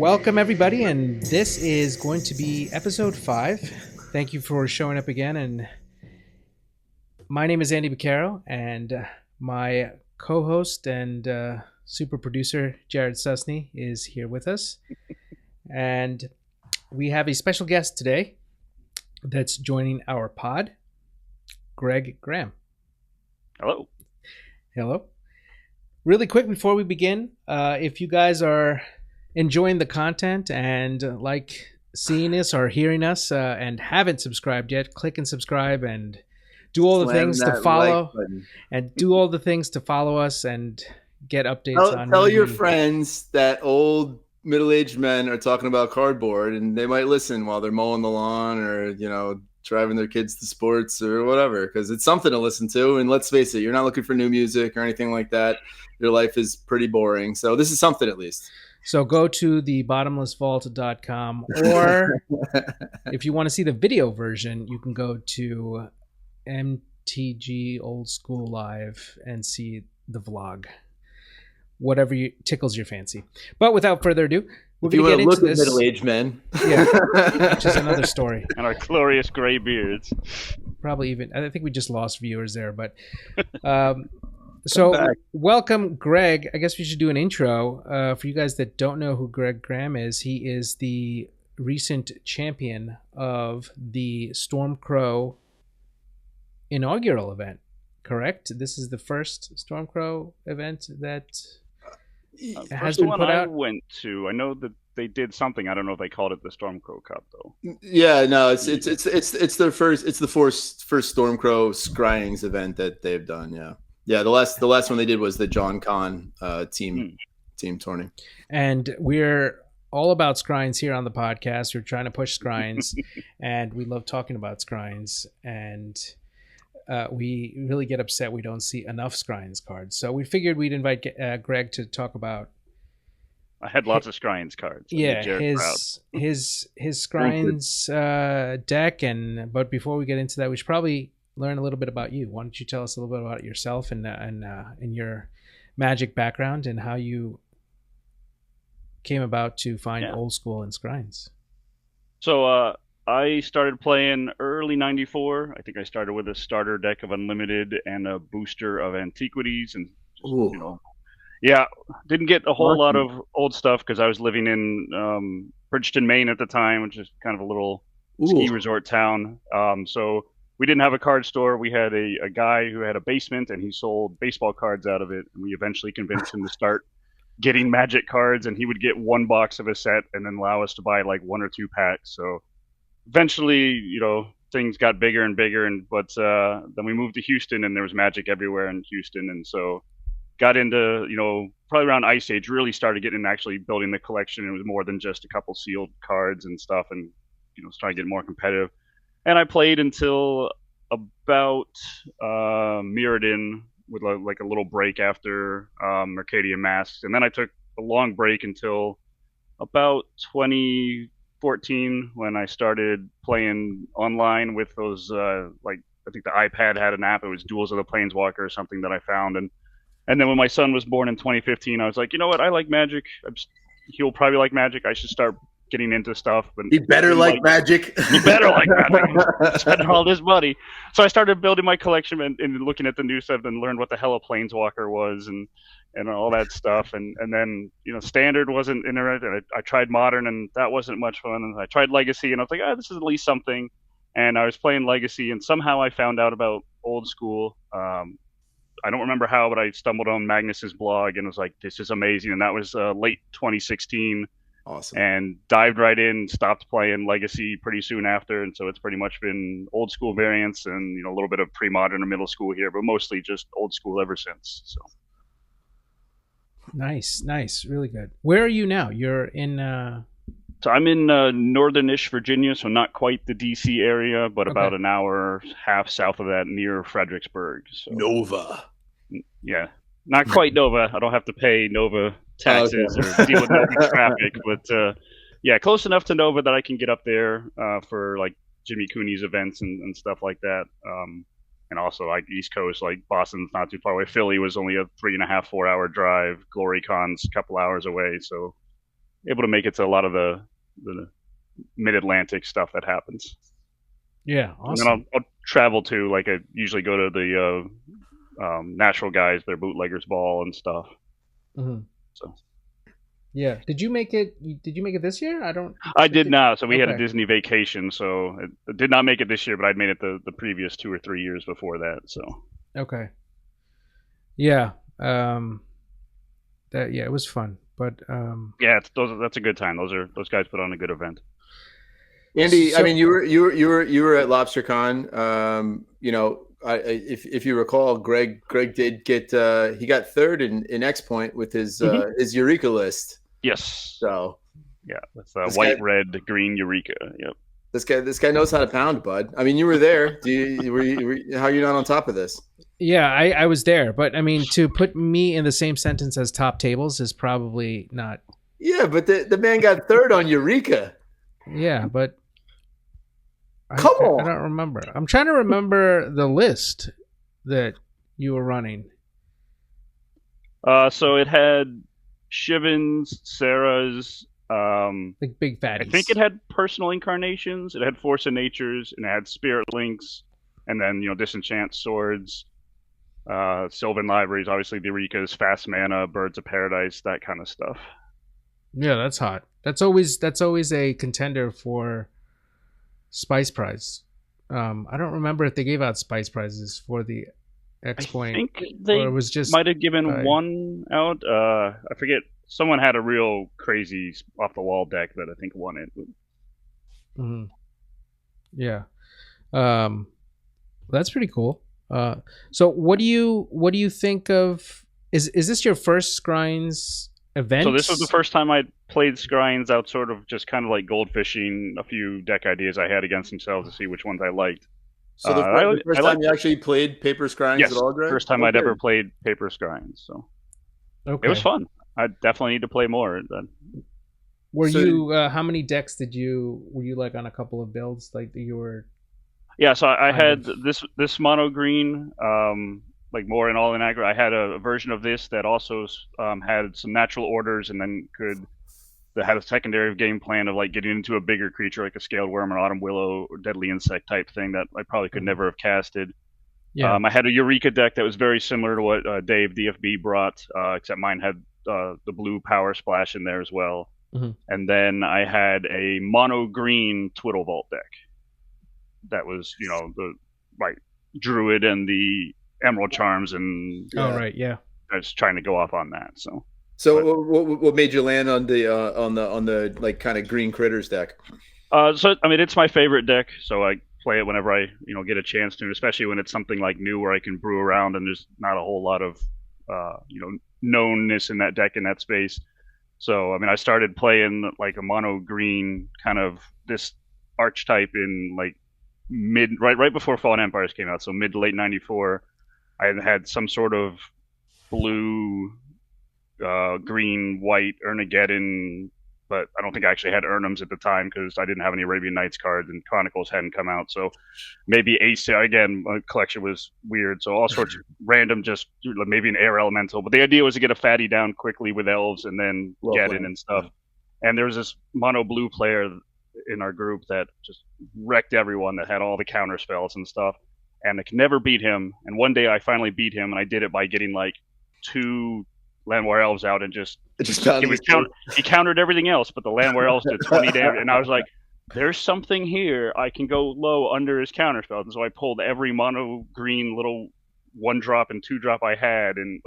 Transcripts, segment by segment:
Welcome, everybody, and this is going to be episode 5. Thank you for showing up again. And my name is Andy Beccaro, and my co-host and super producer Jared Susney is here with us. And we have a special guest today that's joining our pod, Greg Graham. Hello. Hello. Really quick before we begin, if you guys are enjoying the content and like seeing us or hearing us and haven't subscribed yet, click and subscribe and do all the things to follow and do all the things to follow us and get updates. Tell your friends that old middle-aged men are talking about cardboard, and they might listen while they're mowing the lawn or driving their kids to sports or whatever, because it's something to listen to. And let's face it, you're not looking for new music or anything like that. Your life is pretty boring, so this is something at least. So go to thebottomlessvault.com, or if you want to see the video version, you can go to MTG Old School Live and see the vlog. Whatever tickles your fancy. But without further ado, we're going to get into this. Middle-aged men. Yeah, which is another story. And our glorious gray beards. Probably even, I think we just lost viewers there, but... So welcome, Greg. I guess we should do an intro. For you guys that don't know who Greg Graham is, he is the recent champion of the Stormcrow inaugural event, correct? This is the first Stormcrow event that has been put out? I went to. I know that they did something. I don't know if they called it the Stormcrow Cup though. Yeah, no, it's their first. It's the first Stormcrow Scryings event that they've done. Yeah. Yeah, the last one they did was the John Con team tourney. And we're all about Scryings here on the podcast. We're trying to push Scryings, and we love talking about Scryings. And we really get upset we don't see enough Scryings cards. So we figured we'd invite Greg to talk about. I had lots of Scryings cards. Yeah, his Scryings deck. But before we get into that, we should probably learn a little bit about you. Why don't you tell us a little bit about yourself and your Magic background and how you came about to find Old School and Scryings? So I started playing early '94. I think I started with a starter deck of Unlimited and a booster of Antiquities, and didn't get a whole lot of old stuff because I was living in Bridgeton, Maine at the time, which is kind of a little ski resort town. So we didn't have a card store. We had a guy who had a basement, and he sold baseball cards out of it. And we eventually convinced him to start getting Magic cards, and he would get one box of a set and then allow us to buy like 1 or 2 packs. So eventually, things got bigger and bigger. But then we moved to Houston, and there was Magic everywhere in Houston. And so got into, probably around Ice Age, really started getting into actually building the collection. It was more than just a couple sealed cards and stuff, and, started getting more competitive. And I played until about Mirrodin, with like a little break after Mercadian Masks. And then I took a long break until about 2014 when I started playing online with those, I think the iPad had an app. It was Duels of the Planeswalker or something that I found. And then when my son was born in 2015, I was like, you know what? I like Magic. He'll probably like Magic. I should start getting into stuff. But he better like Magic. He better like Magic. Spending all this money. So I started building my collection and looking at the new stuff and learned what the hell a Planeswalker was and all that stuff. And then, Standard wasn't interesting. I tried Modern, and that wasn't much fun. And I tried Legacy, and I was like, this is at least something. And I was playing Legacy, and somehow I found out about Old School. I don't remember how, but I stumbled on Magnus's blog and was like, this is amazing. And that was late 2016. Awesome. And dived right in, stopped playing Legacy pretty soon after, and so it's pretty much been Old School variants and a little bit of pre-modern or middle school here, but mostly just Old School ever since. So nice, really good. Where are you now? You're in. So I'm in northern-ish Virginia, so not quite the DC area, but about an hour half south of that, near Fredericksburg. So. Nova. Yeah, not quite Nova. I don't have to pay Nova taxes or deal with Nova traffic, but close enough to Nova that I can get up there for like Jimmy Cooney's events and stuff like that. And also like East Coast, like Boston's not too far away. Philly was only a 3.5-4 hour drive. GloryCon's a couple hours away, so able to make it to a lot of the mid-Atlantic stuff that happens. Yeah, And then awesome. I'll travel to, like, I usually go to the Natural Guys, their bootleggers ball and stuff. Hmm. So Yeah. Did you make it? Did you make it this year? I don't. I did not. So we had a Okay. Disney vacation, so it did not make it this year, but I'd made it the previous 2 or 3 years before that. So Okay. Yeah. That it was fun, but yeah, that's a good time. Those guys put on a good event. Andy, I so mean, you were at LobsterCon. If you recall, Greg did get he got third in X Point with his Eureka list. Yes. So yeah, that's white, red, green Eureka. Yep. This guy knows how to pound, bud. I mean, you were there. How are you not on top of this? yeah, I was there, but I mean, to put me in the same sentence as top tables is probably not. Yeah, but the man got third on Eureka. Yeah, but Come I on. don't remember. I'm trying to remember the list that you were running. So it had Shivan's, Sarah's. Like big fatties. I think it had personal incarnations. It had Force of Natures, and it had Spirit Links, and then Disenchant Swords, Sylvan Libraries, obviously the Eureka's, Fast Mana, Birds of Paradise, that kind of stuff. Yeah, that's hot. That's always a contender for Spice Prize. I don't remember if they gave out Spice Prizes for the X Point. I think they might have given one out. I forget. Someone had a real crazy off the wall deck that I think won it. Mm-hmm. Yeah, that's pretty cool. So what do you think of? Is this your first Scryings event? So this was the first time I played Scryings out, sort of just kind of like goldfishing a few deck ideas I had against themselves to see which ones I liked. So the first time you actually played Paper Scryings at all, Greg? First time I'd ever played Paper Scryings. So it was fun. I definitely need to play more. Then. Were you? How many decks were you like on a couple of builds like that you were? Yeah, so I had this mono green, like more in all in aggro. I had a version of this that also had some natural orders, and then that had a secondary game plan of like getting into a bigger creature like a scaled worm, an autumn willow, or deadly insect type thing that I probably could never have casted. Yeah. I had a Eureka deck that was very similar to what Dave DFB brought, except mine had the blue power splash in there as well. Mm-hmm. And then I had a mono green Twiddle Vault deck that was, the Druid and the Emerald Charms, and I was trying to go off on that. So what made you land on the like kind of green critters deck? So I mean, it's my favorite deck, so I play it whenever I get a chance to, especially when it's something like new where I can brew around and there's not a whole lot of knownness in that deck in that space. So I mean, I started playing like a mono green kind of this archetype in like right before Fallen Empires came out, so mid to late '94. I had some sort of blue, green, white Ernageddon, but I don't think I actually had Urnums at the time because I didn't have any Arabian Nights cards and Chronicles hadn't come out. So maybe Ace, again, my collection was weird. So all sorts of random, just maybe an air elemental. But the idea was to get a fatty down quickly with elves and then Geddon and stuff. And there was this mono blue player in our group that just wrecked everyone, that had all the counter spells and stuff. And I could never beat him. And one day I finally beat him, and I did it by getting like 2 Landware Elves out and he countered everything else, but the Landware Elves did 20 damage, and I was like, there's something here. I can go low under his counter spells. And so I pulled every mono green little 1-drop and 2-drop I had, and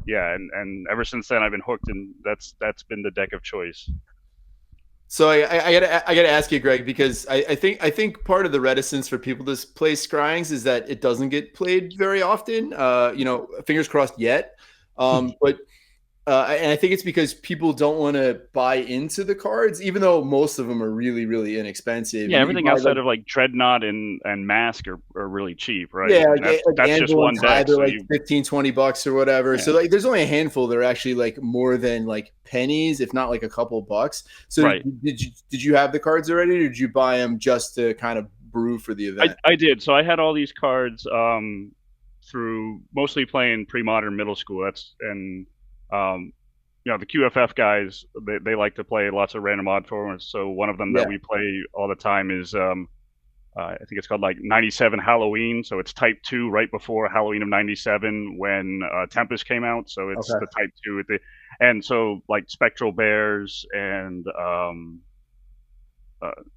and ever since then I've been hooked, and that's been the deck of choice. So I gotta ask you, Greg, because I think part of the reticence for people to play Scryings is that it doesn't get played very often. Fingers crossed yet. But and I think it's because people don't want to buy into the cards, even though most of them are really, really inexpensive. Yeah, everything outside of like Dreadnought and Mask are really cheap, right? Yeah, that's just one deck. They're like $15-20 or whatever. Yeah. So like, there's only a handful that are actually like more than like pennies, if not like a couple bucks. So did you have the cards already, or did you buy them just to kind of brew for the event? I did. So I had all these cards through mostly playing pre-modern middle school. the QFF guys, they like to play lots of random odd formats. So one of them that Yeah. we play all the time is I think it's called like 97 Halloween. So it's Type 2 right before Halloween of 97 when Tempest came out. So it's Okay. the Type 2 with and so like Spectral Bears and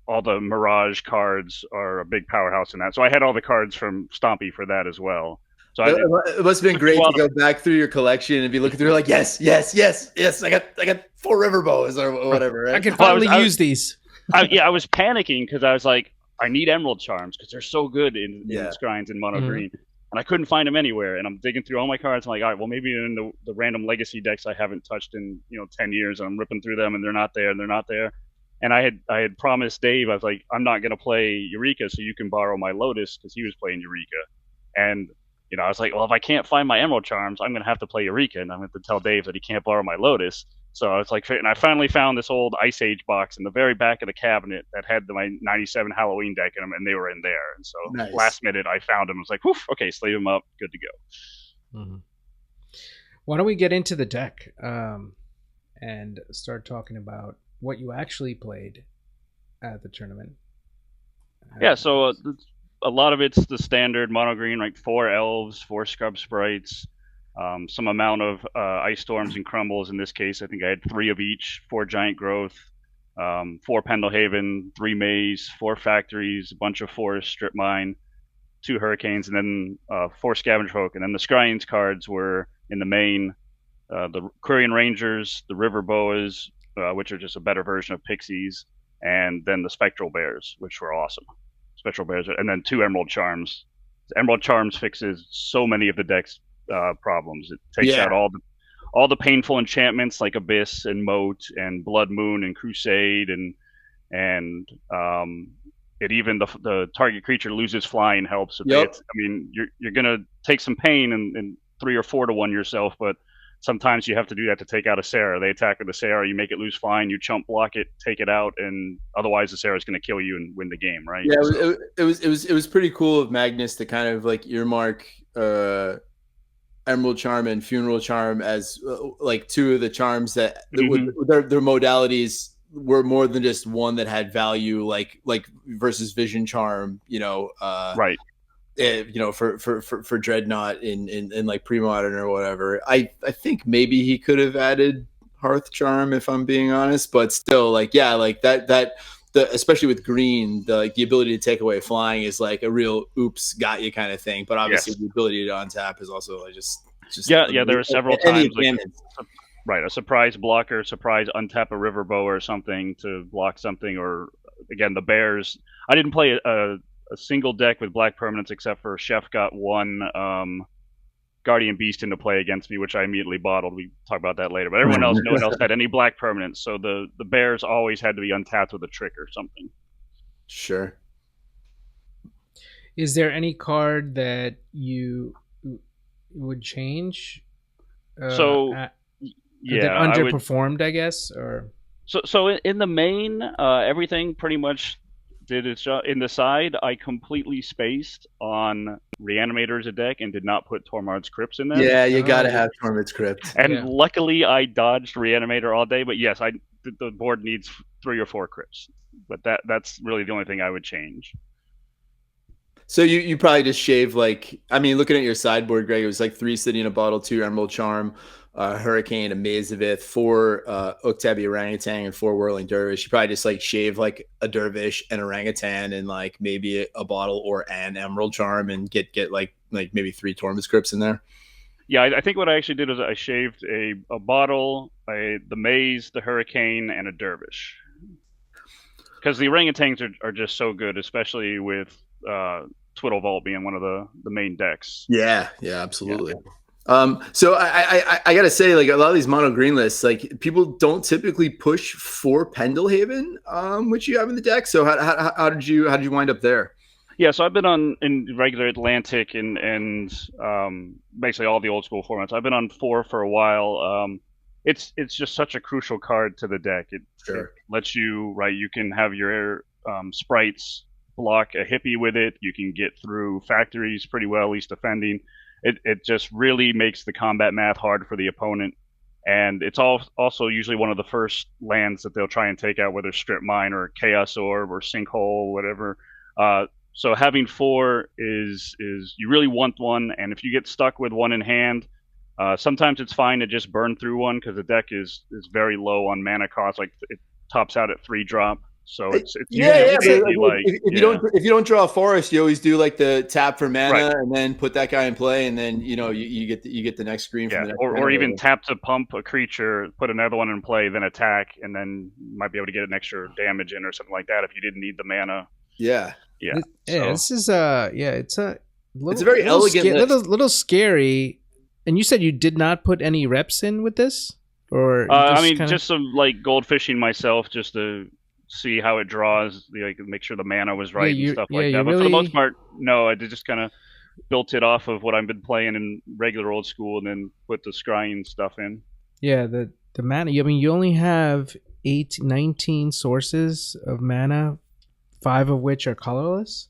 all the Mirage cards are a big powerhouse in that. So I had all the cards from Stompy for that as well. So It must have been great to go back through your collection and be looking through like, yes. I got 4 river bows or whatever. Right? I can finally use these. I was panicking because I was like, I need Emerald Charms because they're so good in Scryings and Mono Green. And I couldn't find them anywhere. And I'm digging through all my cards. I'm like, all right, well, maybe in the random legacy decks I haven't touched in 10 years. And I'm ripping through them, and they're not there, and they're not there. And I had promised Dave, I was like, I'm not going to play Eureka, so you can borrow my Lotus, because he was playing Eureka. And I was like, well, if I can't find my Emerald Charms, I'm going to have to play Eureka, and I'm going to tell Dave that he can't borrow my Lotus. So I was like, and I finally found this old Ice Age box in the very back of the cabinet that had my 97 Halloween deck in them, and they were in there. And so last minute, I found them. I was like, woof, okay, sleeve them up, good to go. Mm-hmm. Why don't we get into the deck and start talking about what you actually played at the tournament? Yeah, so a lot of it's the standard mono green, like 4 elves, 4 scrub sprites, some amount of ice storms and crumbles. In this case, I think I had 3 of each, 4 giant growth, 4 Pendlehaven, 3 maze, 4 factories, a bunch of forest strip mine, 2 hurricanes, and then 4 scavenger folk. And then the Scryings cards were in the main, the Quirion Rangers, the River Boas, which are just a better version of Pixies, and then the Spectral Bears, which were awesome. Spectral Bears, and then 2 Emerald Charms. Emerald Charms fixes so many of the deck's problems. It takes out all the painful enchantments like Abyss and Moat and Blood Moon and Crusade, and it even the target creature loses flying helps. You're gonna take some pain and 3 or 4 to 1 yourself, but sometimes you have to do that to take out a Sarah. They attack with a Sarah, you make it lose flying, you chump block it, take it out, and otherwise the Sarah's going to kill you and win the game, right? Yeah, it was pretty cool of Magnus to kind of like earmark Emerald Charm and Funeral Charm as like 2 of the charms that their modalities were more than just one that had value, like versus Vision Charm, right. For Dreadnought in like pre-modern or whatever. I think maybe he could have added Hearth Charm, if I'm being honest, but still, like, yeah, like that especially with green, the ability to take away flying is like a real oops, got you kind of thing. But obviously the ability to untap is also like just there were several times like, a surprise blocker, surprise untap a Riverbow or something to block something, or again the Bears. I didn't play a single deck with black permanents except for Chef got 1 Guardian Beast into play against me, which I immediately bottled. We talk about that later. But everyone else, no one else had any black permanents, so the Bears always had to be untapped with a trick or something. Sure. Is there any card that you would change? That underperformed, I guess, or so in the main, everything pretty much did its job. In the side, I completely spaced on Reanimator as a deck and did not put Tormod's Crypts in there. Yeah, you gotta have Tormod's Crypt. And luckily, I dodged Reanimator all day. But yes, the board needs 3 or 4 Crypts. But that's really the only thing I would change. So you probably just shave, like, I mean, looking at your sideboard, Greg, it was like 3 City in a Bottle, 2 Emerald Charm, Hurricane, a Mazavith, 4 Uktabi Orangutan, and 4 Whirling Dervish. You probably just like shave like a Dervish, an Orangutan, and like maybe a bottle or an Emerald Charm, and get like maybe 3 Tormod's Crypts in there. Yeah, I think what I actually did is I shaved a bottle, the Maze, the Hurricane, and a Dervish. Because the Orangutans are just so good, especially with Twiddle Vault being one of the main decks. Yeah, absolutely. Yeah. So I gotta say, like, a lot of these mono green lists, like, people don't typically push for Pendlehaven, which you have in the deck. So how did you wind up there? Yeah, so I've been in regular Atlantic and basically all the old school formats. I've been on 4 for a while. It's just such a crucial card to the deck. It lets you, right, you can have your sprites block a hippie with it. You can get through factories pretty well, at least defending. It just really makes the combat math hard for the opponent. and it's also usually one of the first lands that they'll try and take out, whether Strip Mine or Chaos Orb or Sinkhole, whatever. So having 4 is you really want one, and if you get stuck with one in hand, sometimes it's fine to just burn through one because the deck is very low on mana cost. Like it tops out at 3 drop, so it's usually safely like if you don't draw a forest, you always do like the tap for mana Right. and then put that guy in play, and then you get the next screen from the next or even tap to pump a creature, put another one in play, then attack, and then you might be able to get an extra damage in or something like that if you didn't need the mana. Yeah. This is it's a very elegant little scary. And you said you did not put any reps in with this, or just some like gold fishing myself, just to see how it draws, like make sure the mana was right and stuff like that. But for the most part, no, I just kind of built it off of what I've been playing in regular old school, and then put the scrying stuff in. Yeah, the mana. I mean, you only have 19 sources of mana, 5 of which are colorless,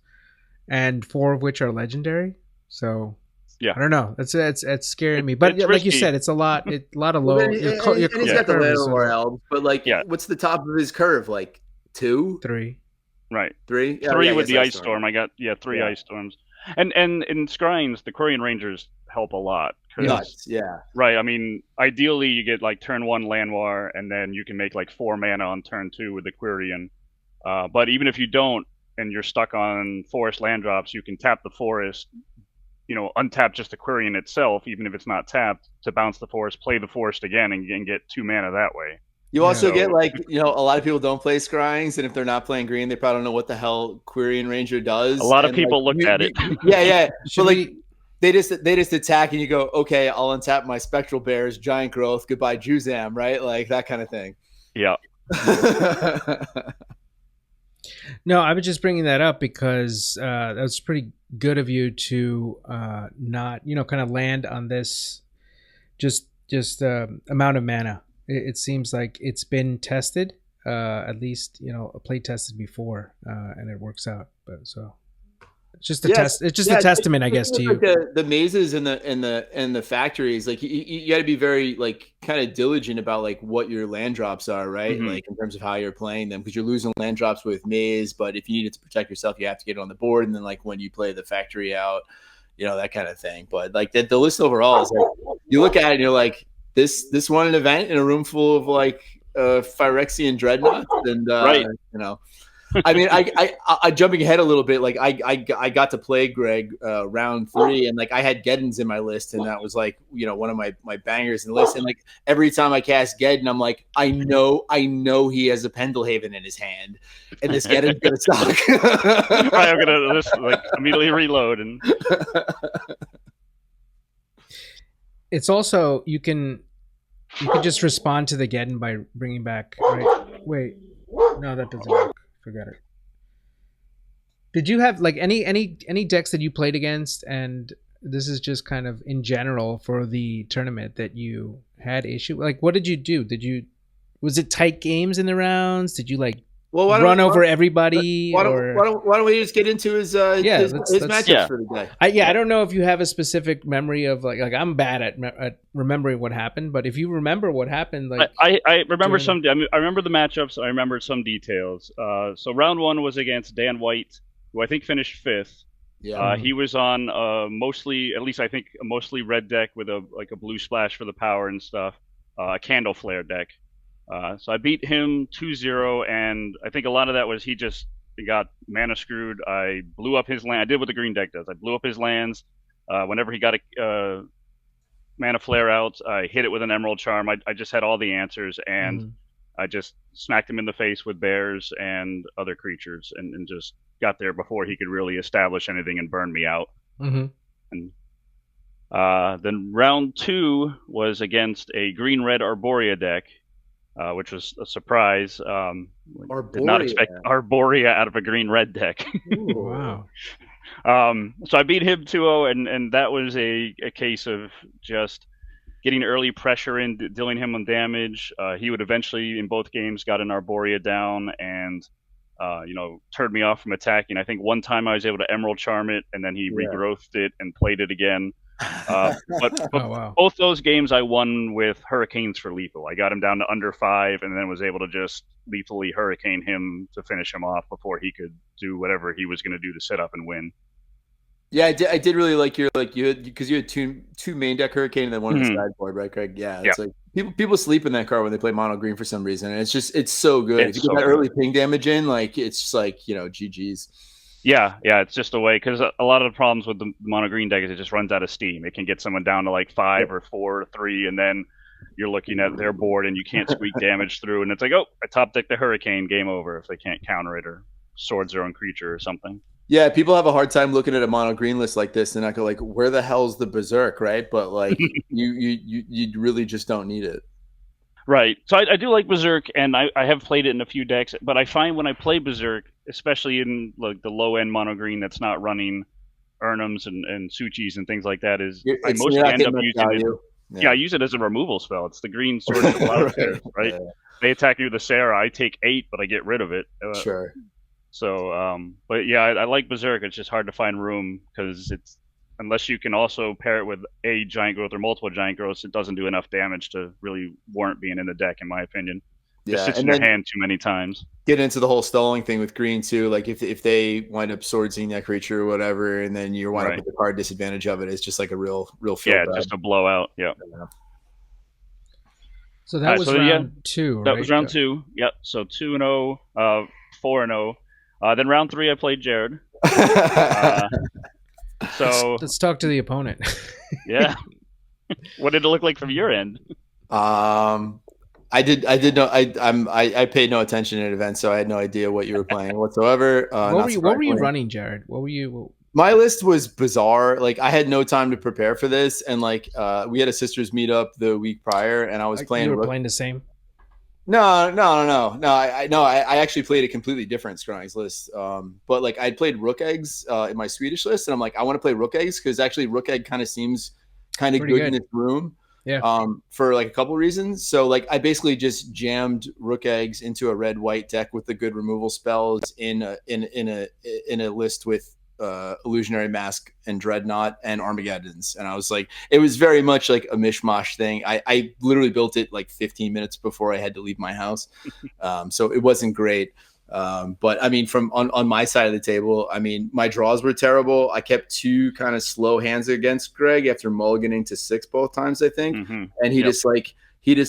and 4 of which are legendary. So yeah, I don't know. It's scaring me. But like you said, it's a lot of low. And he's got the Llanowar elves, but like, what's the top of his curve? Like 2, 3, right? 3, 3 with the Ice Storm. I got 3 Ice Storms, and in Scryings, the Quirion Rangers help a lot. Nuts, yeah. Right. I mean, ideally, you get like turn 1 Llanowar, and then you can make like 4 mana on turn 2 with the Quirion. But even if you don't, and you're stuck on forest land drops, you can tap the forest, untap just the Quirion itself, even if it's not tapped, to bounce the forest, play the forest again, and get 2 mana that way. You also get like, a lot of people don't play Scryings, and if they're not playing green, they probably don't know what the hell Quirion Ranger does. A lot of people look at it. Yeah. So like, they just attack, and you go, okay, I'll untap my Spectral Bears, Giant Growth, goodbye Juzam, right? Like that kind of thing. Yeah. No, I was just bringing that up because that was pretty good of you to not, kind of land on this just amount of mana. It seems like it's been tested, at least, play tested before, and it works out. But so it's just a test. It's just a testament, I guess, to you. Like the mazes and the factories, like you got to be very like kind of diligent about like what your land drops are, right? Mm-hmm. Like in terms of how you're playing them, because you're losing land drops with maze. But if you needed to protect yourself, you have to get it on the board, and then like when you play the factory out, that kind of thing. But like the list overall is like, you look at it and you're like, this won an event in a room full of like Phyrexian dreadnoughts, and right. I mean, I jumping ahead a little bit. Like I got to play Greg round 3, and like I had Geddons in my list, and that was like one of my bangers in the list. And like every time I cast Geddon, I'm like, I know he has a Pendlehaven in his hand, and this Geddon's gonna suck. Right, I'm gonna just like immediately reload and. It's also you can just respond to the Geddon by bringing back. Right? Wait, no, that doesn't work. Forget it. Did you have like any decks that you played against, and this is just kind of in general for the tournament, that you had issue? Like, what did you do? Was it tight games in the rounds? Did you like run over everybody? Why don't we just get into his matchups for the day? I don't know if you have a specific memory of like I'm bad at remembering what happened, but if you remember what happened, like I remember I remember the matchups. I remember some details. So round 1 was against Dan White, who I think finished 5th. Yeah. He was on mostly, at least I think, a mostly red deck with a blue splash for the power and stuff. A Candle Flare deck. So I beat him 2-0, and I think a lot of that was he got mana screwed. I blew up his land. I did what the green deck does. I blew up his lands. Whenever he got a mana flare out, I hit it with an Emerald Charm. I just had all the answers, and I just smacked him in the face with bears and other creatures, and just got there before he could really establish anything and burn me out. Mm-hmm. And then round 2 was against a green-red Arborea deck. Which was a surprise. Did not expect Arborea out of a green-red deck. Wow. So I beat him 2-0, and that was a case of just getting early pressure in, dealing him on damage. He would eventually, in both games, got an Arborea down and, turned me off from attacking. I think one time I was able to Emerald Charm it, and then he regrowthed it and played it again. But Oh wow. both those games I won with hurricanes for lethal. I got him down to under 5, and then was able to just lethally hurricane him to finish him off before he could do whatever he was going to do to set up and win. Yeah, I did really like you had because you had two main deck hurricane and then one on the sideboard, right, Craig? Yeah, it's like people sleep in that card when they play mono green for some reason, and it's so good. If you get that early ping damage in, like it's just like GG's. Yeah, it's just a way, because a lot of the problems with the mono green deck is it just runs out of steam. It can get someone down to like 5 or 4 or 3, and then you're looking at their board and you can't squeak damage through, and it's like, oh, I top deck the hurricane, game over if they can't counter it or swords their own creature or something. Yeah, people have a hard time looking at a mono green list like this and I go like, where the hell's the berserk, right? But like you really just don't need it. Right. So I do like Berserk, and I have played it in a few decks, but I find when I play Berserk, especially in like the low end mono green that's not running Urnums and Suchis and things like that, I mostly end up using it. Yeah, I use it as a removal spell. It's the green sword of Plowshares, right? Yeah. They attack you with a Sarah. I take 8, but I get rid of it. Sure. So, but yeah, I like Berserk. It's just hard to find room because unless you can also pair it with a giant growth or multiple giant growths, it doesn't do enough damage to really warrant being in the deck, in my opinion. It just sits in your hand too many times. Get into the whole stalling thing with green too. Like if they wind up swordsing that creature or whatever, and then you wind up with the card disadvantage of it, it's just like a real feel bad. Just a blowout. Yeah. So that was round 2, right? That was round 2. Yep. So 2-0, 4-0. Then round 3, I played Jared. So let's talk to the opponent. Yeah. What did it look like from your end? I paid no attention at events, so I had no idea what you were playing whatsoever. What were you running, Jared? What were you? My list was bizarre. Like I had no time to prepare for this, and like we had a sisters meetup the week prior, and I was playing. You were playing the same. No. I actually played a completely different Scryings list. But like I played Rook Eggs in my Swedish list, and I'm like, I want to play Rook Eggs because actually Rook Egg kind of seems kind of good in this room. Yeah. For like a couple of reasons. So like I basically just jammed Rook Eggs into a red-white deck with the good removal spells in a list with Illusionary Mask and Dreadnought and Armageddons, and I was like, it was very much like a mishmash thing. I literally built it like 15 minutes before I had to leave my house, so it wasn't great. But I mean, from on my side of the table, I mean, my draws were terrible. I kept 2 kind of slow hands against Greg after mulliganing to 6 both times, I think, and he just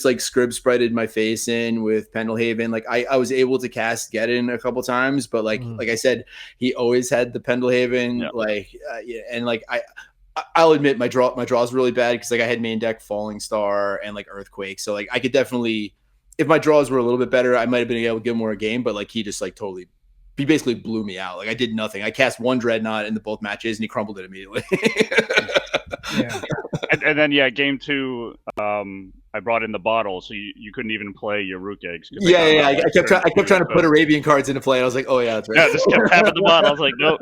scrib sprited my face in with Pendelhaven. Like I was able to cast Get In a couple times, but like I said, he always had the Pendelhaven. And like I'll admit my draws were really bad because like I had main deck Falling Star and like Earthquake, so like I could definitely, if my draws were a little bit better, I might have been able to give more a game. But like he just like he basically blew me out. Like I did nothing. I cast 1 Dreadnought in both matches and he crumbled it immediately. Yeah. And then game 2, I brought in the bottle, so you couldn't even play your Rook Eggs. I kept trying to put Arabian cards into play. And I was like, oh yeah, that's right. Yeah, just kept tapping the bottle. I was like, no.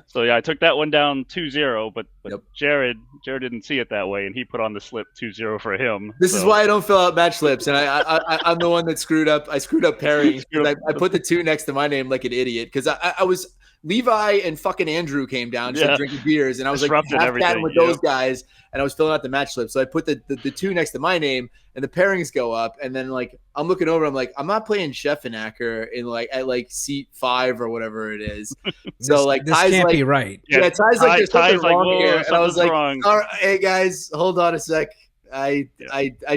So yeah, I took that one down 2-0, but Jared didn't see it that way, and he put on the slip 2-0 for him. This is why I don't fill out match slips, and I'm the one that screwed up. I screwed up pairing. I put the 2 next to my name like an idiot because I was Levi and fucking Andrew came down just drinking beers, and I was like half-catting with those guys, and I was filling out the match slip. So I put the 2 next to my name, and the pairings go up, and then like I'm looking over, I'm like, I'm not playing Scheffenacker in like at like seat 5 or whatever it is. So like this can't be right. Yeah, Ty's like there's something wrong here, and I was like, all right, hey guys, hold on a sec. I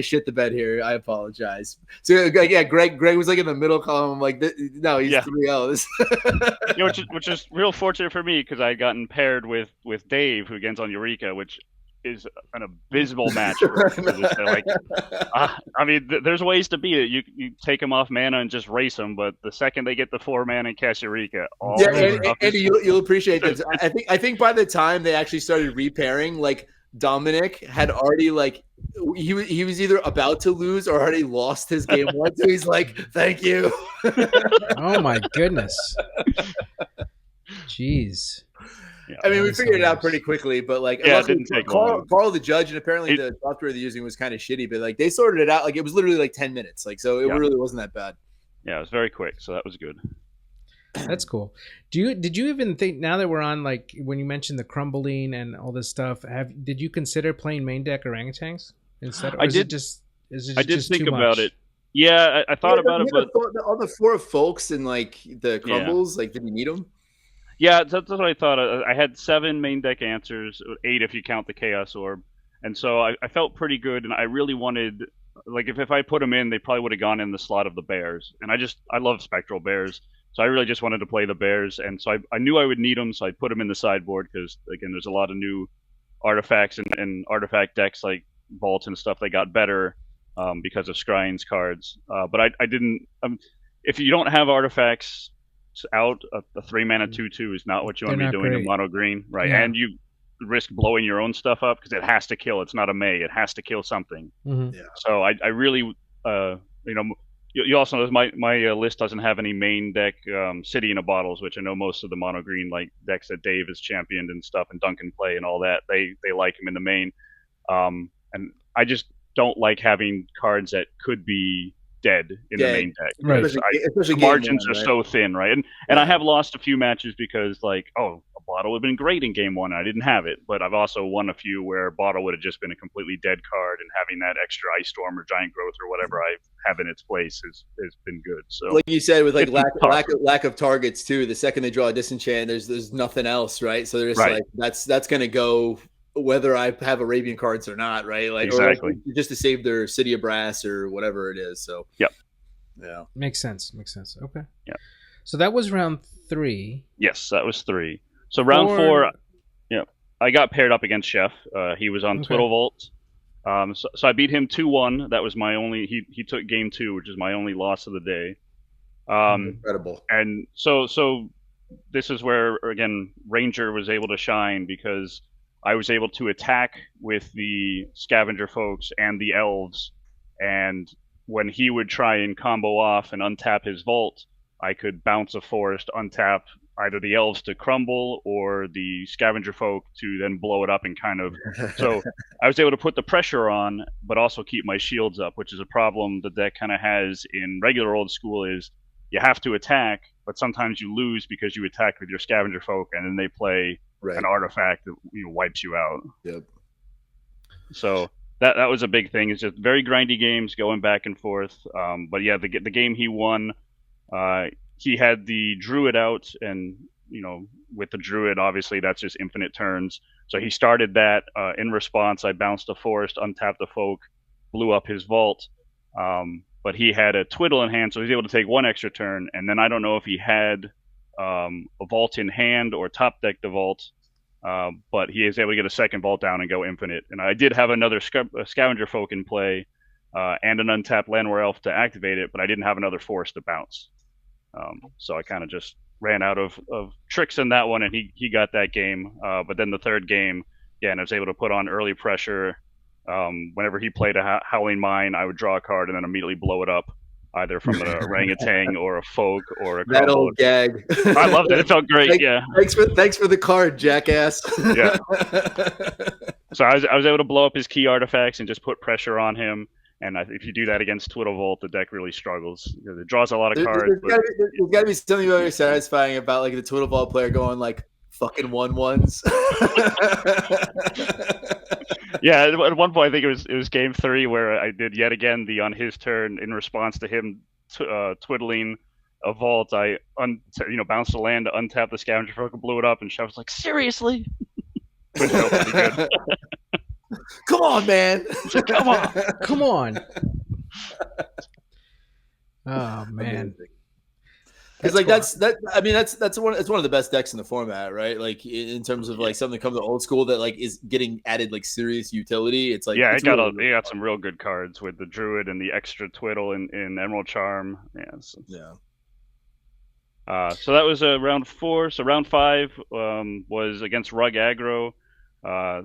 shit the bed here. I apologize. So yeah, Greg was like in the middle column. I'm like, no, he's 3-0. Which is real fortunate for me because I'd gotten paired with Dave, who again's on Eureka, which is an abysmal match for this. Like, I mean, there's ways to beat it. You take them off mana and just race them, but the second they get the 4 mana and cast Eureka, Andy, you'll appreciate this. I think by the time they actually started repairing, like Dominic had already like he was either about to lose or already lost his game 1, so he's like, thank you. Oh my goodness. Jeez. Yeah, I mean, we figured it out pretty quickly, but like, it didn't take long. Carl, the judge, and apparently the software they're using was kind of shitty, but like they sorted it out. Like it was literally like 10 minutes. Like, so it really wasn't that bad. Yeah, it was very quick, so that was good. That's cool. Did you even think, now that we're on, like when you mentioned the crumbling and all this stuff, did you consider playing main deck orangutans instead, or I did. is it I did just too think about much? it. Yeah, I Yeah, thought about it, but all the four folks and like the yeah. crumbles, like did you need them? Yeah, that's what I thought. I had 7 main deck answers, 8 if you count the Chaos Orb, and so I felt pretty good. And I really wanted, like, if I put them in, they probably would have gone in the slot of the Bears. And I love Spectral Bears, so I really just wanted to play the Bears. And so I knew I would need them, so I put them in the sideboard because again, there's a lot of new artifacts and artifact decks like Vault and stuff that got better because of Scryings cards. But I didn't. If you don't have artifacts out, a 3-mana 2/2 is not what you They're want to be not doing in great. mono green, right? Yeah. And you risk blowing your own stuff up because it has to kill. It's not a May. It has to kill something. Hmm. Yeah. So I really, you know, you also know my list doesn't have any main deck City in a Bottles, which I know most of the mono green like decks that Dave has championed and stuff, and Duncan play and all that. They like him in the main, and I just don't like having cards that could be dead in the main deck. Right. Especially The game margins one, are right? so thin, right? And I have lost a few matches because, like, oh, a bottle would have been great in game one, and I didn't have it. But I've also won a few where bottle would have just been a completely dead card, and having that extra Ice Storm or Giant Growth or whatever I have in its place has been good. So, like you said, with like it's lack of targets too. The second they draw a disenchant, there's nothing else, right? So they're just Right. like that's gonna go whether I have Arabian cards or not, right? Like Exactly. or just to save their City of Brass or whatever it is. So Yep. yeah, Makes sense. Okay. Yeah. So that was round 3. Yes, that was 3. So round 4, yeah, I got paired up against Chef. He was on Okay. Twiddle Vault. So I beat him 2-1. That was my only. He took game 2, which is my only loss of the day. incredible. And so this is where again Ranger was able to shine because I was able to attack with the Scavenger folks and the Elves, and when he would try and combo off and untap his Vault, I could bounce a forest, untap either the Elves to crumble or the Scavenger folk to then blow it up and kind of. So I was able to put the pressure on, but also keep my shields up, which is a problem the deck kind of has in regular old school. Is you have to attack, but sometimes you lose because you attack with your Scavenger folk, and then they play an artifact that wipes you out. Yep. So that was a big thing. It's just very grindy games going back and forth. But yeah, the game he won, he had the Druid out, and with the Druid, obviously that's just infinite turns. So he started that. In response, I bounced a forest, untapped a folk, blew up his Vault. But he had a Twiddle in hand, so he was able to take 1 extra turn. And then I don't know if he had a Vault in hand or top deck the Vault, but he is able to get a second Vault down and go infinite. And I did have another Scavenger folk in play and an untapped Landware Elf to activate it, but I didn't have another force to bounce. So I kind of just ran out of tricks in that one, and he got that game. But then the third game, yeah, and I was able to put on early pressure. Whenever he played a Howling Mine, I would draw a card and then immediately blow it up, either from an orangutan or a folk or a that combo. old gag. I loved it. It felt great. Yeah. Thanks for the card, jackass. Yeah. So I was able to blow up his key artifacts and just put pressure on him. And if you do that against Twiddle Vault, the deck really struggles. It draws a lot of cards. There's got to be something very satisfying about like the Twiddle Vault player going like fucking 1/1s. Yeah, at one point I think it was game 3 where I did yet again the on his turn in response to him twiddling a Vault. I bounced a land to untap the Scavenger folk and blew it up, and Chef was like, seriously? Which felt pretty good. Come on, man! Come on! Oh man! Because like that's one of the best decks in the format, right? Like in terms of like something that comes to old school that like is getting added like serious utility. It's like it got some real good cards with the Druid and the extra Twiddle in Emerald Charm. Yeah. So that was round 4. So round 5 was against Rug Aggro.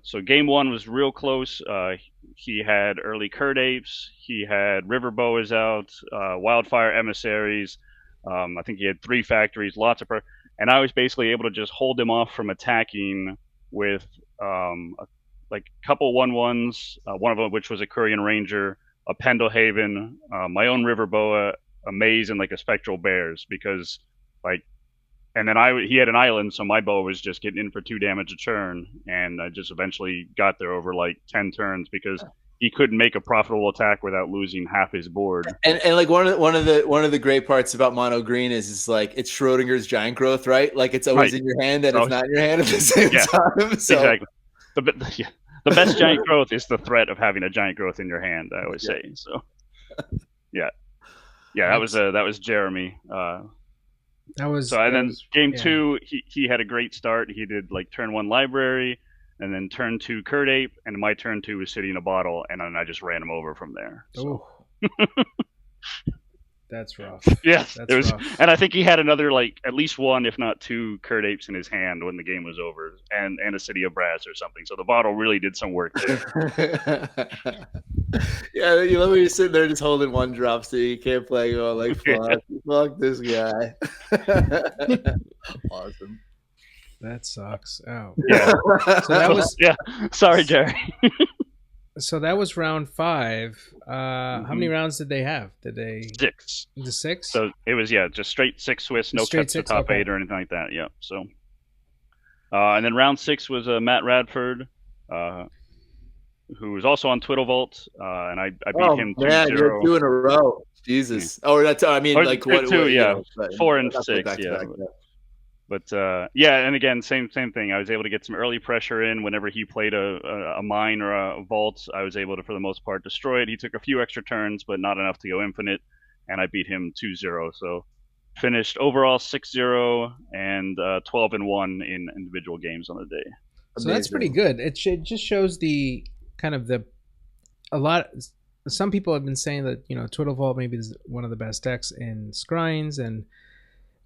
So game 1 was real close. He had early Curd Apes. He had River Boas out, Wildfire Emissaries. I think he had 3 factories, lots of and I was basically able to just hold him off from attacking with like a couple 1/1s, one of them which was a Kurian Ranger, a Pendlehaven, my own River Boa, a Maze, and like a Spectral Bears, because like And then he had an island, so my bow was just getting in for 2 damage a turn, and I just eventually got there over like 10 turns because he couldn't make a profitable attack without losing half his board. And like one of the great parts about mono green is like it's Schrodinger's giant growth, right? Like it's always in your hand and it's not in your hand at the same time. So. Exactly. The best giant growth is the threat of having a giant growth in your hand, I always say. So yeah. That was Jeremy. Then game 2, he had a great start. He did like turn 1 library, and then turn 2 Curd Ape, and my turn 2 was City in a Bottle, and then I just ran him over from there. So. That's rough. Yes, it was, rough. And I think he had another like at least 1, if not 2, Curd Apes in his hand when the game was over, and a City of Brass or something. So the bottle really did some work there. Yeah, you know when you're sitting there just holding 1 drop, so you can't play. Going like fuck this guy. Awesome. That sucks. Oh yeah. So that was Sorry, Jerry. So that was round 5. How many rounds did they have? Did they 6? The 6? So it was just straight 6 Swiss, no cuts to top 8 or anything like that. Yeah. So, and then round 6 was Matt Radford, who was also on Twiddle Vault, and I beat him 2-0. Man, you're 2 in a row. Jesus. Oh, that's like what? 2, yeah, 4 and 6, yeah. But and again, same thing. I was able to get some early pressure in whenever he played a mine or a vault. I was able to, for the most part, destroy it. He took a few extra turns, but not enough to go infinite, and I beat him 2-0. So finished overall 6-0 and 12-1 in individual games on the day. So that's pretty good. It just shows the kind of a lot. Some people have been saying that Twiddle Vault maybe is one of the best decks in Scryings, and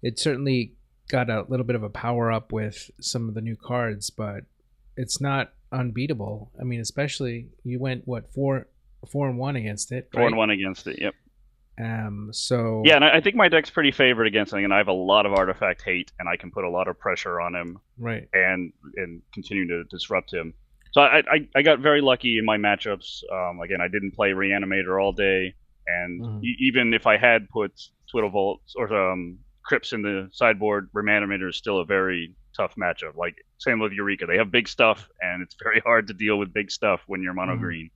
it certainly got a little bit of a power up with some of the new cards, but it's not unbeatable. I mean, especially you went 4-1 against it. 4-1 against it. Yep. So yeah, and I think my deck's pretty favored against him, and I have a lot of artifact hate, and I can put a lot of pressure on him, right, and continue to disrupt him. So I got very lucky in my matchups. Again, I didn't play Reanimator all day, and even if I had put Twiddle Vaults or Crypts in the sideboard, Reanimator is still a very tough matchup. Like same with Eureka, they have big stuff, and it's very hard to deal with big stuff when you're mono green.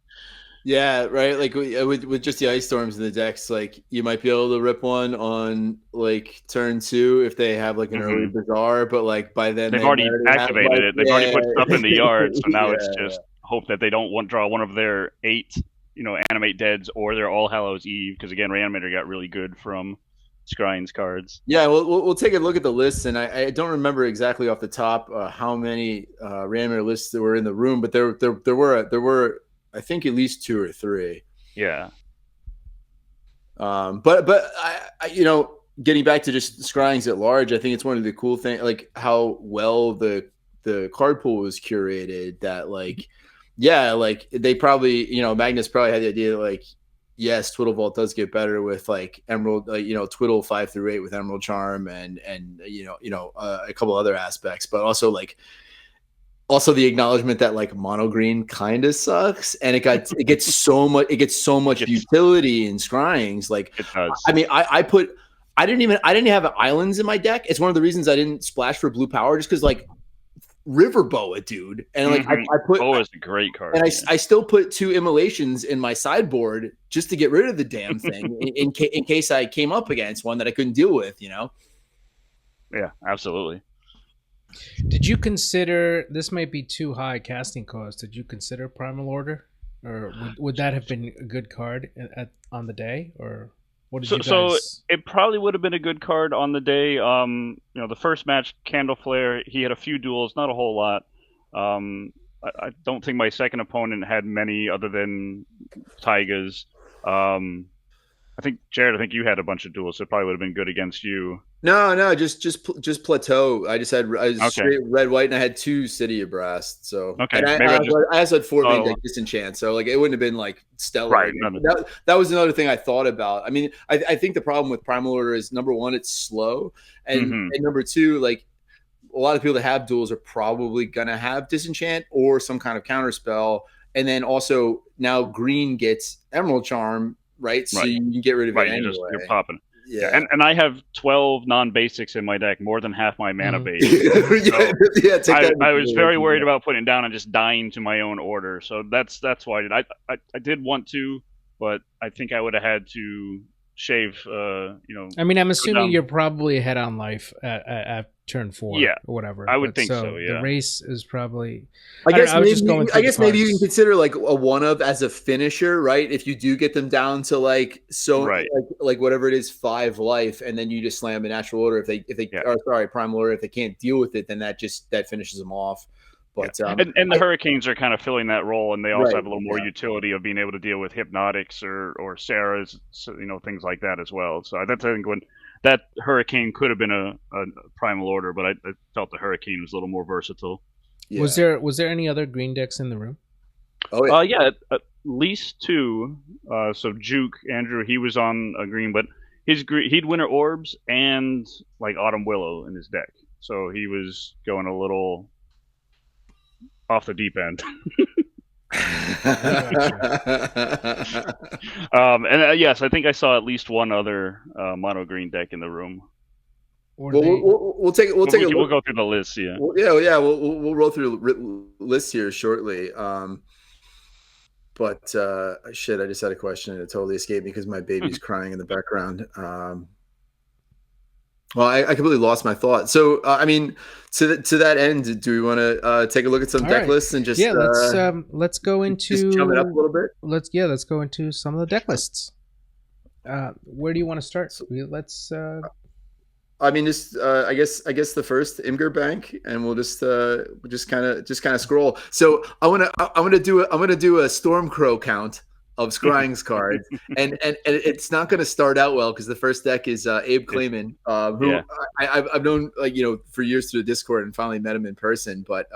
Yeah, right. Like with just the Ice Storms in the decks, like you might be able to rip one on like turn 2 if they have like an early Bazaar, but like by then they've already activated it. They've already put stuff in the yard, so now it's just hope that they don't draw one of their 8, Animate Deads or their All Hallows Eve, because again, Reanimator got really good from Scryings cards. Yeah, we'll take a look at the lists, and I don't remember exactly off the top how many Reanimator lists there were in the room, but there were I think at least 2 or 3. Yeah. But I getting back to just Scryings at large, I think it's one of the cool things, like how well the card pool was curated. That like they probably Magnus probably had the idea that like, yes, Twiddle Vault does get better with like Emerald, Twiddle 5 through 8 with Emerald Charm and a couple other aspects, but also the acknowledgement that like mono green kind of sucks, and it gets so much utility in Scryings. Like it does. I mean, I didn't have islands in my deck. It's one of the reasons I didn't splash for blue power, just because like Riverboa, dude, and like I put Boa is a great card, and I still put 2 immolations in my sideboard just to get rid of the damn thing in case I came up against one that I couldn't deal with. Yeah, absolutely. Did you consider, this might be too high casting cost, did you consider Primal Order? Or would that have been a good card on the day? Or what did you guys... So it probably would have been a good card on the day. The first match, Candle Flare, he had a few duels, not a whole lot. I don't think my second opponent had many other than Taigas. I think, Jared, you had a bunch of duels, so it probably would have been good against you. No, just plateau. I just straight red, white, and I had 2 City of Brass. So okay, and I also had 4 main deck disenchant. So like it wouldn't have been like stellar. Right. That was another thing I thought about. I mean, I think the problem with Primal Order is number 1, it's slow, and number 2, like a lot of people that have duels are probably gonna have disenchant or some kind of counter spell, and then also now green gets Emerald Charm. Right, so you can get rid of it anyway. You're popping. Yeah, and I have 12 non-basics in my deck, more than half my mana base. Yeah, take that. I was very worried about putting it down and just dying to my own order. So that's why I did want to, but I think I would have had to shave. I mean, I'm assuming you're probably ahead on life at turn 4, yeah, or whatever. I would think so. Yeah, the race is probably. I guess maybe you can consider like a one of as a finisher, right? If you do get them down to like whatever it is, 5 life, and then you just slam a natural order. If they primal order, if they can't deal with it, then that finishes them off. But and the Hurricanes are kind of filling that role, and they also have a little more utility of being able to deal with Hypnotics or Sarah's, things like that as well. So that's, I think, when that Hurricane could have been a primal order, but I felt the Hurricane was a little more versatile. Yeah. Was there any other green decks in the room? Oh yeah, at least 2. So Juke Andrew, he was on a green, but he'd Winter Orbs and like Autumn Willow in his deck, so he was going a little off the deep end. Yes, I think I saw at least one other mono green deck in the room. We'll take a look. We'll go through the list. Yeah. We'll roll through the list here shortly. But shit, I just had a question and it totally escaped me because my baby's crying in the background. Well, I completely lost my thought. So, I mean, to that end, do we want to take a look at some deck lists and just let's go into just jump it up a little bit? Let's go into some of the deck lists. Where do you want to start? Let's. I mean, just I guess the first Imgur Bank, and we'll just kind of scroll. So I'm gonna do a Stormcrow count of Scryings cards, and it's not going to start out well because the first deck is Abe Clayman, who I've known for years through the Discord and finally met him in person. But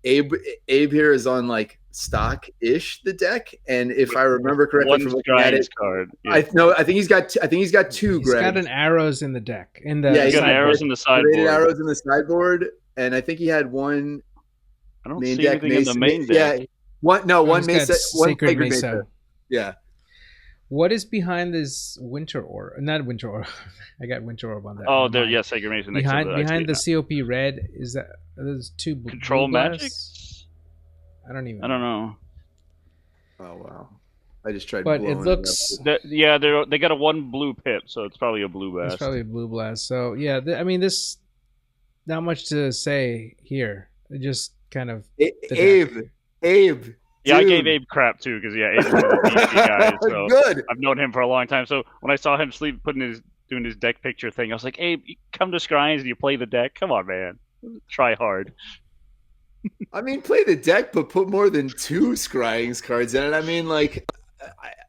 Abe here is on like stock-ish the deck, and if I remember correctly from looking at it, card. Yeah. I think he's got 2. He's got an arrows in the deck. He's got arrows in the sideboard. Arrows in the sideboard, and I think he had one. I don't see anything in the main deck. Yeah, one Mesa, one Sacred Mesa. Yeah. What is behind this Winter Orb? Not Winter Orb. I got Winter Orb on that. Oh, Sacred Mesa. Behind the COP red, is that there's 2 control magic? I don't know. Oh wow! I just tried. But it looks. They got a 1 blue pip, so it's probably a blue blast. It's probably a blue blast. So yeah, I mean, this not much to say here. It just kind of Abe. Yeah, I gave Abe crap too because Abe's one of the DC guys. So good. I've known him for a long time. So when I saw him doing his deck picture thing, I was like, Abe, you come to Scryings and you play the deck. Come on, man, try hard. I mean, play the deck, but put more than 2 Scryings cards in it. I mean, like,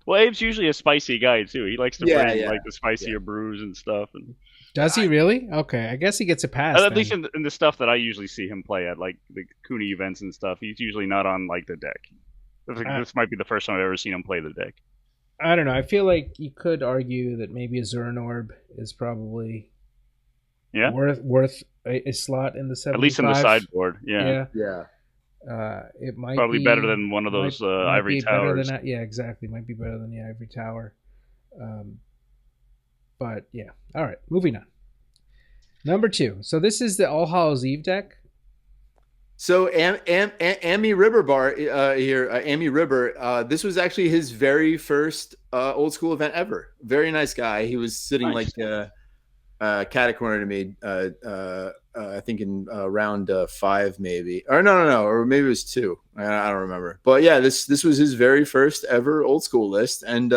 well, Abe's usually a spicy guy too. He likes to bring like the spicier brews and stuff. And does he really? Okay, I guess he gets a pass. At least in the stuff that I usually see him play at, like the Cooney events and stuff, he's usually not on like the deck. This might be the first time I've ever seen him play the deck. I don't know. I feel like you could argue that maybe a Zern Orb is probably worth a slot in the 75. At least in the sideboard. Yeah. It might probably be better than one of those ivory towers. Exactly. Might be better than the ivory tower. But yeah. All right. Moving on. Number 2. So this is the All Hallows Eve deck. So Amy Ribber Amy Ribber, this was actually his very first old school event ever. Very nice guy. He was sitting like cat corner to me. I think in round 5 maybe, or no, or maybe it was 2. I don't remember. But yeah, this was his very first ever old school list, and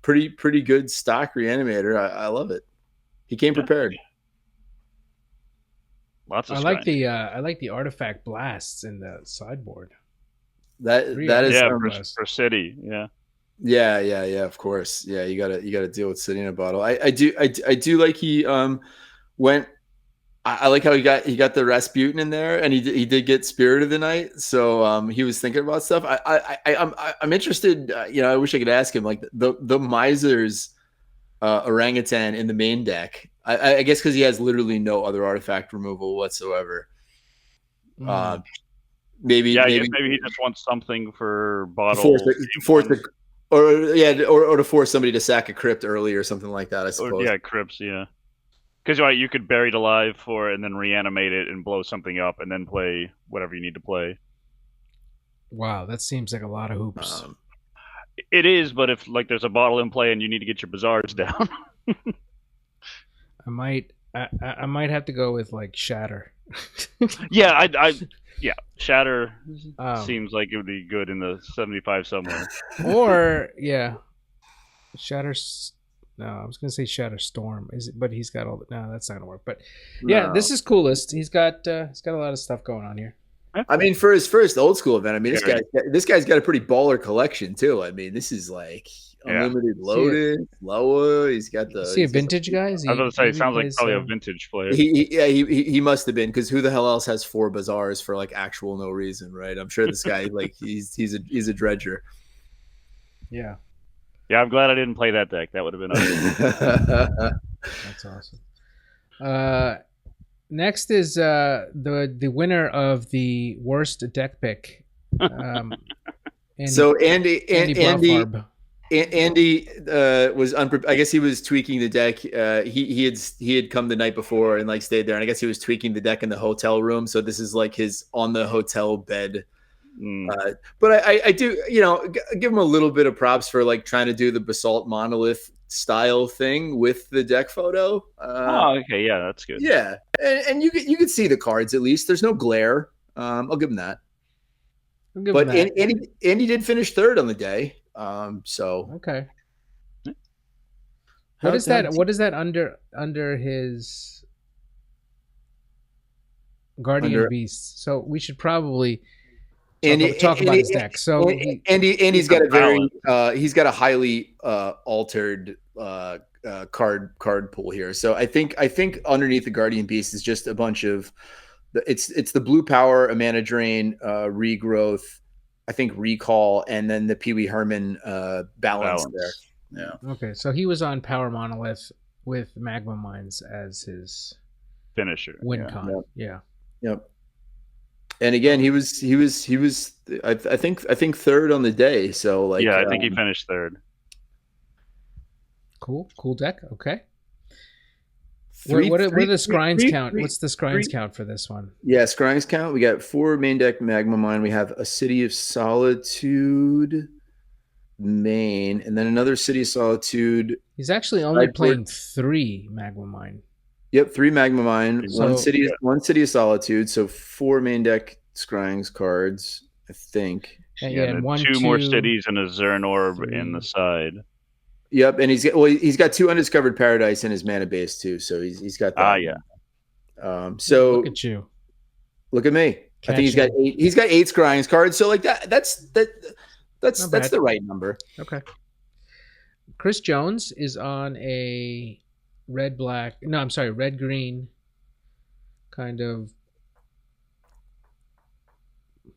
pretty good stock reanimator. I love it. He came prepared. Lots of I like the artifact blasts in the sideboard. That is for City, yeah, of course. Yeah, you gotta deal with City in a bottle. I do like he went. I like how he got the Rasputin in there, and he did get Spirit of the Night. So he was thinking about stuff. I'm interested. I wish I could ask him like the Miser's orangutan in the main deck. I guess because he has literally no other artifact removal whatsoever. Maybe he just wants something for bottle. or to force somebody to sack a crypt early or something like that, I Or suppose. yeah, crypts, yeah. Because you could Buried Alive for it and then reanimate it and blow something up and then play whatever you need to play. Wow, that seems like a lot of hoops. It is, but if like there's a bottle in play and you need to get your bazaars down, I might have to go with like Shatter. yeah, Shatter seems like it would be good in the 75 somewhere. Or yeah, Shatter. No, I was gonna say Shatter Storm. Is it? But he's got all the. No, that's not gonna work. But yeah, No. this is coolest. He's got a lot of stuff going on here. I mean, for his first old school event, I mean, this guy's got a pretty baller collection too. I mean, this is like unlimited loaded, Loa. He's got the. Is he a vintage guy? I was going to say, it sounds like probably a vintage player. He must have been, because who the hell else has 4 bazaars for like actual no reason, right? I'm sure this guy like he's a dredger. Yeah. Yeah, I'm glad I didn't play that deck. That would have been awesome. That's awesome. Next is the winner of the worst deck pick. So Andy was I guess he was tweaking the deck. He had come the night before and like stayed there, and I guess he was tweaking the deck in the hotel room. So this is like his on the hotel bed. But I do, give him a little bit of props for like trying to do the Basalt Monolith style thing with the deck photo. Okay, yeah, that's good. Yeah, and you could see the cards at least. There's no glare. I'll give him that. But Andy did finish third on the day. So okay. What is that? What is that under his Guardian Beast? So we should probably talk about his deck. So Andy's got a very he's got a highly altered card pool here. So I think underneath the Guardian Beast is just a bunch of it's the blue power, a mana drain, regrowth, I think recall, and then the Pee Wee Herman balance there. Yeah. Okay, so he was on Power Monolith with Magma Mines as his finisher. Win con. Yeah. Yep. And again, he was I think third on the day. So like I think he finished third. Cool deck. Okay. What are the Scryings count? What's the Scryings count for this one? Yeah, Scryings count. We got 4 main deck Magma Mine. We have a City of Solitude main, and then another City of Solitude. He's actually only playing 3 Magma Mine. Yep, 3 Magma Mine, one City of Solitude. So 4 main deck Scryings cards, I think. And 2 more cities and a Zern Orb in the side. Yep, and he's got 2 Undiscovered Paradise in his mana base too, so he's got that. So look at you, look at me. I think he's got 8. He's got 8 Scryings cards. So like that's the right number. Okay. Chris Jones is on a red green kind of.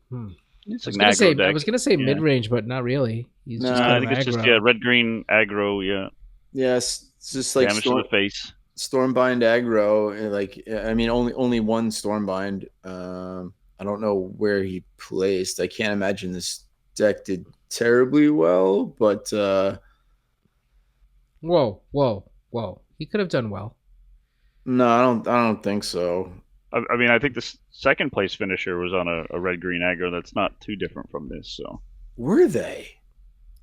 I was gonna say mid range, but not really. He's just I think it's just red green aggro. Yeah. Yes, it's just like damage to the face. Stormbind aggro. Like I mean, only 1 Stormbind. I don't know where he placed. I can't imagine this deck did terribly well, but whoa. He could have done well. No, I don't think so. I mean, I think the second place finisher was on a red green aggro. That's not too different from this. So were they?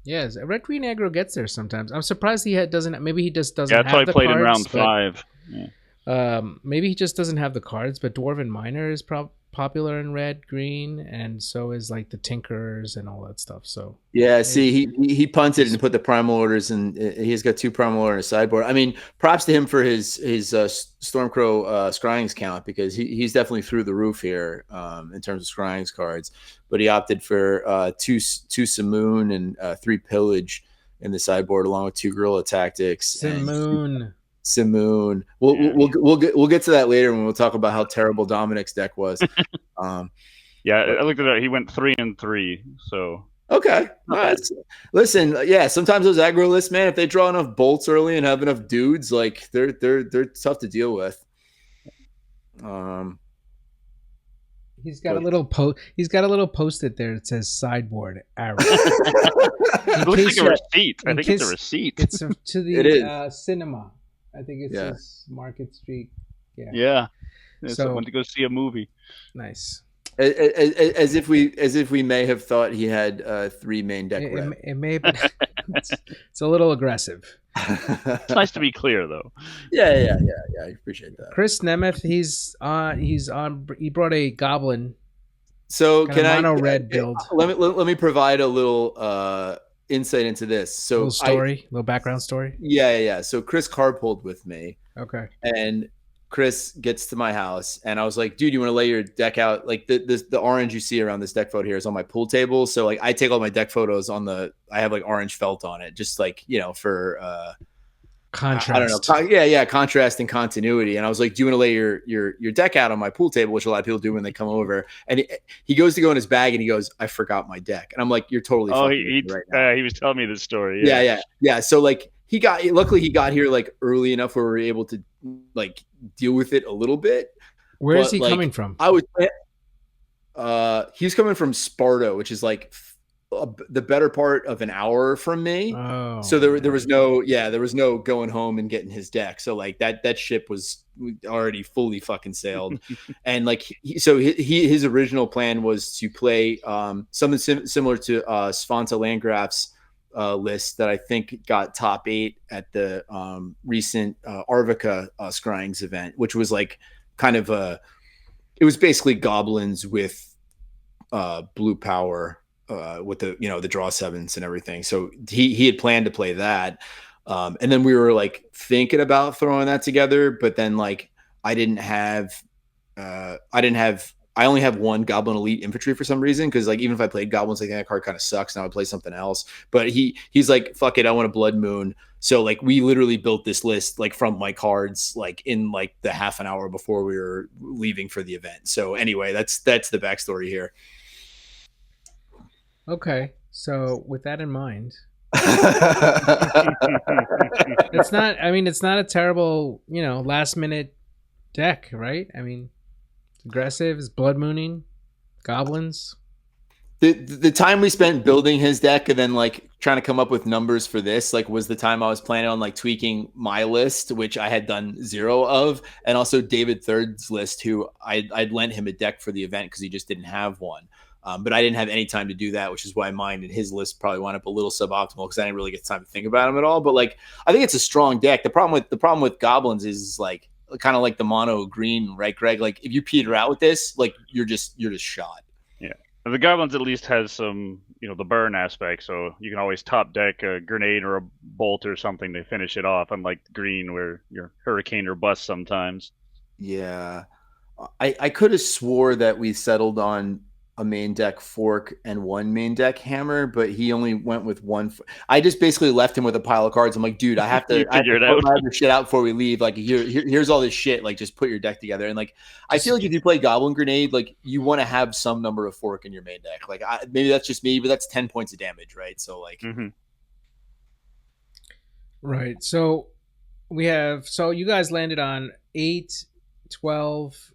Yes, red green aggro gets there sometimes. I'm surprised he doesn't. Maybe he just doesn't. Yeah, that's why I played in round 5. Yeah. Maybe he just doesn't have the cards. But Dwarven Miner is popular in red green, and so is like the Tinkerers and all that stuff. So yeah, see, he punted and put the primal orders, and he's got 2 primal orders in his sideboard. I mean, props to him for his Stormcrow Scryings count, because he's definitely through the roof here in terms of Scryings cards. But he opted for 2 Simoon and 3 Pillage in the sideboard, along with 2 Guerrilla Tactics. Simoon. We'll get to that later when we'll talk about how terrible Dominic's deck was. I looked at it. He went 3-3. So okay. Listen, sometimes those aggro lists, man, if they draw enough bolts early and have enough dudes, like they're tough to deal with. He's got a little He's got a little post-it there that says "sideboard arrow." It looks like a receipt. I think it's a receipt. It's to the cinema. I think it says Market Street. Yeah. So went to go see a movie. Nice. As if we may have thought he had 3 main deck. It may have been. It's a little aggressive. It's nice to be clear, though. Yeah. I appreciate that. Chris Nemeth, he brought a goblin. So can I mono red build? Let me provide a little insight into this. So little story, little background story. Yeah. So Chris carpooled with me. Okay. And Chris gets to my house, and I was like, "Dude, you want to lay your deck out? Like the orange you see around this deck photo here is on my pool table. So like, I take all my deck photos I have like orange felt on it, just like for contrast. I don't know. Yeah, contrast and continuity. And I was like, "Do you want to lay your deck out on my pool table?" Which a lot of people do when they come over. And he goes to go in his bag, and he goes, "I forgot my deck." And I'm like, "You're totally." Oh, he was telling me this story. Yeah. So like, luckily he got here like early enough where we were able to like deal with it a little bit. Where is he coming from? He's coming from Sparta, which is like the better part of an hour from me. Oh. So there was no going home and getting his deck. So like that ship was already fully fucking sailed. And like his original plan was to play something similar to Svante Landgraf's list that I think got top 8 at the recent Arvika Scryings event, which was like kind of it was basically goblins with blue power with the draw 7s and everything. So he had planned to play that. And then we were like thinking about throwing that together, but then like I only have 1 Goblin Elite Infantry for some reason, because like even if I played Goblins, I think that card kind of sucks, and I would play something else. But he's like, fuck it, I want a Blood Moon. So like we literally built this list like from my cards like in like the half an hour before we were leaving for the event. So anyway, that's the backstory here. Okay, so with that in mind, it's not a terrible last minute deck, right? I mean, aggressive, is blood mooning, goblins. The time we spent building his deck and then like trying to come up with numbers for this like was the time I was planning on like tweaking my list, which I had done 0 of, and also David Third's list, who I'd lent him a deck for the event because he just didn't have one. But I didn't have any time to do that, which is why mine and his list probably wound up a little suboptimal because I didn't really get time to think about him at all. But like, I think it's a strong deck. The problem with goblins is like kind of like the mono green, right, Greg? Like if you peter out with this, like you're just shot. Yeah, and the goblins at least has some the burn aspect, so you can always top deck a grenade or a bolt or something to finish it off. Unlike green, where you're hurricane or bust sometimes. Yeah, I could have swore that we settled on a main deck fork and 1 main deck hammer, but he only went with 1. I just basically left him with a pile of cards. I'm like, dude, I have to figure it out. Your shit out before we leave. Like here's all this shit. Like just put your deck together. And like I feel like if you play Goblin Grenade, like you want to have some number of fork in your main deck. Like maybe that's just me, but that's 10 points of damage, right? So like, right. So you guys landed on 8, 12,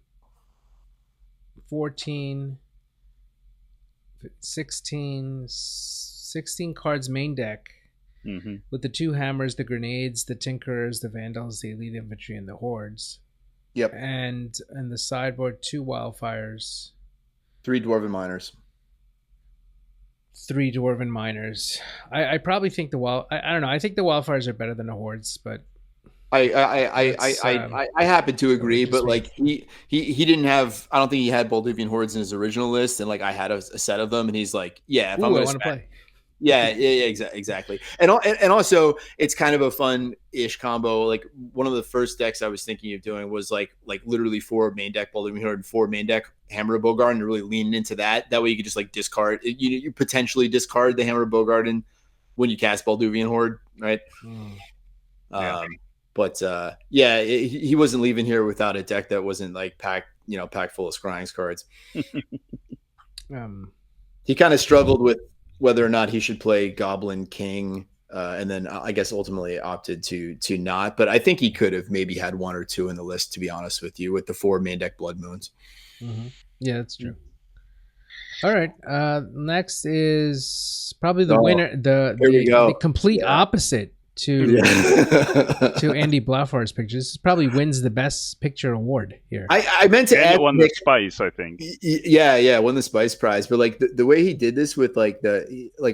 14. 16 cards main deck with the 2 hammers, the grenades, the tinkers, the vandals, the elite infantry, and the hordes. Yep. And the sideboard 2 wildfires, 3 dwarven miners. 3 dwarven miners. I probably think I don't know. I think the wildfires are better than the hordes, but I happen to agree, but like he didn't have. I don't think he had Boldivian hordes in his original list, and like I had a set of them, and he's like, yeah, if I'm going to play, yeah, exactly. And also it's kind of a fun-ish combo. Like one of the first decks I was thinking of doing was like literally 4 main deck Boldivian horde and 4 main deck Hammer of Bogarden, and really leaning into that. That way you could just like discard. You potentially discard the Hammer of Bogarden when you cast Boldivian horde, right? Yeah. But he wasn't leaving here without a deck that wasn't like packed full of Scryings cards. He kind of struggled with whether or not he should play Goblin King, and then I guess ultimately opted to not. But I think he could have maybe had 1 or 2 in the list, to be honest with you, with the 4 main deck Blood Moons. Yeah, that's true. All right. Next is probably the winner, Here we go. the complete Yeah. opposite to to Andy Blaufar's picture. This probably wins the best picture award here. I meant to And ask it won Nick, the Spice, I think. yeah, won the Spice Prize. But like the way he did this with like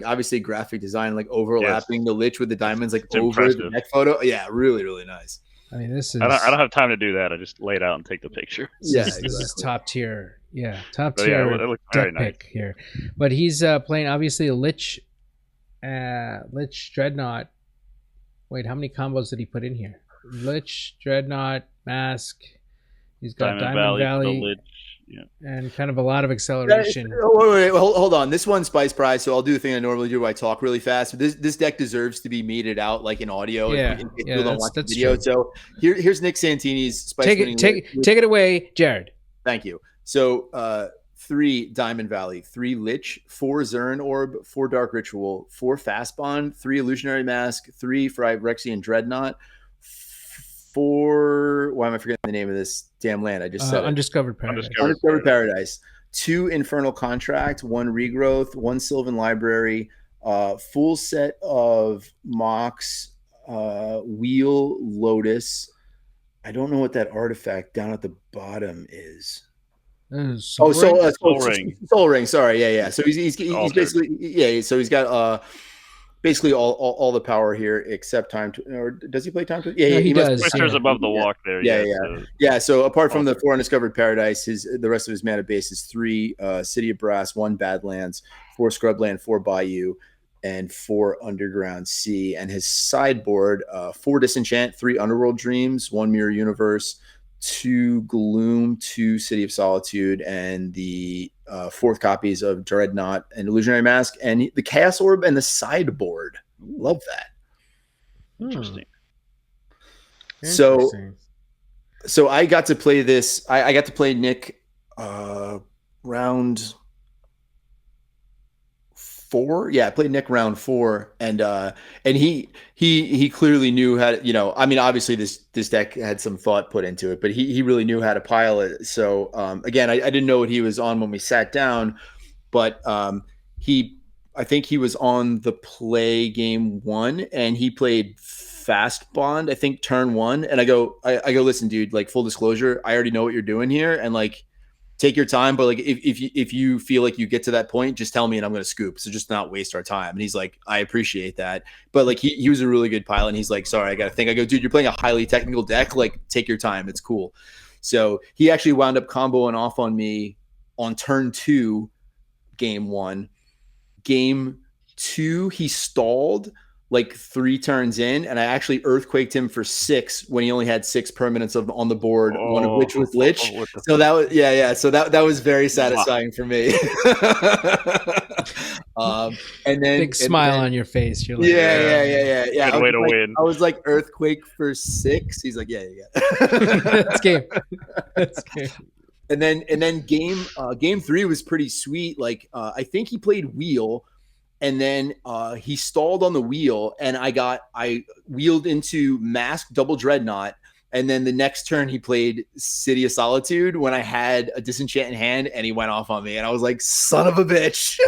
obviously graphic design, like overlapping the lich with the diamonds, like It's over impressive. the neck photo. Yeah, really, really nice. I mean, this is I don't have time to do that. I just lay it out and take the picture. this is top tier. Yeah, top But yeah, tier it looks very deck nice. pick here. But he's playing obviously a lich Dreadnought. Wait, how many combos did he put in here? Lich, Dreadnought, Mask. He's got Diamond Valley the Lich. Yeah. and kind of a lot of acceleration. Wait, hold on. This one's Spice Prize, so I'll do the thing I normally do where I talk really fast. This deck deserves to be meted out like in audio. Yeah, if people don't watch the that's video. true. So here's Nick Santini's Spice. Take it away, Jared. Thank you. So 3 Diamond Valley, 3 Lich, 4 Zern Orb, 4 Dark Ritual, 4 Fast Bond, 3 Illusionary Mask, 3 Phyrexian Dreadnought, 4. Why am I forgetting the name of this damn land? I just said Undiscovered Paradise. Undiscovered Paradise. 2 Infernal Contract, 1 Regrowth, 1 Sylvan Library, full set of Mox, Wheel Lotus. I don't know what that artifact down at the bottom is. Soul Ring. Soul Ring. Sorry, yeah. So he's basically So he's got basically all the power here except time to. Or does he play time to? Yeah, he does. Twister's above the walk there. Yeah. So apart from the 4 Undiscovered Paradise, the rest of his mana base is 3 City of Brass, 1 Badlands, 4 Scrubland, 4 Bayou, and 4 Underground Sea. And his sideboard, 4 Disenchant, 3 Underworld Dreams, 1 Mirror Universe, 2 Gloom, 2 City of Solitude, and the 4th copies of Dreadnought and Illusionary Mask, and the Chaos Orb and the sideboard. Love that. Interesting. So I got to play this. I got to play Nick round 4. Yeah, I played Nick round 4, and he clearly knew how to, I mean, obviously this deck had some thought put into it, but he really knew how to pile it. So again, I didn't know what he was on when we sat down, but I think he was on the play game 1, and he played Fast Bond, I think turn 1, and I go, listen, dude, like, full disclosure, I already know what you're doing here, and like, take your time, but like if you feel like you get to that point, just tell me and I'm going to scoop. So just not waste our time. And he's like, I appreciate that. But like he was a really good pilot, and he's like, sorry, I got to think. I go, dude, you're playing a highly technical deck. Like, take your time. It's cool. So he actually wound up comboing off on me on turn 2, game 1. Game 2, he stalled like 3 turns in, and I actually earthquaked him for 6 when he only had 6 permanents on the board, one of which was Lich. So that was So that was very satisfying for me. And then big smile on your face. You're like, yeah. Good way to win. I was like, earthquake for 6. He's like, yeah. That's game. And then game 3 was pretty sweet. Like I think he played Wheel. And then he stalled on the wheel, and I wheeled into Mask double Dreadnought. And then the next turn he played City of Solitude when I had a disenchant in hand, and he went off on me. And I was like, son of a bitch.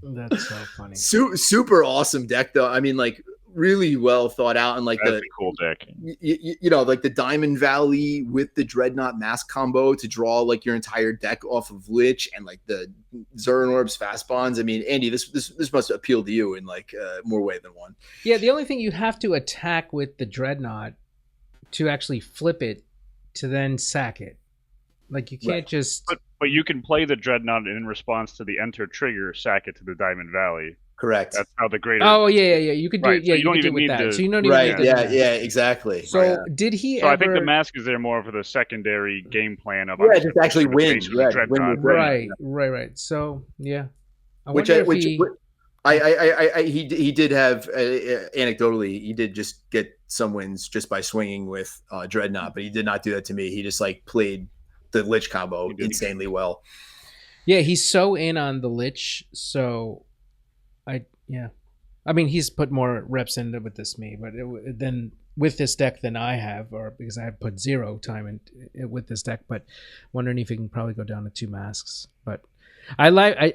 That's so funny. Super awesome deck, though. I mean, like, really well thought out, and like that's a cool deck. Like the Diamond Valley with the Dreadnought Mask combo to draw like your entire deck off of Lich, and like the Zern Orbs Fast Bonds. I mean, Andy, this must appeal to you in like more way than one. Yeah, the only thing you have to attack with the Dreadnought to actually flip it to then sack it. Like, you can't just. But you can play the Dreadnought in response to the enter trigger, sack it to the Diamond Valley. Correct. That's how the greater. Oh yeah. You could do it. Yeah, so you don't can even do it with need that. to. So you don't even right. need to Yeah. Exactly. So did he? So ever... I think the Mask is there more for the secondary game plan of just actually win. Yeah, win right. So yeah, he did have anecdotally, he did just get some wins just by swinging with Dreadnought, but he did not do that to me. He just like played the Lich combo insanely well. Yeah, he's so in on the Lich. So I mean, he's put more reps into with this me, but then with this deck than I have, or because I have put 0 time in with this deck. But wondering if you can probably go down to 2 masks. But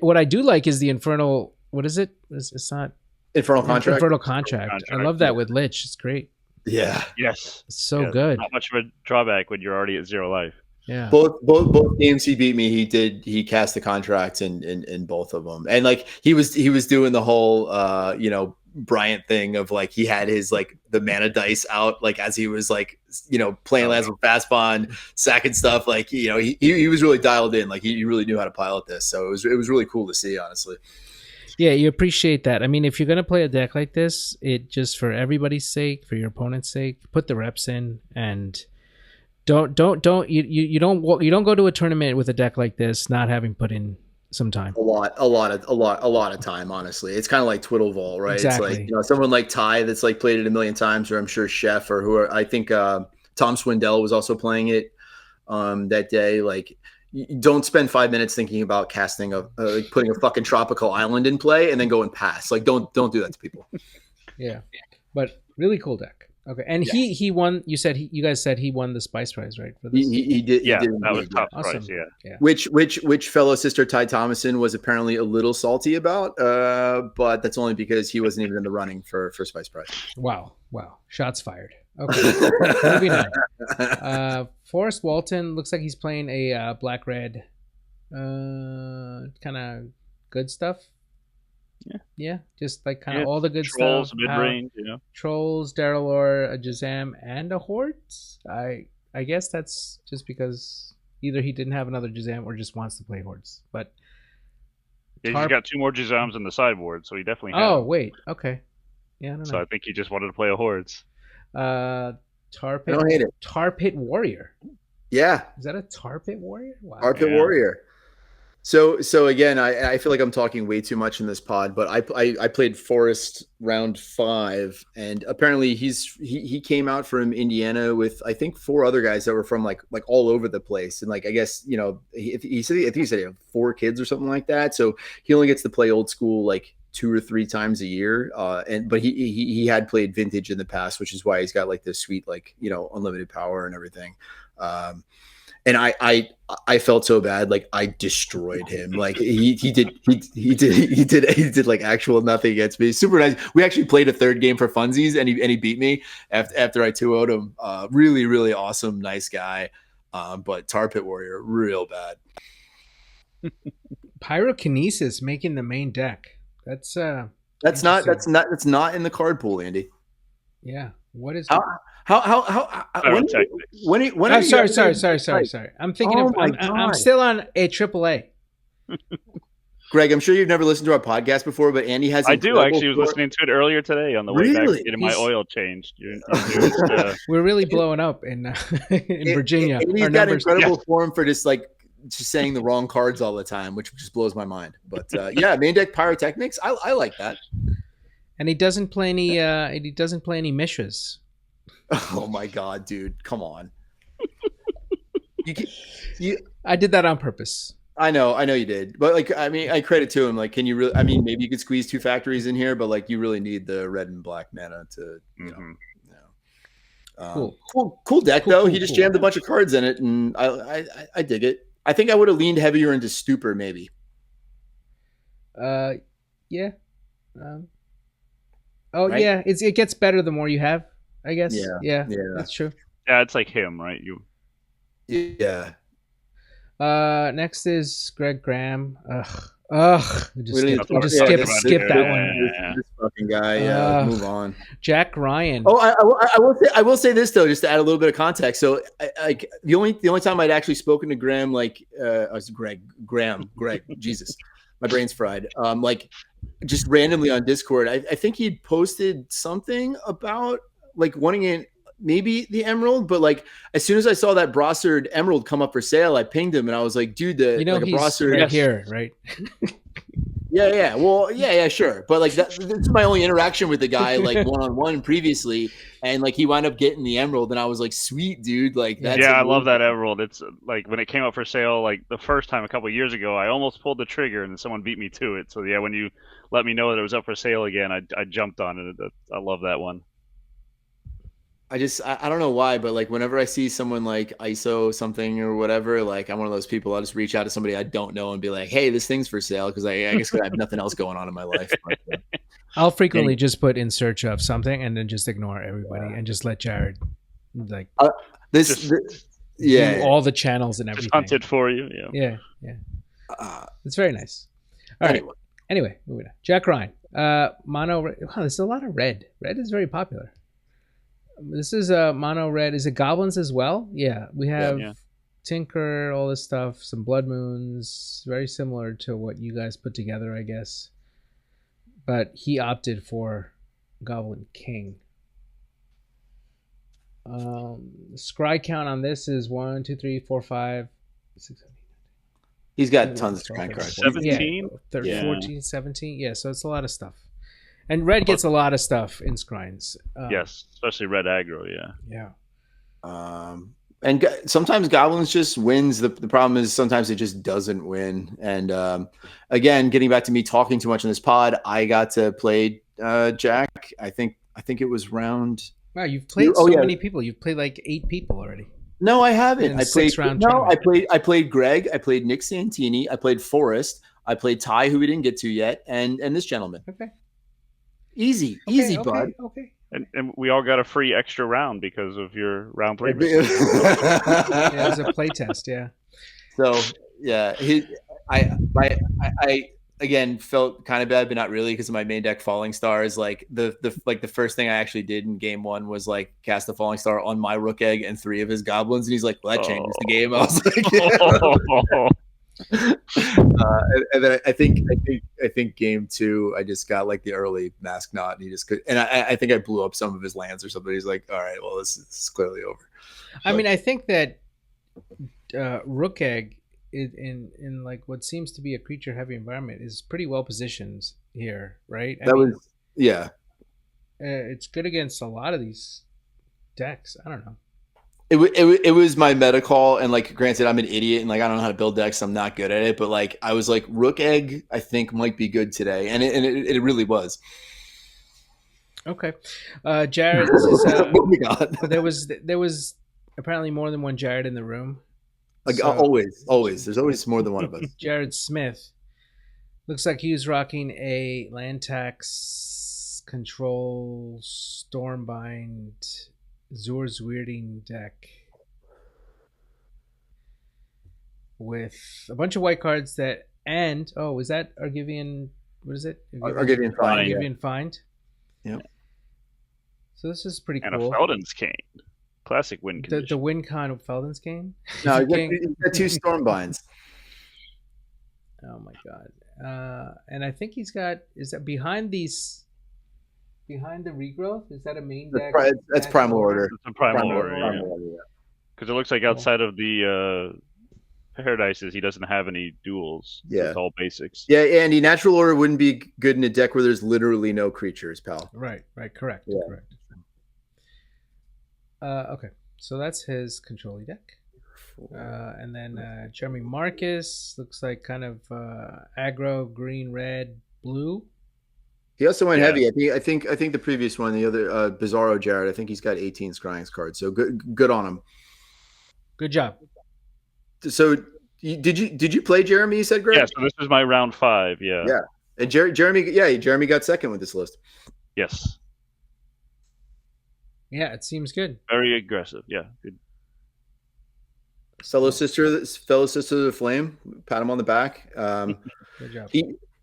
what I do like is the Infernal. What is it? It's not Infernal Contract. Infernal Contract. I love that with Lich. It's great. Yeah. Yes. It's so good. Not much of a drawback when you're already at 0 life. Yeah. Both games he beat me, he cast the contract in both of them. And like he was doing the whole Bryant thing of like he had his like the mana dice out like as he was like playing lands with fast bond, sacking stuff, like he was really dialed in, like he really knew how to pilot this. So it was really cool to see, honestly. Yeah, you appreciate that. I mean, if you're gonna play a deck like this, it just for everybody's sake, for your opponent's sake, put the reps in and don't you don't go to a tournament with a deck like this not having put in some time. A lot of time, honestly. It's kind of like Twiddleball, right? Exactly. It's like someone like Ty that's like played it a million times, or I'm sure Chef or who are, I think Tom Swindell was also playing it that day. Like, you don't spend 5 minutes thinking about casting like putting a fucking tropical island in play and then go and pass. Like, don't do that to people. Yeah, but really cool deck. Okay, and he won. You guys said he won the Spice Prize, right? For this? He did. Yeah, he did that was top awesome. prize. Yeah. Which fellow sister Ty Thomason was apparently a little salty about, but that's only because he wasn't even in the running for Spice Prize. Wow, shots fired. Okay, moving on. Forrest Walton looks like he's playing a black red, kind of good stuff. Yeah, just like kind of all the good Trolls, stuff. mid-range, Trolls, Darrellor, a Jazam, and a Hordes. I guess that's just because either he didn't have another Jazam or just wants to play Hordes. But he's got 2 more Jazams in the sideboard, so he definitely has. Oh, wait. Okay. Yeah, I don't know. So I think he just wanted to play a Hordes. Tar Pit, I don't hate it. Tar Pit Warrior. Yeah. Is that a Tar Pit Warrior? Wow. Tar Pit Warrior. So again, I feel like I'm talking way too much in this pod, but I played Forrest round 5, and apparently he came out from Indiana with I think 4 other guys that were from like all over the place, and like I guess he said I think he said he had 4 kids or something like that, so he only gets to play old school like 2 or 3 times a year, but he had played vintage in the past, which is why he's got like this sweet like unlimited power and everything. And I felt so bad, like I destroyed him. Like he did like actual nothing against me. Super nice. We actually played a 3rd game for funsies, and he beat me after I 2-0'd him. Really, really awesome, nice guy. But Tar Pit Warrior, real bad. Pyrokinesis making the main deck. That's not in the card pool, Andy. Yeah. What is sorry. I'm thinking I'm still on a AAA. Greg, I'm sure you've never listened to our podcast before, but Andy has. I do actually. Was listening to it earlier today on the way back getting my oil changed. We're really blowing up in Virginia. Andy's got incredible form for just saying the wrong cards all the time, which just blows my mind. But main deck pyrotechnics, I like that. And he doesn't play any. He doesn't play any Mishras. Oh my god, dude! Come on. I did that on purpose. I know you did, but like, I mean, I credit to him. Like, can you really? I mean, maybe you could squeeze 2 factories in here, but like, you really need the red and black mana to. Cool deck though. He just jammed a bunch of cards in it, and I dig it. I think I would have leaned heavier into Stupor, maybe. Yeah. Yeah. It gets better the more you have, I guess. Yeah, that's true. Yeah, it's like him, right? Yeah. Next is Greg Graham. Just skip that one. This fucking guy. Move on. Jack Ryan. Oh, I will say this though, just to add a little bit of context. So, the only time I'd actually spoken to Graham, Greg, Jesus, my brain's fried. Just randomly on Discord, I think he'd posted something about like wanting it. Maybe the Emerald, but like as soon as I saw that Brossard Emerald come up for sale, I pinged him and I was like, dude, he's Brossard right here, right? Yeah. Well, yeah, sure. But like this is my only interaction with the guy, like one-on-one previously, and like he wound up getting the Emerald, and I was like, sweet, dude. Like that's I love that Emerald. It's like when it came up for sale, like the first time a couple of years ago, I almost pulled the trigger, and then someone beat me to it. So yeah, when you let me know that it was up for sale again, I jumped on it. I love that one. I don't know why, but like whenever I see someone like ISO something or whatever, like I'm one of those people. I'll just reach out to somebody I don't know and be like, "Hey, this thing's for sale," because I guess I have nothing else going on in my life. But, I'll frequently just put in search of something and then just ignore everybody and just let Jared like do all the channels and everything. Just hunt it for you. Yeah. It's very nice. All right. Anyway, moving on. Jack Ryan. Mono. Wow, there's a lot of red. Red is very popular. This is a mono red. Is it goblins as well? Yeah, we have Tinker, all this stuff, some Blood Moons, very similar to what you guys put together, I guess. But he opted for Goblin King. Scry count on this is 1, 2, 3, 4, 5, 6, 7, 8. He's got tons of scry cards. 17? 14, 17. Yeah, so it's a lot of stuff. And red gets a lot of stuff in Scryings. Yes, especially red aggro, Yeah. And sometimes goblins just wins. The problem is sometimes it just doesn't win. And again, getting back to me talking too much on this pod, I got to play Jack. I think it was round. Wow, you've played many people. You've played like 8 people already. No, I haven't. I played tournament. I played Greg. I played Nick Santini. I played Forrest. I played Ty, who we didn't get to yet, and this gentleman. Okay. Easy, bud. Okay. And we all got a free extra round because of your round play. Yeah, it was a play test. Yeah. So yeah, I again felt kind of bad, but not really, because of my main deck Falling Stars. Like the first thing I actually did in game 1 was like cast the Falling Star on my Rook Egg and 3 of his goblins, and he's like, "Well, that changes the game." I was like, yeah. And then I think game 2 I just got like the early Mask Knot, and he just could, and I think I blew up some of his lands or something. He's like, all right, well, this is clearly over. I mean, I think that Rook Egg in like what seems to be a creature heavy environment is pretty well positioned here, right? It's good against a lot of these decks. I don't know. It was my meta call, and like, granted, I'm an idiot and like I don't know how to build decks. I'm not good at it, but like I was like, Rook Egg I think might be good today, and it really was. Okay, Jared. This is, oh my god, there was apparently more than one Jared in the room. Like always, there's always more than one of us. Jared Smith looks like he's rocking a land tax control Stormbind Zor's Weirding deck with a bunch of white cards that, and is that Argivian? What is it? Argivian Find. Yeah. So this is pretty cool. And a Felden's Cane. Classic win condition. The win con of Felden's Cane? No, you got 2 Stormbinds. Oh my god. And I think he's got, is that behind the regrowth? Is that a main deck? That's Primal Order. It's a Primal Order, yeah. Because it looks like outside of the Paradises, he doesn't have any duels. Yeah. It's all basics. Yeah, Andy, Natural Order wouldn't be good in a deck where there's literally no creatures, pal. Right, correct. Yeah. Correct. Okay, so that's his control deck. And then Jeremy Marcus looks like kind of aggro, green, red, blue. He also went heavy. I think the previous one, the other Bizarro Jared, I think he's got 18 Scryings cards. So good on him. Good job. So did you play Jeremy? You said, Greg? Yeah. So this is my round 5. Yeah. Yeah. And Jeremy got second with this list. Yes. Yeah, it seems good. Very aggressive. Yeah. Good. Fellow sister of the flame. Pat him on the back. Good job.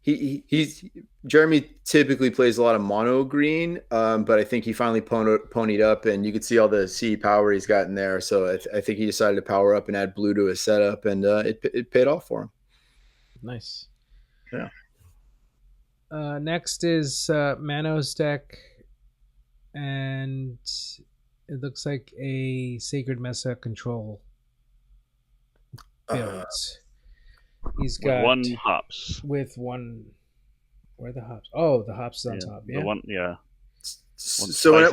He's Jeremy typically plays a lot of mono green, but I think he finally ponied up, and you could see all the CE power he's got in there. So I think he decided to power up and add blue to his setup, and it paid off for him. Nice. Yeah. Next is Mano's deck, and it looks like a Sacred Mesa control build. He's got 1 hops. With 1. Where are the hops? Oh, the hops is on top. Yeah. The one, yeah. So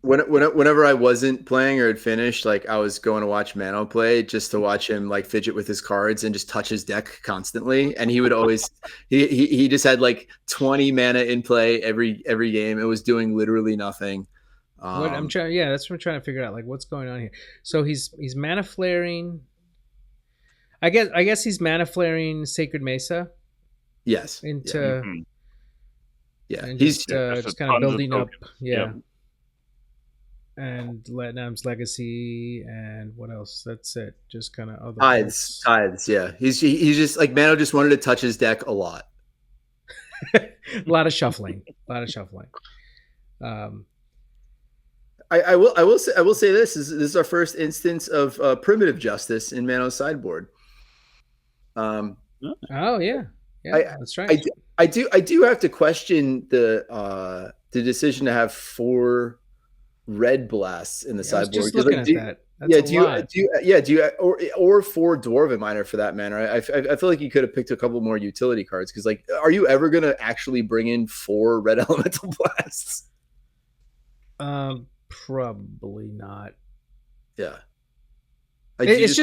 whenever I wasn't playing or had finished, like I was going to watch Mano play just to watch him like fidget with his cards and just touch his deck constantly. And he would always he just had like 20 mana in play every game. It was doing literally nothing. What I'm trying, yeah, that's what I'm trying to figure out. Like, what's going on here? So he's mana flaring. I guess he's mana flaring Sacred Mesa Yes. into and He's just kind of building up. Yeah. Yep. And Vietnam's Legacy and what else? That's it. Just kind of other Tides. Yeah, he's just like Mano just wanted to touch his deck a lot. a lot of shuffling. I will say this is our first instance of primitive justice in Mano's sideboard. Oh yeah, that's right. I do have to question the decision to have 4 red blasts in the sideboard. I was just looking at that. That's do you or 4 Dwarven Miner for that matter? I feel like you could have picked a couple more utility cards because, like, are you ever going to actually bring in 4 red elemental blasts? Probably not. Yeah. It's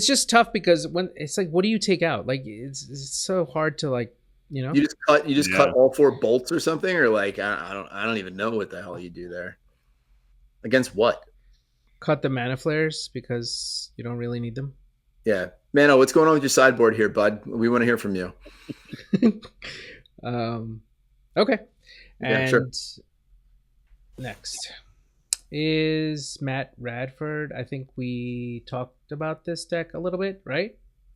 just tough because when it's like, what do you take out? Like, it's so hard to, like, you know. You just cut all 4 bolts or something, or like I don't even know what the hell you do there. Against what? Cut the mana flares because you don't really need them. Yeah, Mano, what's going on with your sideboard here, bud? We want to hear from you. Okay, Yeah, and sure. next is Matt Radford. I think we talked about this deck a little bit, right?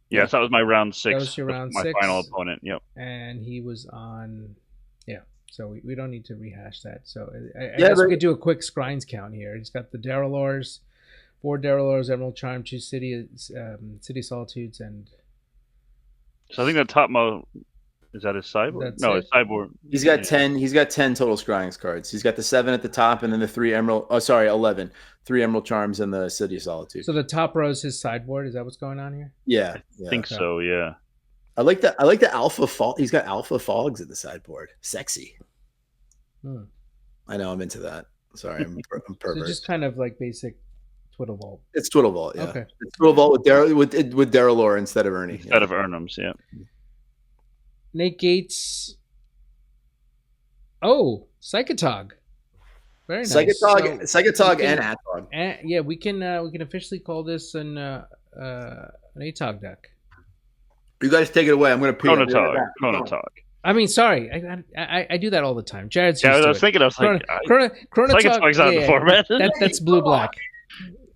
Yes, that was my round 6. That was your round my 6. final opponent. Yep. And he was on, so we don't need to rehash that. So I guess we could do a quick Scryings count here. He's got the Darrellors, 4 Darrellors, Emerald Charm, 2 City Solitudes, and so I think the top is that his sideboard? No, his sideboard. He's got 10. He's got 10 total Scryings cards. He's got the 7 at the top, and then the 3 Emerald. 11. 3 Emerald Charms and the City of Solitude. So the top row is his sideboard. Is that what's going on here? Yeah, I think so. Yeah. I like the Alpha Fog. He's got Alpha Fogs at the sideboard. Sexy. I know, I'm into that. Sorry, I'm pervert. So just kind of like basic Twiddle Vault. It's Twiddle Vault, yeah. Okay. It's Twiddle Vault with Darrellor instead of Ernie. Instead of Ernums, yeah. Nate Gates. Oh, Psychotog. Very nice. Psychotog and Atog. Yeah, we can officially call this an Atog deck. You guys take it away. I'm going to Chronotog. I mean, sorry, I do that all the time. Jared's I was thinking, Chronotog. Psychotog's out of the format. That's blue black.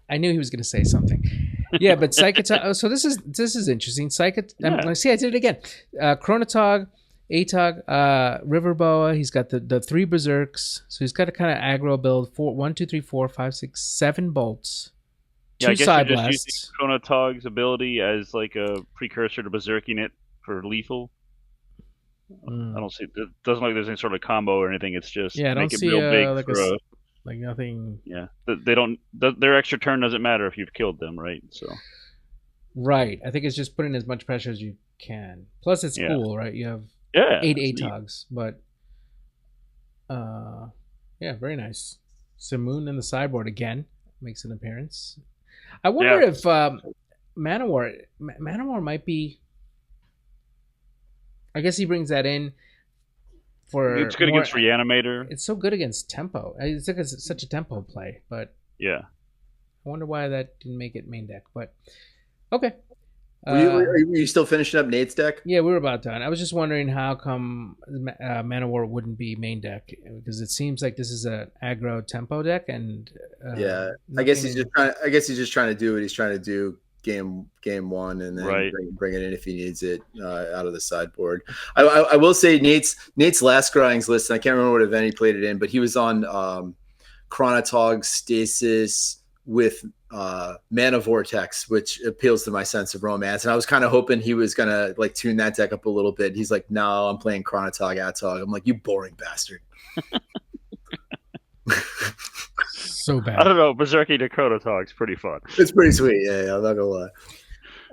I knew he was going to say something. Yeah, but Psychotog. So this is interesting. See, I did it again. Chronotog, Atog, Riverboa. He's got the 3 Berserks. So he's got a kind of aggro build. 1, 2, 3, 4, 5, 6, 7 bolts. 2 side blasts. Just using Chronotog's ability as like a precursor to Berserking it for lethal. I don't see. It doesn't look like there's any sort of combo or anything. It's just I don't make it see real big like for like nothing. Yeah, they don't. Their extra turn doesn't matter if you've killed them, right? So. Right. I think it's just putting as much pressure as you can. Plus, it's cool, right? You have 8 Atogs, but very nice. Simoon in the sideboard again makes an appearance. I wonder if Manowar might be. I guess he brings that in for. It's good against Reanimator. It's so good against tempo. It's like it's such a tempo play, but I wonder why that didn't make it main deck. But okay. Are you still finishing up Nate's deck? Yeah, we were about done. I was just wondering how come Manowar wouldn't be main deck, because it seems like this is an aggro tempo deck, and I guess he's just trying to do what he's trying to do game 1, and then bring it in if he needs it out of the sideboard. I will say Nate's last Scryings list, and I can't remember what event he played it in, but he was on Chronotog Stasis with Mana Vortex, which appeals to my sense of romance, and I was kind of hoping he was gonna like tune that deck up a little bit. He's like, no, I'm playing Chronotog Atog. I'm like, you boring bastard. So bad. I don't know. Berserking to Chronotog's pretty fun. It's pretty sweet. Yeah, I'm not gonna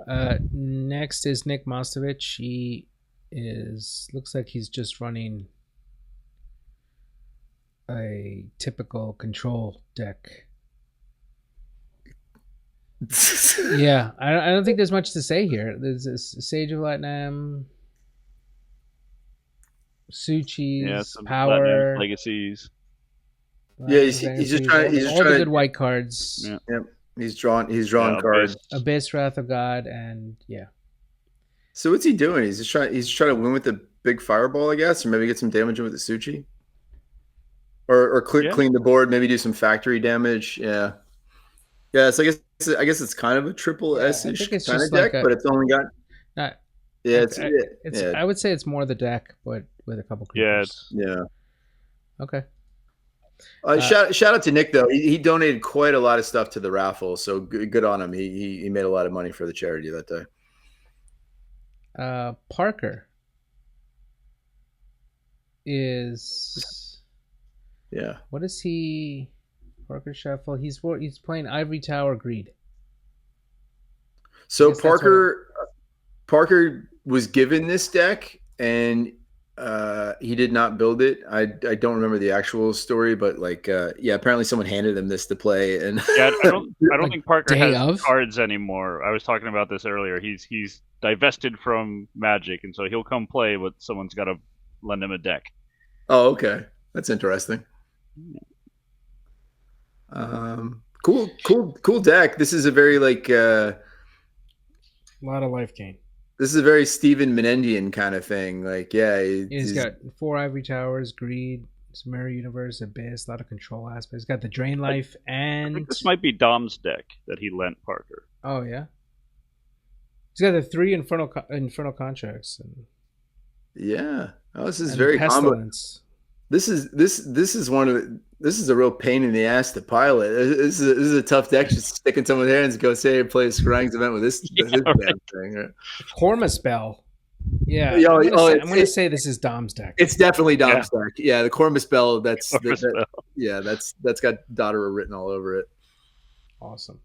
lie. Next is Nick Mostovich. He looks like he's just running a typical control deck. Yeah, I don't think there's much to say here. There's this Sage of Latnam, Suchi's, Power, Legacies. Yeah, Black Executive Freeze, he's just all the trying good to. white cards. Yeah. Yep, he's drawing Yeah, cards. Abyss, Wrath of God, and yeah. So what's he doing? He's trying to win with the big fireball, I guess, or maybe get some damage in with the Suchi, or Yeah. clean the board, maybe do some factory damage. Yeah, yeah. So I guess it's kind of a triple Yeah, I think S-ish it's kind just of deck, like a but it's only got not. yeah, It's yeah, I would say it's more the deck, but with a couple Yeah, creatures. yeah. Okay. Shout out to Nick though. He donated quite a lot of stuff to the raffle, so good on him. He made a lot of money for the charity that day. Parker is Yeah. what is he? Parker Shuffle. He's playing Ivory Tower Greed. So Parker was given this deck and he did not build it. I don't remember the actual story, but like yeah, apparently someone handed him this to play and yeah. I don't Like think Parker day has of? cards anymore. I was talking about this earlier. He's divested from Magic, and so he'll come play, but someone's got to lend him a deck. Oh, okay. That's interesting. Cool deck. This is a very like A lot of life gain. this is a very Steven Menendian kind of thing. Like, yeah, He's got 4 Ivory Towers, Greed, Mirror Universe, Abyss, a lot of control aspects. He's got the Drain Life I and think this might be Dom's deck that he lent Parker. oh yeah. He's got the 3 Infernal Contracts and yeah. Oh, this is and very combo. Pestilence. This is one of the, this is a real pain in the ass to pilot. This is a tough deck. Just stick in someone's hands and go say and play a Scryings event with this, Yeah, this right. damn thing. Right? Korma Spell. Yeah, Yeah, I'm oh, gonna say this is Dom's deck. It's definitely Dom's deck. Yeah, the Corma spell. Corma spell. Yeah, that's got Dotterer written all over it. Awesome.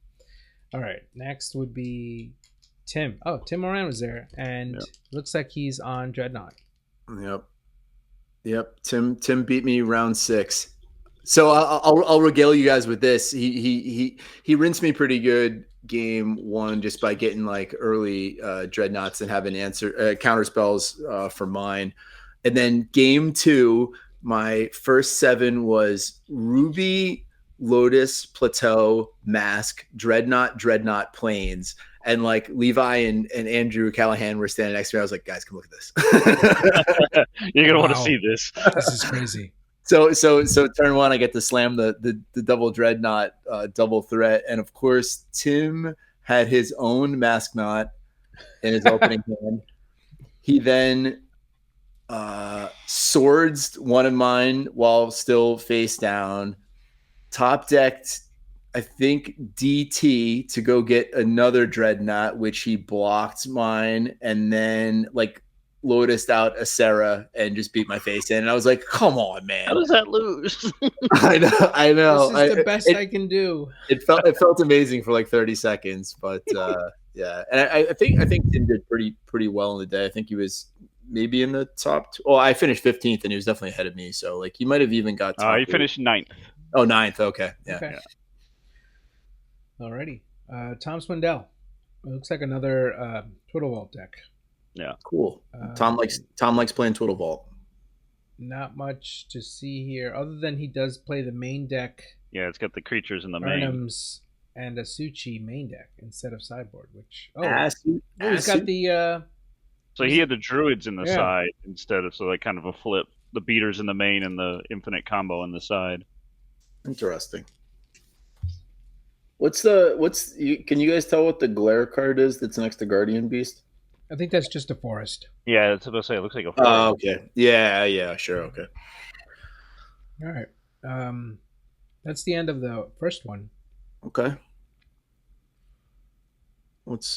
All right, next would be Tim. Oh, Tim Moran was there, and looks like he's on Dreadnought. Yep. Tim beat me round 6. So I'll regale you guys with this. He rinsed me pretty good game 1 just by getting like early Dreadnoughts and having counter spells for mine, and then game 2, my first 7 was Ruby, Lotus, Plateau, Mask, Dreadnought, Plains. And like Levi and Andrew Callahan were standing next to me. I was like, guys, come look at this. You're gonna want to see this. This is crazy. So turn 1, I get to slam the double Dreadnought, double threat, and of course Tim had his own Mask Knot in his opening hand. He then swords one of mine while still face down, top decked, I think, DT to go get another Dreadnought, which he blocked mine, and then like Lotused out a Sarah and just beat my face in. And I was like, come on, man. How does that lose? I know. This is the best I can do. It felt amazing for like 30 seconds, but yeah. And I think Tim did pretty well in the day. I think he was maybe in the top. I finished 15th, and he was definitely ahead of me. So like he might have even got. He finished 9th. Oh, 9th. Okay. Yeah. Okay. Alrighty. Tom Swindell. It looks like another Total Vault deck. Yeah. Cool. Tom likes playing Total Vault. Not much to see here, other than he does play the main deck. Yeah, it's got the creatures in the main. Arnum's and a Suchi main deck instead of sideboard, which he's got the so he had the druids in the side instead of, so like kind of a flip. The beaters in the main and the infinite combo in the side. Interesting. Can you guys tell what the glare card is that's next to Guardian Beast? I think that's just a forest. Yeah, that's what I was saying. It looks like a forest. Oh, okay. Yeah, sure, okay. All right. That's the end of the first one. Okay. Let's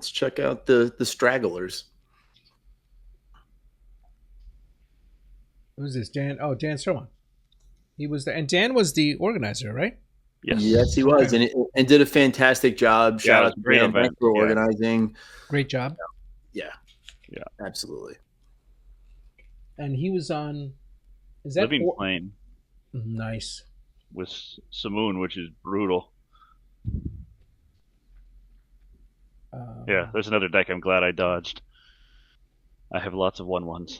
check out the stragglers. Who's this? Dan? Oh, Dan Stroman. He was and Dan was the organizer, right? Yes, he was, and did a fantastic job. Shout out to Dan, thanks for organizing. Great job. Yeah, absolutely. And he was on. Is that Living Plane? Nice. With Simoon, which is brutal. Yeah, there's another deck I'm glad I dodged. I have lots of 1/1s.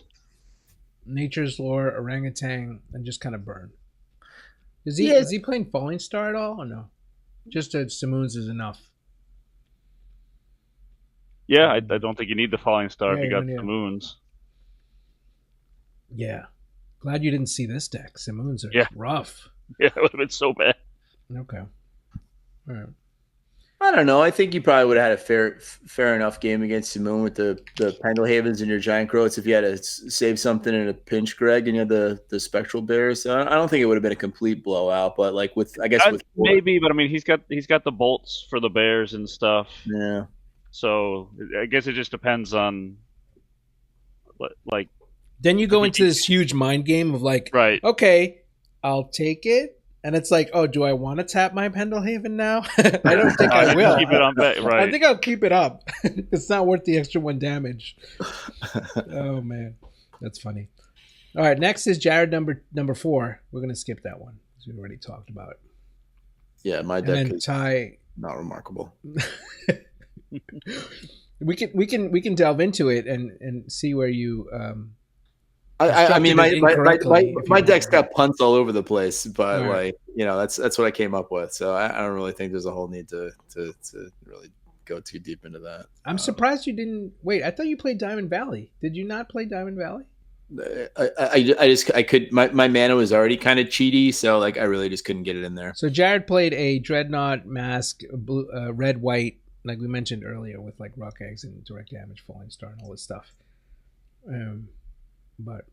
Nature's Lore, Orangutan, and just kind of burn. Is he playing Falling Star at all or no? Just a Simoons is enough. Yeah, I don't think you need the Falling Star if you got yeah. the moons. Yeah. Glad you didn't see this deck. Simoons are rough. Yeah, it would have been so bad. Okay. All right. I don't know. I think you probably would have had a fair enough game against Simone with the Pendlehavens and your Giant Growths if you had to save something in a pinch, Greg, and you had the Spectral Bears. So I don't think it would have been a complete blowout, but like with maybe, but I mean he's got the bolts for the Bears and stuff. Yeah. So I guess it just depends on like. Then you go into this huge mind game of like, right? Okay, I'll take it. And it's like, oh, do I want to tap my Pendlehaven now? I don't think I will. Keep it on bet, right? I think I'll keep it up. It's not worth the extra 1 damage. Oh man, that's funny. All right, next is Jared number 4. We're gonna skip that one because we already talked about it. Yeah, my deck is Ty, not remarkable. we can delve into it and see where you. I mean, my deck's got punts all over the place, but right. That's what I came up with. So I don't really think there's a whole need to really go too deep into that. I'm surprised you didn't wait. I thought you played Diamond Valley. Did you not play Diamond Valley? I could. My mana was already kind of cheaty, so like I really just couldn't get it in there. So Jared played a Dreadnought Mask, blue, red white, like we mentioned earlier, with like Rock Eggs and direct damage, Falling Star, and all this stuff. But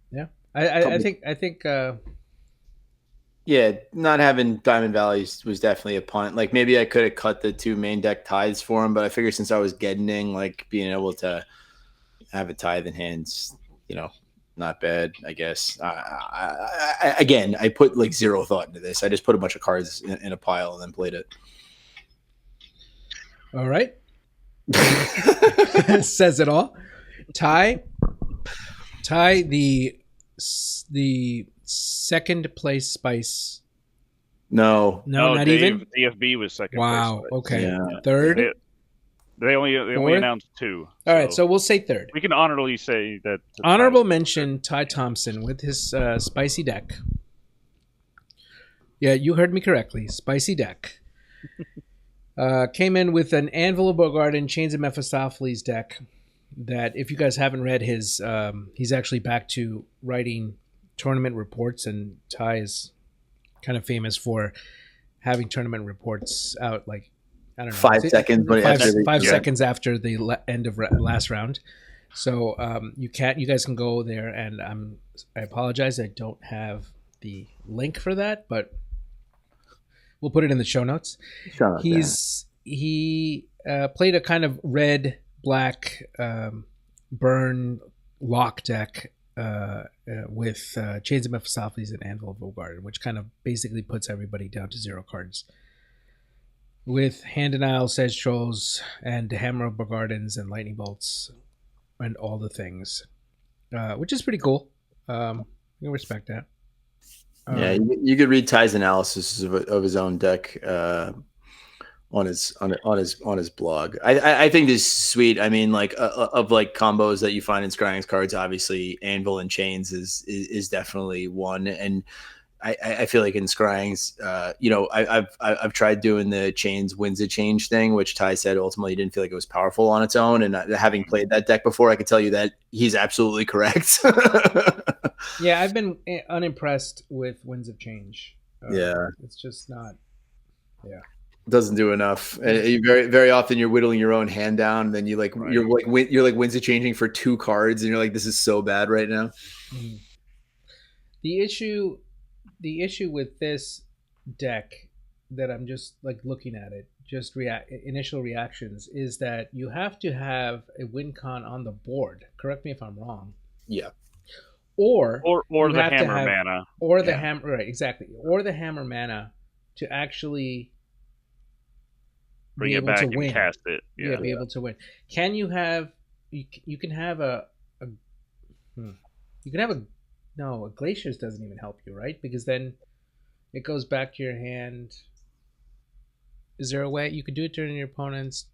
yeah, I think yeah, not having Diamond Valley was definitely a punt. Like maybe I could have cut the 2 main deck tithes for him, but I figured since I was getting like being able to have a tithe in hands, not bad, I guess. Again, I put like 0 thought into this. I just put a bunch of cards in a pile and then played it. All right. Says it all. Ty, the second place spice. No, not Dave, even. DFB was second. Wow. Place. Okay. Yeah. Third. They only announced 2. All right, so we'll say third. We can honorably say that. Honorable mention: Ty Thompson with his spicy deck. Yeah, you heard me correctly. Spicy deck. Came in with an Anvil of Bogarden, Chains of Mephistopheles deck. That if you guys haven't read his, he's actually back to writing tournament reports, and Ty is kind of famous for having tournament reports out like, I don't know, 5 seconds, but 5 seconds after the end of last round. So you guys can go there, and I apologize, I don't have the link for that, but we'll put it in the show notes. He played a kind of red black burn lock deck with Chains of Mephistopheles and Anvil of Bogarden, which kind of basically puts everybody down to 0 cards. With Hand and Isle, Sedge Trolls, and Hammer of Bogardens and Lightning Bolts, and all the things, which is pretty cool. You can respect that. Yeah, you could read Ty's analysis of his own deck on his blog. I think this is sweet. I mean, like of like combos that you find in Scryings cards, obviously Anvil and Chains is definitely one, and I feel like in Scryings, I've tried doing the Chains wins a change thing, which Ty said ultimately didn't feel like it was powerful on its own. And having played that deck before, I can tell you that he's absolutely correct. Yeah, I've been unimpressed with Winds of Change. Yeah, it's just not. Yeah, doesn't do enough. And you very often you're whittling your own hand down, and then you're like Winds of changing for 2 cards, and you're like, this is so bad right now. Mm-hmm. The issue with this deck that I'm just like looking at it, just initial reactions, is that you have to have a win con on the board. Correct me if I'm wrong. Yeah. Or the hammer mana. Or the hammer, right? Exactly. Or the hammer mana to actually bring it back and cast it. Yeah, be able to win. Can you have? You can have a No, a Glaciers doesn't even help you, right? Because then it goes back to your hand. Is there a way you could do it during your opponent's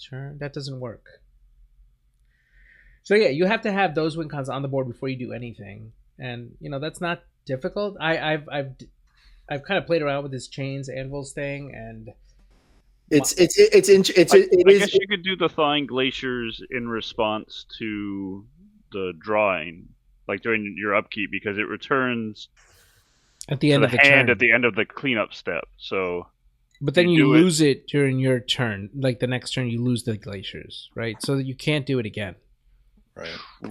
turn? That doesn't work. So yeah, you have to have those win cons on the board before you do anything, and that's not difficult. I've I've kind of played around with this chains anvils thing, and I guess you could do the thawing glaciers in response to the drawing, like during your upkeep, because it returns at the to end the of the hand turn. at the end of the cleanup step. So, But then you do it- lose it during your turn. Like the next turn, you lose the glaciers, right? So you can't do it again. Right.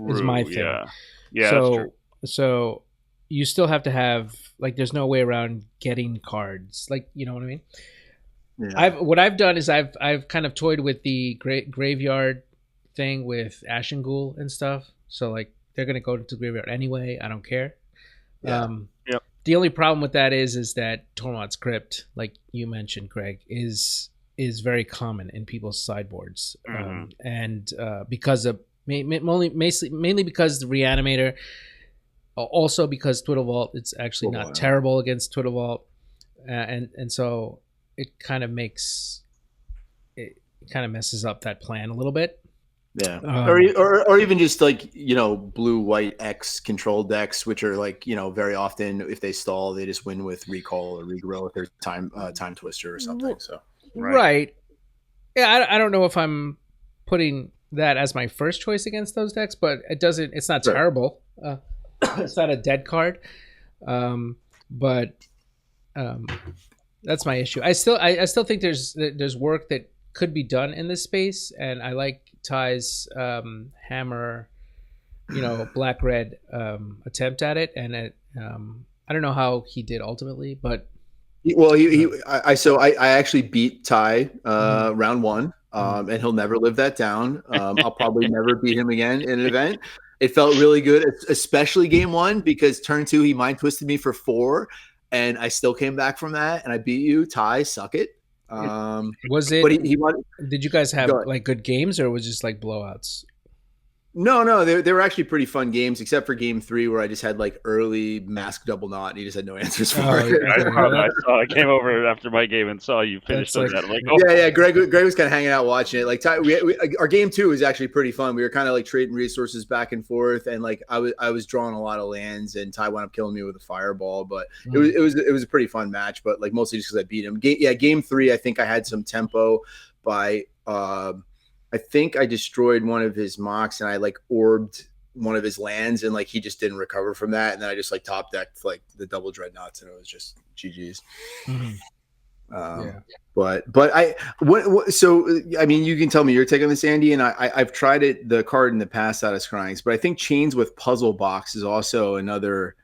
Is my thing. Yeah, so, that's true. So you still have to have like. There's no way around getting cards. Like you know what I mean. Yeah. What I've done is I've kind of toyed with the graveyard thing with Ashen Ghoul and stuff. So like they're gonna go to the graveyard anyway. I don't care. Yeah. Yep. The only problem with that is that Tormod's Crypt, like you mentioned, Greg, is very common in people's sideboards, and because of mainly because the Reanimator, also because Twiddle Vault, it's actually not terrible against Twiddle Vault, and so it kind of messes up that plan a little bit. Yeah, or even just like blue white X control decks, which are like very often if they stall, they just win with recall or regrow if there's time twister or something. So right. Yeah, I don't know if I'm putting that as my first choice against those decks, but it's not terrible. It's not a dead card, but that's my issue. I still think there's work that could be done in this space, and I like Ty's hammer, black red attempt at it, and I don't know how he did ultimately, but I actually beat Ty round one, and he'll never live that down. I'll probably never beat him again in an event. It felt really good, especially game one, because turn two he mind twisted me for 4, and I still came back from that, and I beat you. Ty, suck it. Was it? But did you guys have like good games, or was it just like blowouts? No, they were actually pretty fun games, except for game 3 where I just had like early mask double knot, and he just had no answers for it. I came over after my game and saw you finished on that. I'm like, yeah. Greg was kind of hanging out watching it. Like Ty, our game 2 was actually pretty fun. We were kind of like trading resources back and forth, and like I was drawing a lot of lands, and Ty wound up killing me with a fireball. But it was a pretty fun match. But like mostly just because I beat him. Game 3, I think I had some tempo by. I think I destroyed one of his mocks, and I like orbed one of his lands, and like he just didn't recover from that. And then I just like top decked like the double dreadnoughts, and it was just GG's. So I mean, you can tell me your take on this, Andy, and I've tried the card in the past out of Scryings, but I think Chains with Puzzle Box is also another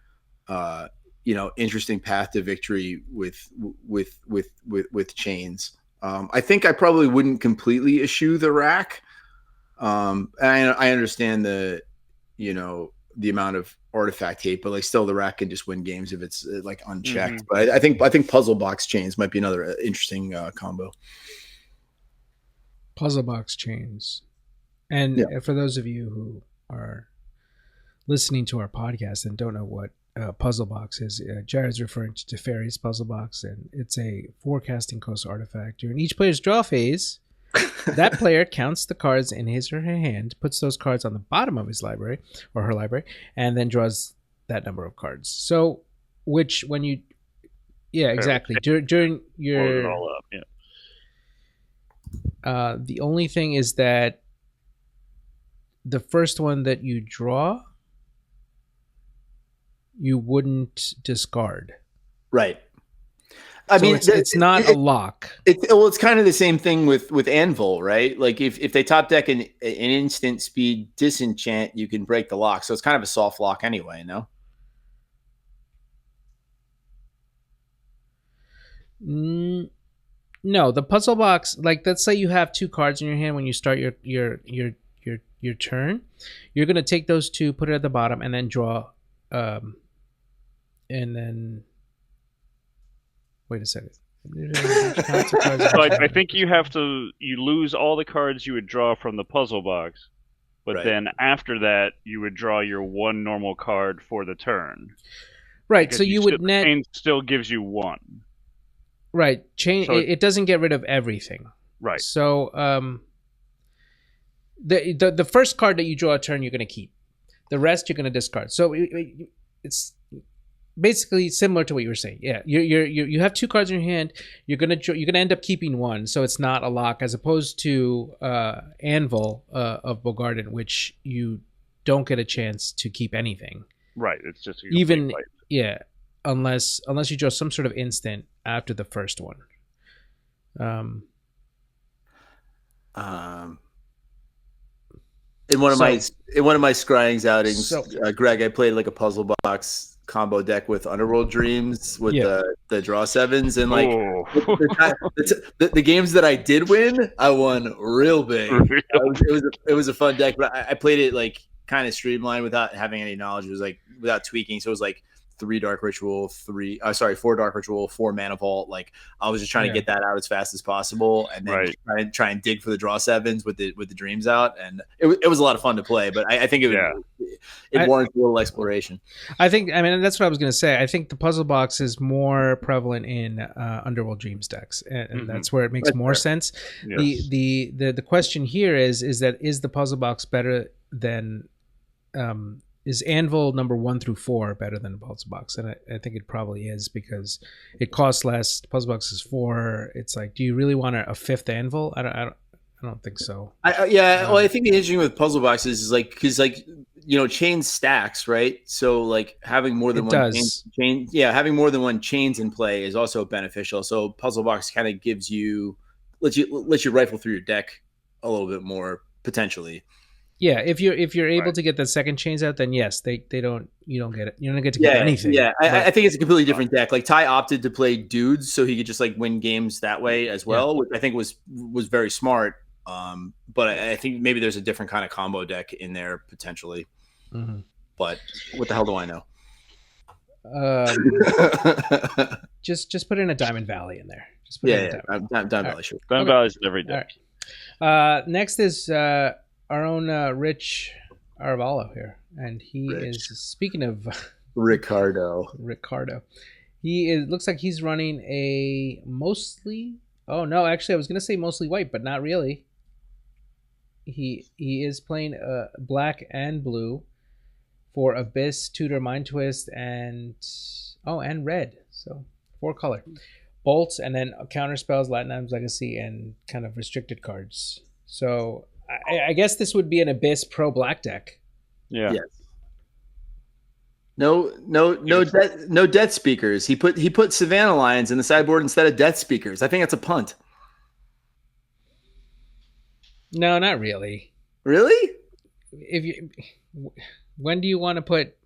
interesting path to victory with Chains. I think I probably wouldn't completely eschew the rack. And I understand the amount of artifact hate, but like still the rack can just win games if it's like unchecked. But I think Puzzle Box Chains might be another interesting combo. Puzzle Box Chains. And for those of you who are listening to our podcast and don't know what Puzzle Box is, Jared's referring to Teferi's Puzzle Box, and it's a forecasting coast artifact. During each player's draw phase, that player counts the cards in his or her hand, puts those cards on the bottom of his library or her library, and then draws that number of cards. So, exactly. During your it all up, the only thing is that the first one that you draw, you wouldn't discard. Right. I mean, it's not a lock. It's kind of the same thing with Anvil, right? Like if they top deck an instant speed disenchant, you can break the lock. So it's kind of a soft lock anyway, no? No, the Puzzle Box, like let's say you have 2 cards in your hand when you start your turn. You're going to take those 2, put it at the bottom, and then draw and then wait a second. So I think you lose all the cards you would draw from the puzzle box, but then after that you would draw your 1 normal card for the turn. Right. Because so you would net. Chain still gives you 1. Right. Chain. So it doesn't get rid of everything. Right. So the first card that you draw a turn you're going to keep. The rest you're going to discard. So it's basically similar to what you were saying. Yeah, you have 2 cards in your hand. You're gonna end up keeping one, so it's not a lock, as opposed to Anvil of Bogarden, which you don't get a chance to keep anything. Right. It's just even unless you draw some sort of instant after the first one. In one of my Scryings outings, Greg, I played like a puzzle box combo deck with Underworld Dreams with the draw 7s, and like the games that I did win, I won real big. It was a fun deck, but I played it like kind of streamlined without having any knowledge. It was like without tweaking, so it was like 4 Dark Ritual, 4 Mana Vault. Like I was just trying to get that out as fast as possible, and then try and dig for the draw 7s with the dreams out, and it was a lot of fun to play. But I think it warrants a little exploration. I mean that's what I was going to say. I think the puzzle box is more prevalent in Underworld Dreams decks, and that's where it makes more sense. Yes. The question here is the puzzle box better than is Anvil number 1 through 4 better than the puzzle box? And I think it probably is, because it costs less. The puzzle box is 4. It's like, do you really want a 5th Anvil? I don't think so. Well, I think the interesting with puzzle boxes is like, because like, you know, chain stacks, right? So like having more than having more than one chains in play is also beneficial. So puzzle box kind of gives you lets you rifle through your deck a little bit more potentially. Yeah, if you're able to get the second chains out, then yes, you don't get it. You don't get to get anything. Yeah, I think it's a completely different deck. Like Ty opted to play dudes, so he could just like win games that way as well, which I think was very smart. But I think maybe there's a different kind of combo deck in there potentially. Mm-hmm. But what the hell do I know? Just put in a Diamond Valley in there. Just put Diamond Valley. Sure. Diamond Valley's in every deck. Right. Next is our own Rich Arvalo here, and he is, speaking of Ricardo, looks like he's running a mostly, actually I was gonna say mostly white, but not really. He is playing black and blue for Abyss, Tutor, Mind Twist, and red, so 4 color bolts, and then counter spells, Latin Adam's Legacy, and kind of restricted cards. So I guess this would be an Abyss pro black deck. Yeah. Yes. No Death Speakers. He put Savannah Lions in the sideboard instead of Death Speakers. I think that's a punt. No, not really. Really? When do you want to put?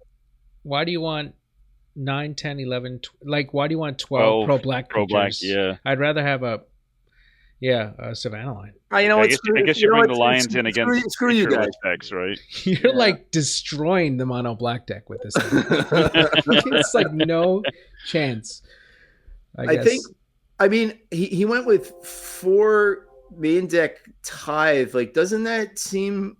Why do you want 9, 10, 11? Why do you want 12 pro black? Pro black. Yeah. I'd rather have a Savannah line. You know what? I guess you bring the Lions in against screw you guys. Decks, right? You're like destroying the mono black deck with this. It's like no chance. I guess. I mean, he went with 4 main deck Tithe. Like, doesn't that seem?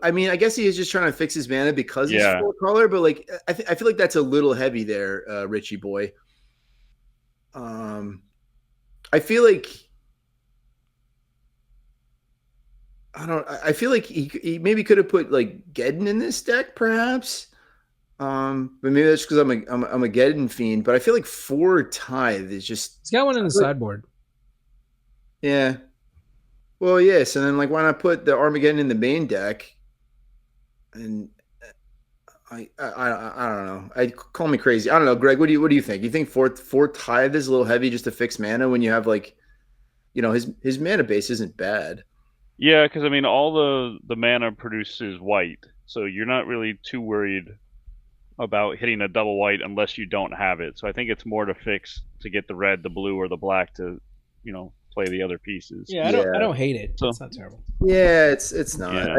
I mean, I guess he is just trying to fix his mana because he's 4 color, but like, I feel like that's a little heavy there, Richie boy. I feel like. I feel like he maybe could have put like Geddon in this deck, perhaps. But maybe that's because I'm a Geddon fiend. But I feel like 4 Tithe is just. He's got one in the sideboard. Yeah. Well, yes, and then like why not put the Armageddon in the main deck? And I don't know. I call me crazy. I don't know, Greg. What do you think? You think 4 Tithe is a little heavy just to fix mana when you have like, you know, his mana base isn't bad. Yeah, because I mean, all the mana produces white, so you're not really too worried about hitting a double white unless you don't have it. So I think it's more to fix to get the red, the blue, or the black to, you know, play the other pieces. Yeah, I don't hate it. So, it's not terrible. Yeah, it's not. Yeah.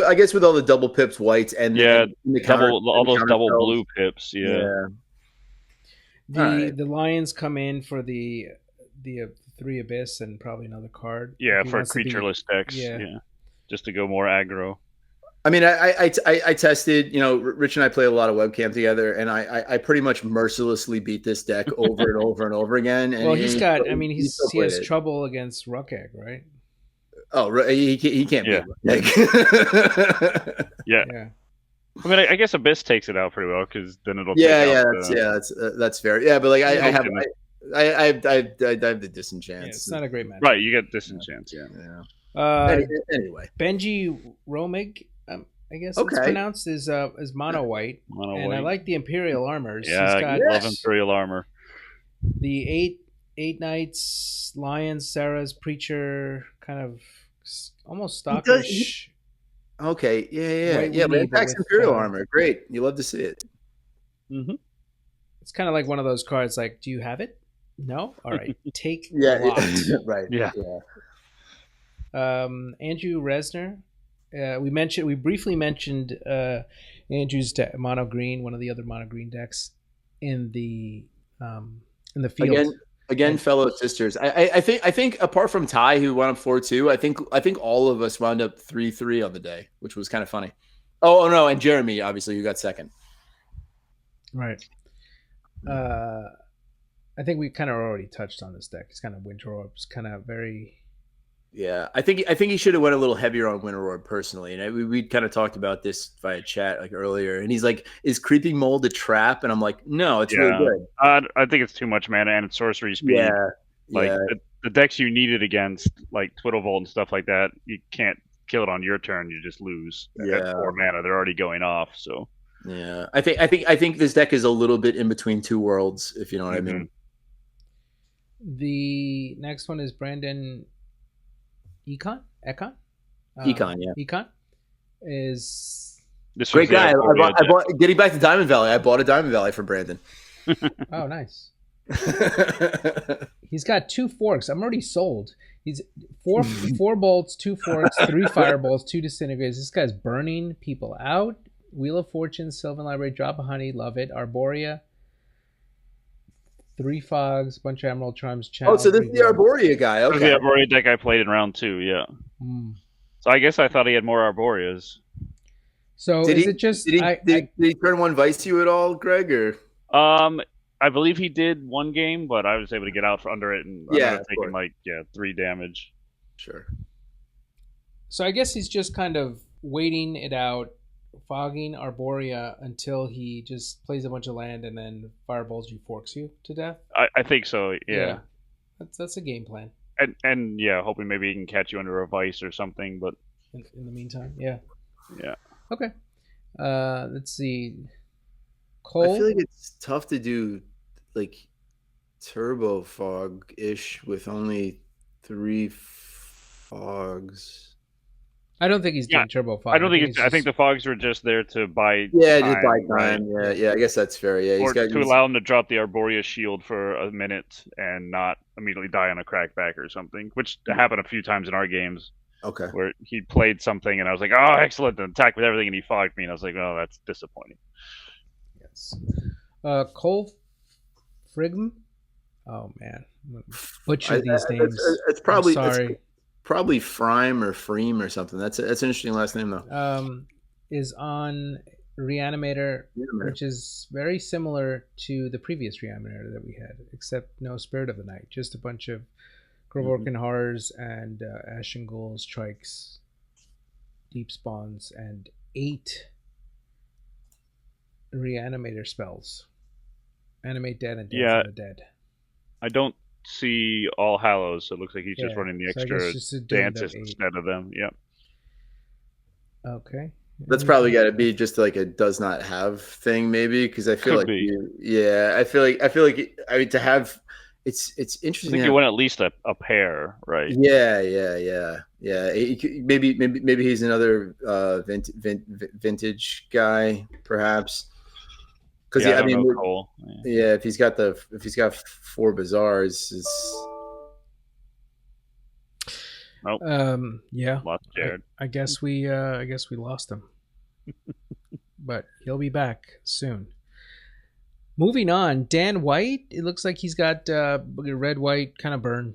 I guess with all the double pips whites and the all those double blue pips. Yeah. The Lions come in for the 3 Abyss and probably another card. Yeah, for creatureless decks. Yeah, just to go more aggro. I mean, I tested. You know, Rich and I play a lot of webcam together, and I pretty much mercilessly beat this deck over and over and over again. And well, he has trouble against Ruckegg, right? Oh, he can't beat Ruckegg. Yeah. I mean, I guess Abyss takes it out pretty well because then it'll take Yeah, out that's fair. Yeah, but like I have Milton. I have the Yeah, disenchant. it's not a great match. Right, you get disenchants. Yeah. Anyway, Benji Romig, I guess it's Okay. pronounced is mono white, and I like the Imperial armors. Yeah, He's got I love Imperial armor. the eight knights, lions, Sarah's preacher, kind of almost stalkerish. Okay, yeah. White But weenie, it but packs with, Imperial armor. Great, you love to see it. Mm-hmm. It's kind of like one of those cards. Like, do you have it? No. All right, take a Yeah, lot. right. Yeah. Andrew Resner. We briefly mentioned Andrew's mono green, one of the other mono green decks in the field. Again, fellow sisters. I think apart from Ty, who wound up 4-2, I think all of us wound up 3-3 on the day, which was kind of funny. Oh no, and Jeremy, obviously, who got second. Right. I think we kind of already touched on this deck. It's kind of Winter Orbs, kind of very. Yeah, I think he should have went a little heavier on Winter Orb personally, and we kind of talked about this via chat like earlier. And he's like, "Is Creeping Mold a trap?" And I'm like, "No, it's really good." I think it's too much mana and it's sorcery speed. Yeah, the decks you need it against, like Twiddlevolt and stuff like that, you can't kill it on your turn. You just lose. At 4 mana, they're already going off. So yeah, I think this deck is a little bit in between two worlds, if you know what I mean. The next one is Brandon Econ is this great guy. I bought getting back to Diamond Valley. I bought a Diamond Valley for Brandon. Oh, nice. He's got 2 forks. I'm already sold. He's 4 bolts, 2 forks, 3 fireballs, 2 disintegrators. This guy's burning people out. Wheel of Fortune, Sylvan Library, Drop of Honey, love it. Arborea, 3 fogs, bunch of Emerald Charms. Oh, so this is the Arborea guy. Okay. This is the Arborea deck I played in round 2, yeah. So I guess I thought he had more Arboreas. So did he turn one Vice to you at all, Greg? Or I believe he did one game, but I was able to get out under it and taking 3 damage. Sure. So I guess he's just kind of waiting it out, fogging Arborea until he just plays a bunch of land and then fireballs you, forks you to death. I think so. Yeah. That's a game plan. And hoping maybe he can catch you under a Vice or something. But in the meantime, yeah. Okay. Let's see. Cole? I feel like it's tough to do like turbo fog ish with only 3 fogs. I don't think he's doing turbo fog. I don't think I think the fogs were just there to buy just buy time. Right? Yeah, I guess that's fair. Yeah, or to allow him to drop the Arborea shield for a minute and not immediately die on a crackback or something, which happened a few times in our games. Okay. Where he played something and I was like, oh, excellent, and attack with everything, and he fogged me, and I was like, oh, that's disappointing. Yes. Cole Frigm. Oh man, butcher these names. It's probably sorry. Probably Frime or Freem or something. That's an interesting last name though. Is on Reanimator, which is very similar to the previous Reanimator that we had, except no Spirit of the Night, just a bunch of Grovorkin Horrors and Ashen Ghouls, Trikes, Deep Spawns, and 8 Reanimator spells. Animate Dead and Dance on the Dead. I don't see All Hallows, so it looks like he's just running the extra dances instead of them. Yep. Okay. That's probably got to be just like a does not have thing, maybe, because I feel I feel like I mean to have it's interesting. I think you want at least a pair, right? Yeah. Maybe he's another vintage guy, perhaps. Because I mean, if he's got 4 bazaars, it's. Nope. Lost Jared. I guess we lost him, but he'll be back soon. Moving on, Dan White. It looks like he's got red white kind of burn,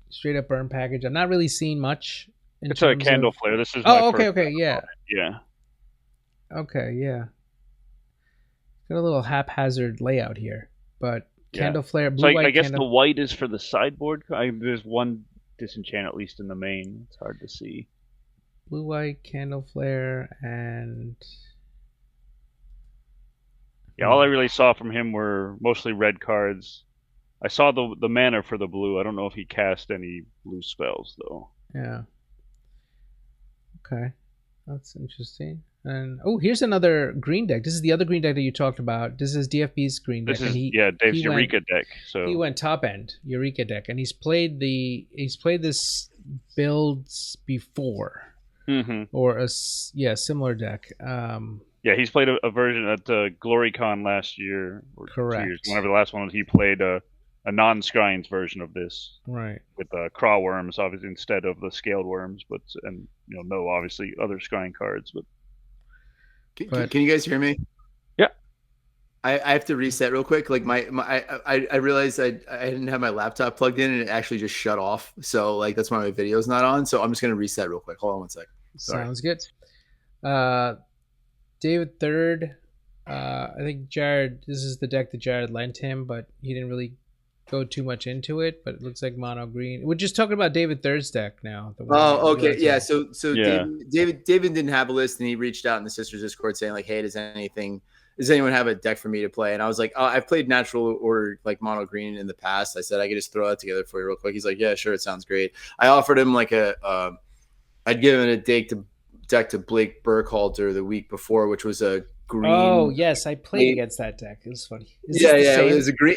straight up burn package. I'm not really seeing much. It's a candle flare. This is okay, yeah. Okay, yeah. Got a little haphazard layout here, but candle flare. Blue white. I guess the white is for the sideboard. There's one disenchant at least in the main. It's hard to see. Blue white candle flare and Yeah, all I really saw from him were mostly red cards. I saw the mana for the blue. I don't know if he cast any blue spells though. Yeah. Okay. That's interesting. And here's another green deck. This is the other green deck that you talked about. This is DFB's green deck. This is and Dave's Eureka deck. So he went top end Eureka deck, and he's played this builds before, or a similar deck. Yeah, he's played a version at GloryCon last year, or Correct. 2 years. Whenever the last one was, he played a non-Scryings version of this, right? With craw worms, obviously instead of the scaled worms, and no obviously other scrying cards. But can you guys hear me? Yeah. I have to reset real quick. Like I realized I didn't have my laptop plugged in and it actually just shut off. So like that's why my video's not on. So I'm just gonna reset real quick. Hold on one sec. Sorry. Sounds good. David Third. I think Jared. This is the deck that Jared lent him, but he didn't really go too much into it. But it looks like mono green. We're just talking about David Third's deck now. Okay, yeah. So yeah. David didn't have a list, and he reached out in the Sisters Discord saying like, "Hey, does anyone have a deck for me to play?" And I was like, "Oh, I've played Natural Order like mono green in the past." I said I could just throw that together for you real quick. He's like, "Yeah, sure, it sounds great." I offered him like I'd given a deck to Blake Burkhalter the week before, which was a green. Oh yes, I played against that deck. It was funny. It was a green.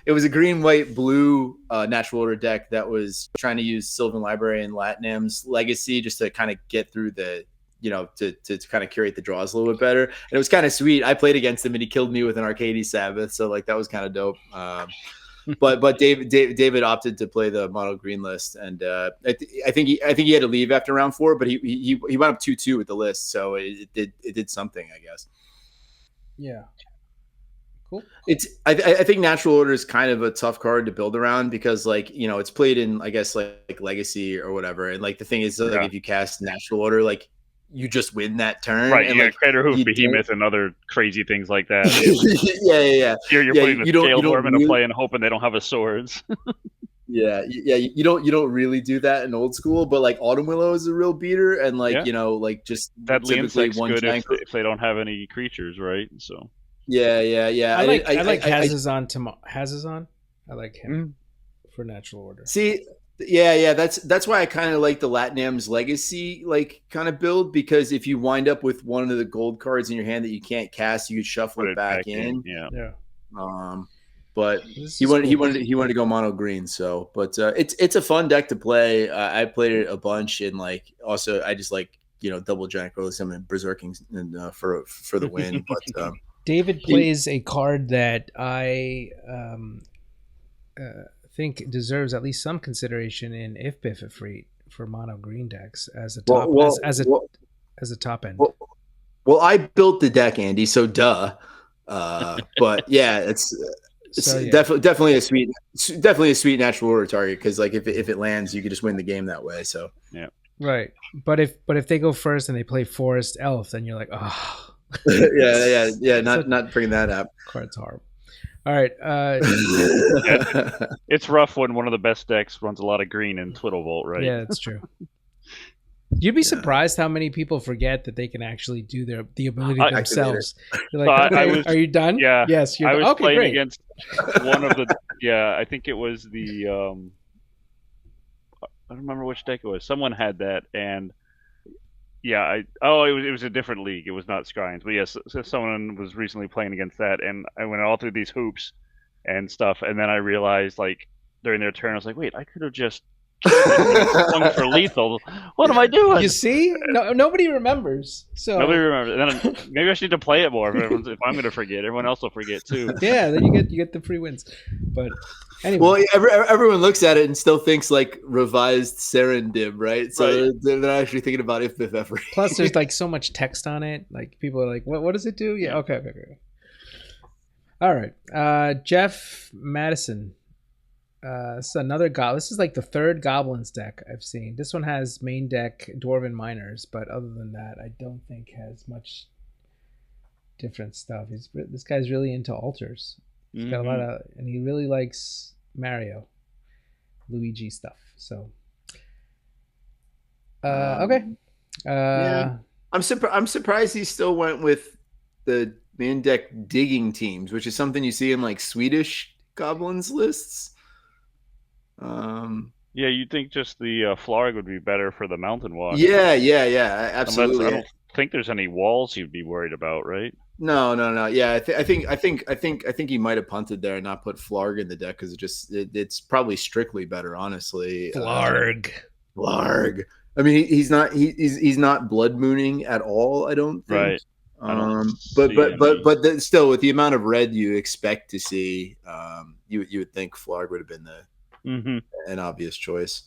It was a green, white, blue Natural Order deck that was trying to use Sylvan Library and Latinam's Legacy just to kind of get through the. To kind of curate the draws a little bit better. And it was kind of sweet. I played against him and he killed me with an Arcady Sabbath. So like that was kind of dope. But David opted to play the mono green list. And I think he had to leave after round 4, but he went up 2-2 with the list. So it did something, I guess. Yeah. Cool. I think Natural Order is kind of a tough card to build around because like, it's played in, I guess like Legacy or whatever. And like the thing is like if you cast Natural Order, like you just win that turn. Right, and yeah, like Crater Hoof, Behemoth, and other crazy things like that. yeah. You're putting the scaled worm into play and hoping they don't have a swords. Yeah. You don't really do that in old school, but like Autumn Willow is a real beater, and like like just that Insect's good if they don't have any creatures, right? So yeah. I like Hazazon. I like him for Natural Order. See. Yeah. That's why I kind of like the Latinam's Legacy like kind of build, because if you wind up with one of the gold cards in your hand that you can't cast, you could shuffle it back in. Yeah. But he wanted to go mono green. So, but it's a fun deck to play. I played it a bunch, and like also I just like double giant realism and berserking and for the win. But David plays a card that I think deserves at least some consideration in if Bififreet for mono green decks as a top as a top end. Well, I built the deck, Andy, so duh. But yeah, it's definitely a sweet Natural Order target, because like if it lands, you could just win the game that way. So yeah, right. But if they go first and they play Forest Elf, then you're like, oh yeah. Not bringing that up. Card's horrible. All right. It's rough when one of the best decks runs a lot of green in Twiddlevolt, right? Yeah, that's true. You'd be surprised how many people forget that they can actually do the ability themselves. You're like, are you done? Yeah. Yes. I was playing great. against one of the. Yeah, I think it was the. I don't remember which deck it was. Someone had that, and it was a different league. It was not Scryings, but yes, someone was recently playing against that, and I went all through these hoops and stuff, and then I realized like during their turn, I was like, wait, I could have just. Swung for lethal. What am I doing? You see, nobody remembers. So nobody remembers. And then maybe I should need to play it more. If I'm going to forget, everyone else will forget too. Yeah, then you get the free wins. But anyway, well, everyone looks at it and still thinks like revised Serendib, right? So they're not actually thinking about if ever. Plus, there's like so much text on it. Like people are like, "What does it do?" Yeah, okay. All right, Jeff Madison. This is another This is like the third Goblins deck I've seen. This one has main deck Dwarven Miners, but other than that, I don't think has much different stuff. This guy's really into altars. He's got a lot of, and he really likes Luigi stuff. So, okay. I'm surprised he still went with the main deck digging teams, which is something you see in like Swedish goblins lists. Yeah, you'd think just the Flarg would be better for the mountain walk. Yeah, absolutely. Unless I don't think there's any walls you'd be worried about, right? No. Yeah, I think he might have punted there and not put Flarg in the deck because it's probably strictly better, honestly. Flarg. I mean, he's not blood mooning at all. I don't think. Right. But still, with the amount of red you expect to see, you would think Flarg would have been an obvious choice.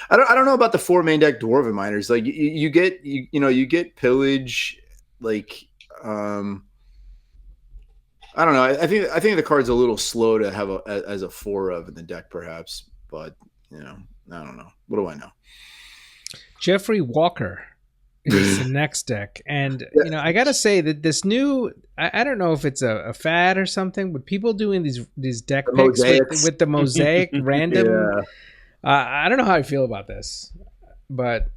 I don't know about the 4 main deck Dwarven Miners. Like you get pillage, like I don't know. I think the card's a little slow to have as a 4 of in the deck, perhaps. But I don't know. What do I know? Jeffrey Walker is the next deck, and I gotta say that this new, I don't know if it's a fad or something, but people doing these deck picks with the mosaic random. Yeah. I don't know how I feel about this, but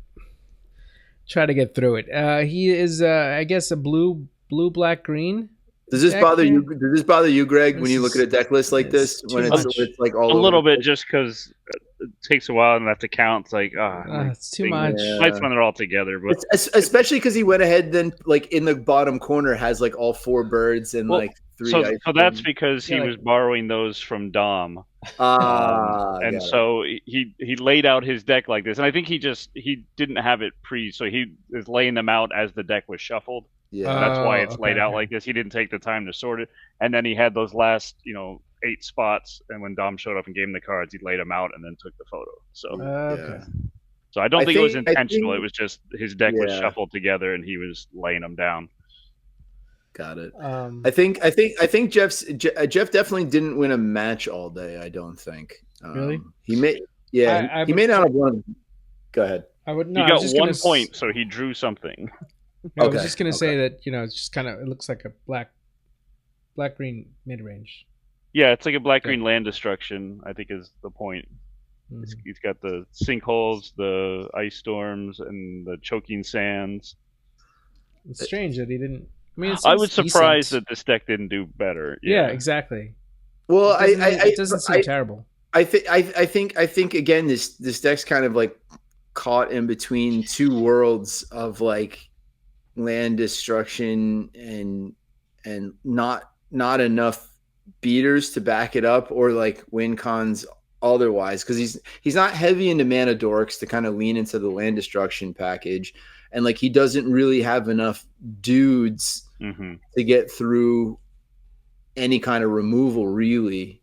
try to get through it. He is, I guess, a blue, black, green. Does this bother you? Does this bother you, Greg, when you look at a deck list like this? When it's like all a little bit, just because it takes a while and I have to count. It's like, it's too much. Nice when they're all together, but especially because he went ahead then, like in the bottom corner has like all 4 birds and like 3. So that's because he was borrowing those from Dom. And so he laid out his deck like this, and I think he didn't have it so he is laying them out as the deck was shuffled. Yeah, that's why it's laid out like this. He didn't take the time to sort it, and then he had those last 8 spots, and when Dom showed up and gave him the cards, he laid them out and then took the photo. So so I don't think it was intentional. It was just his deck was shuffled together and he was laying them down. Got it. I think Jeff definitely didn't win a match all day. I don't think. Really? He may. Yeah, he may not have won. Go ahead. He got 1 point, so he drew something. I was just gonna say that it's just kind of, it looks like a black green mid range. Yeah, it's like a black green land destruction, I think is the point. Mm-hmm. He's got the sinkholes, the ice storms, and the choking sands. It's strange that he didn't. I mean, I was surprised that this deck didn't do better. Yeah, exactly. Well, it doesn't seem terrible. I think again, this deck's kind of like caught in between 2 worlds of like land destruction and not enough beaters to back it up, or like win cons otherwise, because he's not heavy into mana dorks to kind of lean into the land destruction package, and like he doesn't really have enough dudes to get through any kind of removal, really,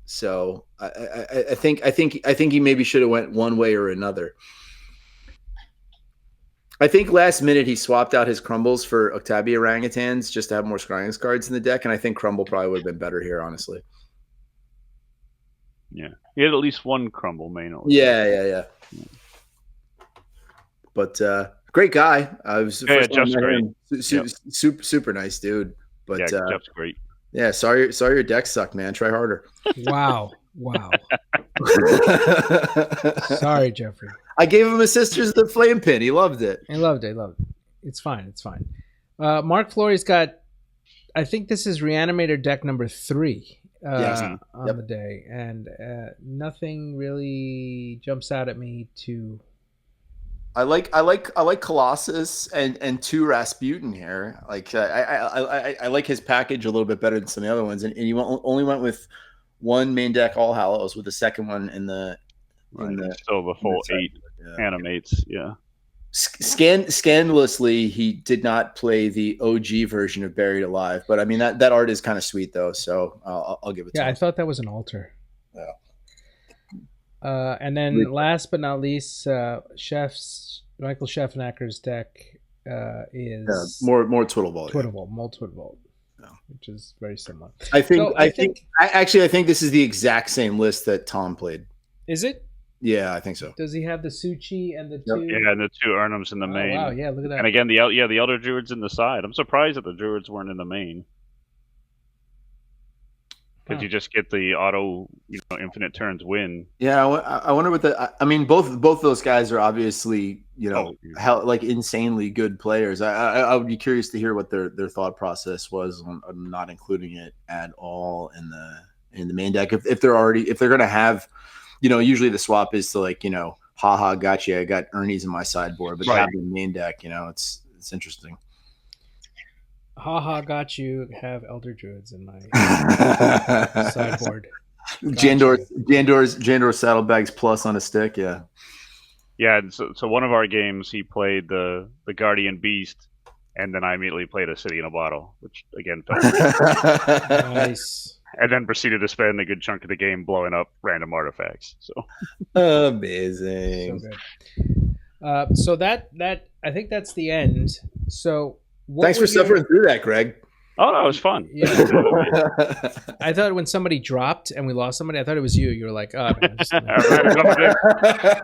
So I think he maybe should have went one way or another. I think last minute he swapped out his Crumbles for Octavia Orangutans just to have more Scryings cards in the deck, and I think Crumble probably would have been better here, honestly. Yeah, he had at least 1 Crumble main. Yeah. But great guy. I was Jeff's great. Super nice dude. But Jeff's great. Yeah, sorry your deck sucked, man. Try harder. Wow. Sorry, Jeffrey. I gave him a Sisters of the Flame pin. He loved it. He loved it. It's fine. Mark Flory's got, I think this is Reanimator deck number 3 on the day, and nothing really jumps out at me to. I like Colossus and 2 Rasputin here. Like I like his package a little bit better than some of the other ones, and you only went with 1 main deck All Hallows with the second one in the still the full 8 animates. Yeah. Scandalously, he did not play the OG version of Buried Alive, but I mean that art is kind of sweet though, so I'll give it to him. Yeah, I thought that was an altar. Yeah. And then last but not least, Michael Scheffnacker's deck is more Twiddleball. More Twiddleball, which is very similar. I think this is the exact same list that Tom played. Is it? Yeah, I think so. Does he have the Suchi and the 2? Yeah, and the 2 Arnhems in the main. Wow, yeah, look at that. And again, the Elder Druids in the side. I'm surprised that the Druids weren't in the main. because you just get the auto, infinite turns win. Yeah, I wonder what I mean, both those guys are obviously, like insanely good players. I would be curious to hear what their thought process was on not including it at all in the main deck. If they're gonna have, usually the swap is to like, haha, gotcha, I got Ernie's in my sideboard, but to have the main deck, it's interesting. Haha, got you. Have Elder Druids in my sideboard. Jandor's saddlebags plus on a stick, yeah. Yeah, so one of our games he played the Guardian Beast, and then I immediately played a City in a Bottle, which again felt nice. And then proceeded to spend a good chunk of the game blowing up random artifacts. So amazing. So good. So that I think that's the end. So thanks for suffering through that, Greg. Oh, no, it was fun. Yeah. I thought when somebody dropped and we lost somebody, I thought it was you. You were like, oh, man,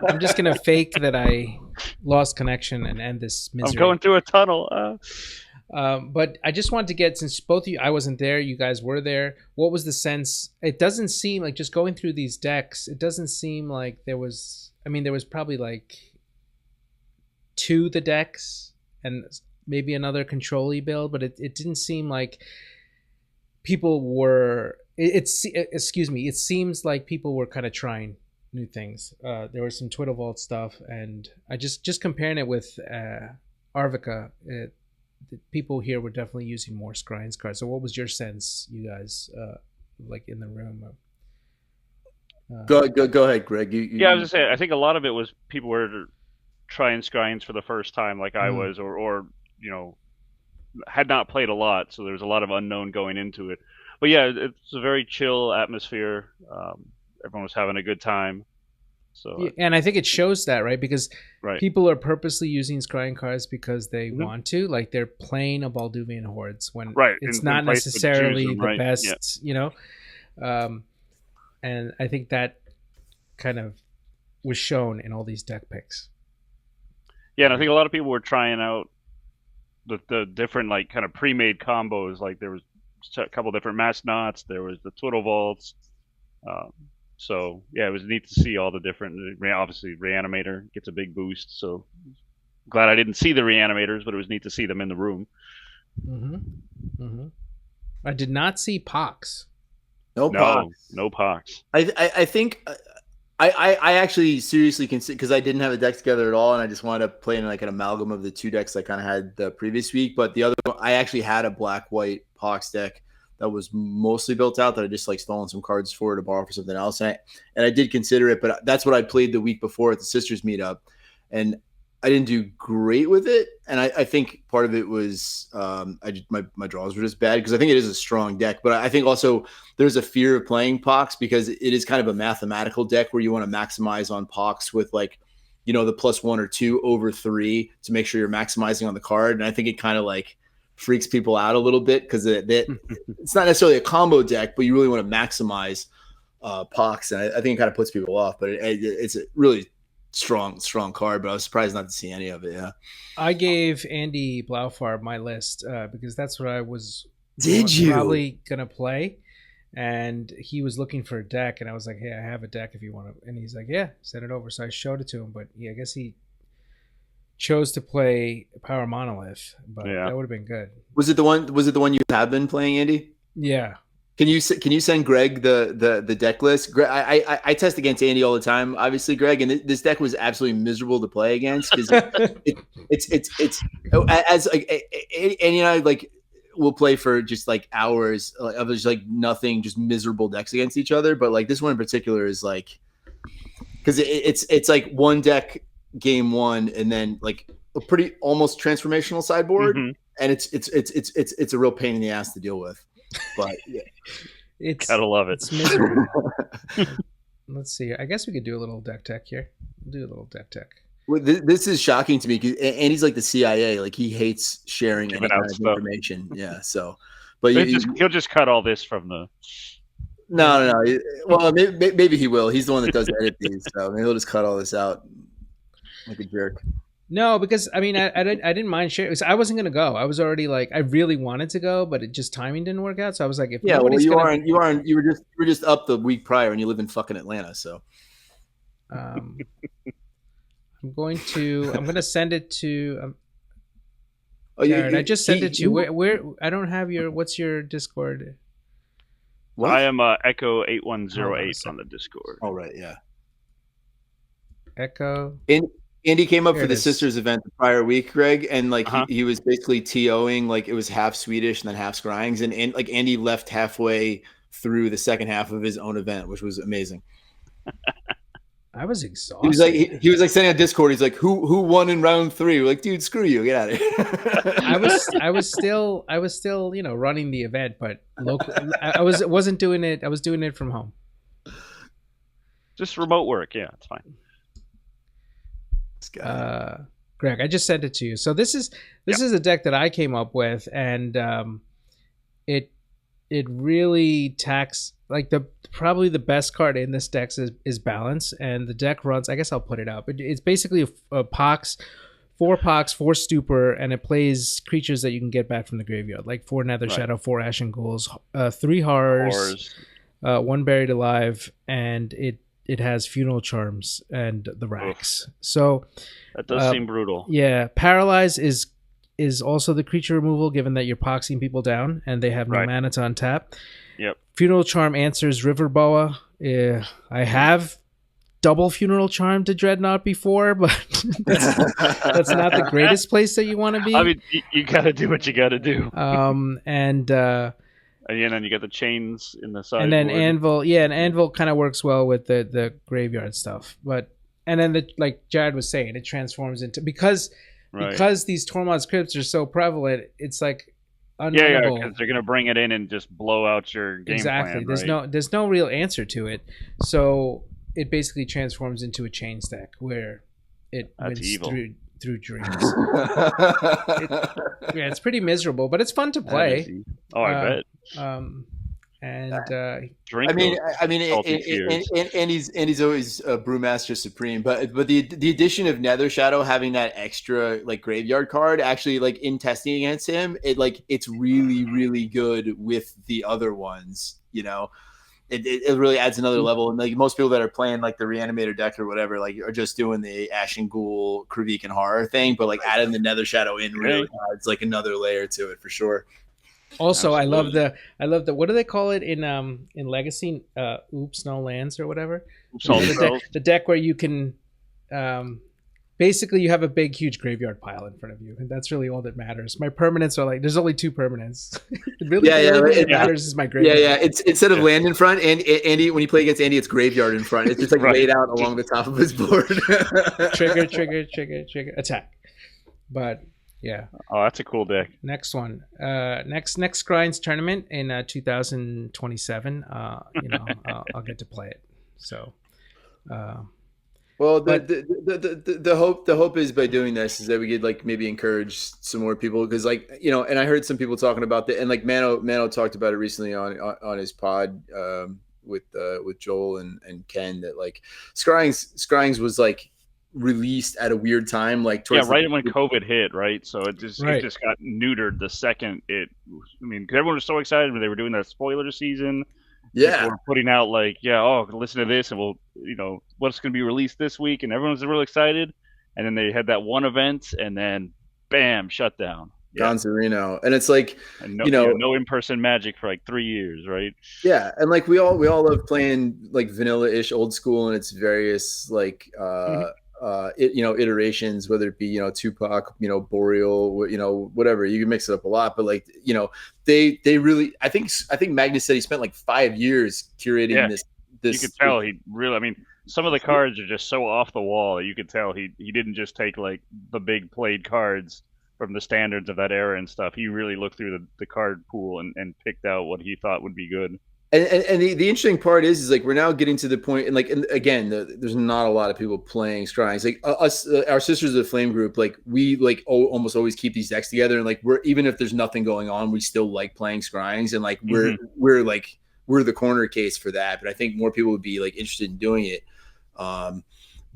I'm just going to fake that I lost connection and end this misery. I'm going through a tunnel. But I just wanted to get, since both of you, I wasn't there, you guys were there. What was the sense? It doesn't seem like, just going through these decks, it doesn't seem like there was probably like 2 the decks and maybe another control-y build, but it didn't seem like people were it seems like people were kind of trying new things. There was some Twitter Vault stuff, and I just comparing it with Arvika, the people here were definitely using more Scryings cards. So what was your sense, you guys, like in the room? Go ahead, Greg. I was just saying, I think a lot of it was people were trying Scryings for the first time, like I was, or had not played a lot, so there was a lot of unknown going into it. But yeah, it's a very chill atmosphere. Everyone was having a good time. So, and I think it shows that, right? Because people are purposely using Scrying cards because they want to, like they're playing a Balduvian Hordes when it's not necessarily the best, and I think that kind of was shown in all these deck picks. Yeah, and I think a lot of people were trying out the different like kind of pre-made combos. Like there was a couple different Mass Knots, there was the Twiddle Vaults. So yeah, it was neat to see all the different. Obviously, Reanimator gets a big boost. So glad I didn't see the Reanimators, but it was neat to see them in the room. I did not see Pox. No Pox. I think I actually seriously consider, because I didn't have a deck together at all, and I just wound up playing like an amalgam of the 2 decks I kind of had the previous week. But the other one, I actually had a black-white Pox deck that was mostly built out that I just like stolen some cards for to borrow for something else. And I did consider it, but that's what I played the week before at the Sisters meetup. And I didn't do great with it. And I think part of it was my draws were just bad, because I think it is a strong deck. But I think also there's a fear of playing Pox because it is kind of a mathematical deck where you want to maximize on Pox with like, the +1 or 2 over 3 to make sure you're maximizing on the card. And I think it kind of like freaks people out a little bit because it's not necessarily a combo deck, but you really want to maximize Pox. And I think it kind of puts people off, but it's a really strong card, but I was surprised not to see any of it. Yeah, I gave Andy Blaufarb my list because that's what I was probably gonna play, and he was looking for a deck, and I was like, hey, I have a deck if you want to. And he's like, yeah, send it over. So I showed it to him, but I guess he chose to play Power Monolith, but that would have been good. Was it the one you have been playing, Andy? Yeah. Can you send Greg the deck list? Greg, I test against Andy all the time, obviously, Greg, and this deck was absolutely miserable to play against because it's as like Andy and I like will play for just like hours of just like nothing, just miserable decks against each other. But like this one in particular is like, because it's like one deck game 1 and then like a pretty almost transformational sideboard, and it's a real pain in the ass to deal with. But yeah, it's gotta love it. It's miserable. Let's see. I guess we could do a little deck tech here. We'll do a little deck tech. Well, this is shocking to me because Andy's like the CIA. Like he hates sharing any kind of information. Yeah. So, but he'll just cut all this from the. No. Well, maybe he will. He's the one that does edit these, so maybe he'll just cut all this out like a jerk. No, because I mean, I didn't mind sharing. I wasn't gonna go. I was already like, I really wanted to go, but it just timing didn't work out. So I was like, if Yeah, well, nobody's gonna, you were just up the week prior, and you live in fucking Atlanta, so. um, I'm gonna send it to Oh, Jared. I just sent it to you. Where I don't have your. What's your Discord? What? I am Echo Hold on a 8108 sec. on the Discord. Oh, right, yeah. Echo. Andy came up Here for it the is. sisters event the prior week, Greg, and like Uh-huh. he was basically TOing, like it was half Swedish and then half Scryings, and like Andy left halfway through the second half of his own event, which was amazing. I was He exhausted. was like he was like sending a Discord. He's like, who won in round 3? We're like, dude, screw you, get out of here. I was still running the event, but local. I wasn't doing it. I was doing it from home. Just remote work. Yeah, it's fine. Greg, I just sent it to you. So this is a deck that I came up with, and it really tacks like probably the best card in this deck is balance, and the deck runs. I guess I'll put it up. It's basically a Pox. 4 Pox, 4 Stupor, and it plays creatures that you can get back from the graveyard, like 4 Nether Shadow, 4 Ashen Ghouls, 3 Horrors, 1 Buried Alive, and it has Funeral Charms and the Racks. So that does seem brutal. Yeah, Paralyze is also the creature removal, given that you're poxing people down and they have no mana to untap. Yep. Funeral Charm answers River Boa. I have double Funeral Charm to Dreadnought before, but that's not the greatest place that you want to be. I mean, you got to do what you got to do. And then you got the chains in the sideboard. And then Anvil, and Anvil kind of works well with the graveyard stuff. And then like Jared was saying, it transforms into because these Tormod's Crypts are so prevalent, it's like unwinnable. Because they're gonna bring it in and just blow out your game plan. There's no real answer to it. So it basically transforms into a chain stack where it wins through dreams. It's pretty miserable, but it's fun to play. I bet. Andy's always a brewmaster supreme, but the addition of Nether Shadow having that extra like graveyard card actually like in testing against him, it's really really good with the other ones, you know. It really adds another level, and like most people that are playing like the Reanimator deck or whatever, like are just doing the Ashen Ghoul, Kravik, and Horror thing, but like adding the Nether Shadow in really adds like another layer to it for sure. Also, absolutely. I love the what do they call it in Legacy? Oops, no lands or whatever. The deck where you can basically you have a big huge graveyard pile in front of you, and that's really all that matters. My permanents are like there's only 2 permanents. It matters is my graveyard. It's instead of land in front, and Andy, when you play against Andy, it's graveyard in front. It's just like laid out along the top of his board. trigger, attack. But yeah. Oh, that's a cool deck. Next one. Next Scryings tournament in 2027. I'll get to play it. So. Well, the hope is by doing this is that we could like maybe encourage some more people because like and I heard some people talking about that and like Mano talked about it recently on his pod with Joel and Ken that like Scryings was like released at a weird time like when COVID hit, right? So it just got neutered the second because everyone was so excited when they were doing that spoiler season. Yeah, we're putting out like, listen to this, and we'll, what's going to be released this week, and everyone's real excited. And then they had that one event, and then, bam, shut down. Gonzarino, and it's like, no in-person Magic for like 3 years, right? Yeah, and like we all love playing like vanilla-ish old school and its various like iterations, whether it be Tupac, Boreal, whatever. You can mix it up a lot, but like they really I think Magnus said he spent like 5 years curating this. You could tell he really. Some of the cards are just so off the wall that you could tell he didn't just take like the big played cards from the standards of that era and stuff. He really looked through the card pool and picked out what he thought would be good. And the interesting part is like we're now getting to the point, and like again, there's not a lot of people playing Scryings. Like us, our Sisters of the Flame group, like we like almost always keep these decks together, and like we're even if there's nothing going on, we still like playing Scryings, and like we're the corner case for that. But I think more people would be like interested in doing it.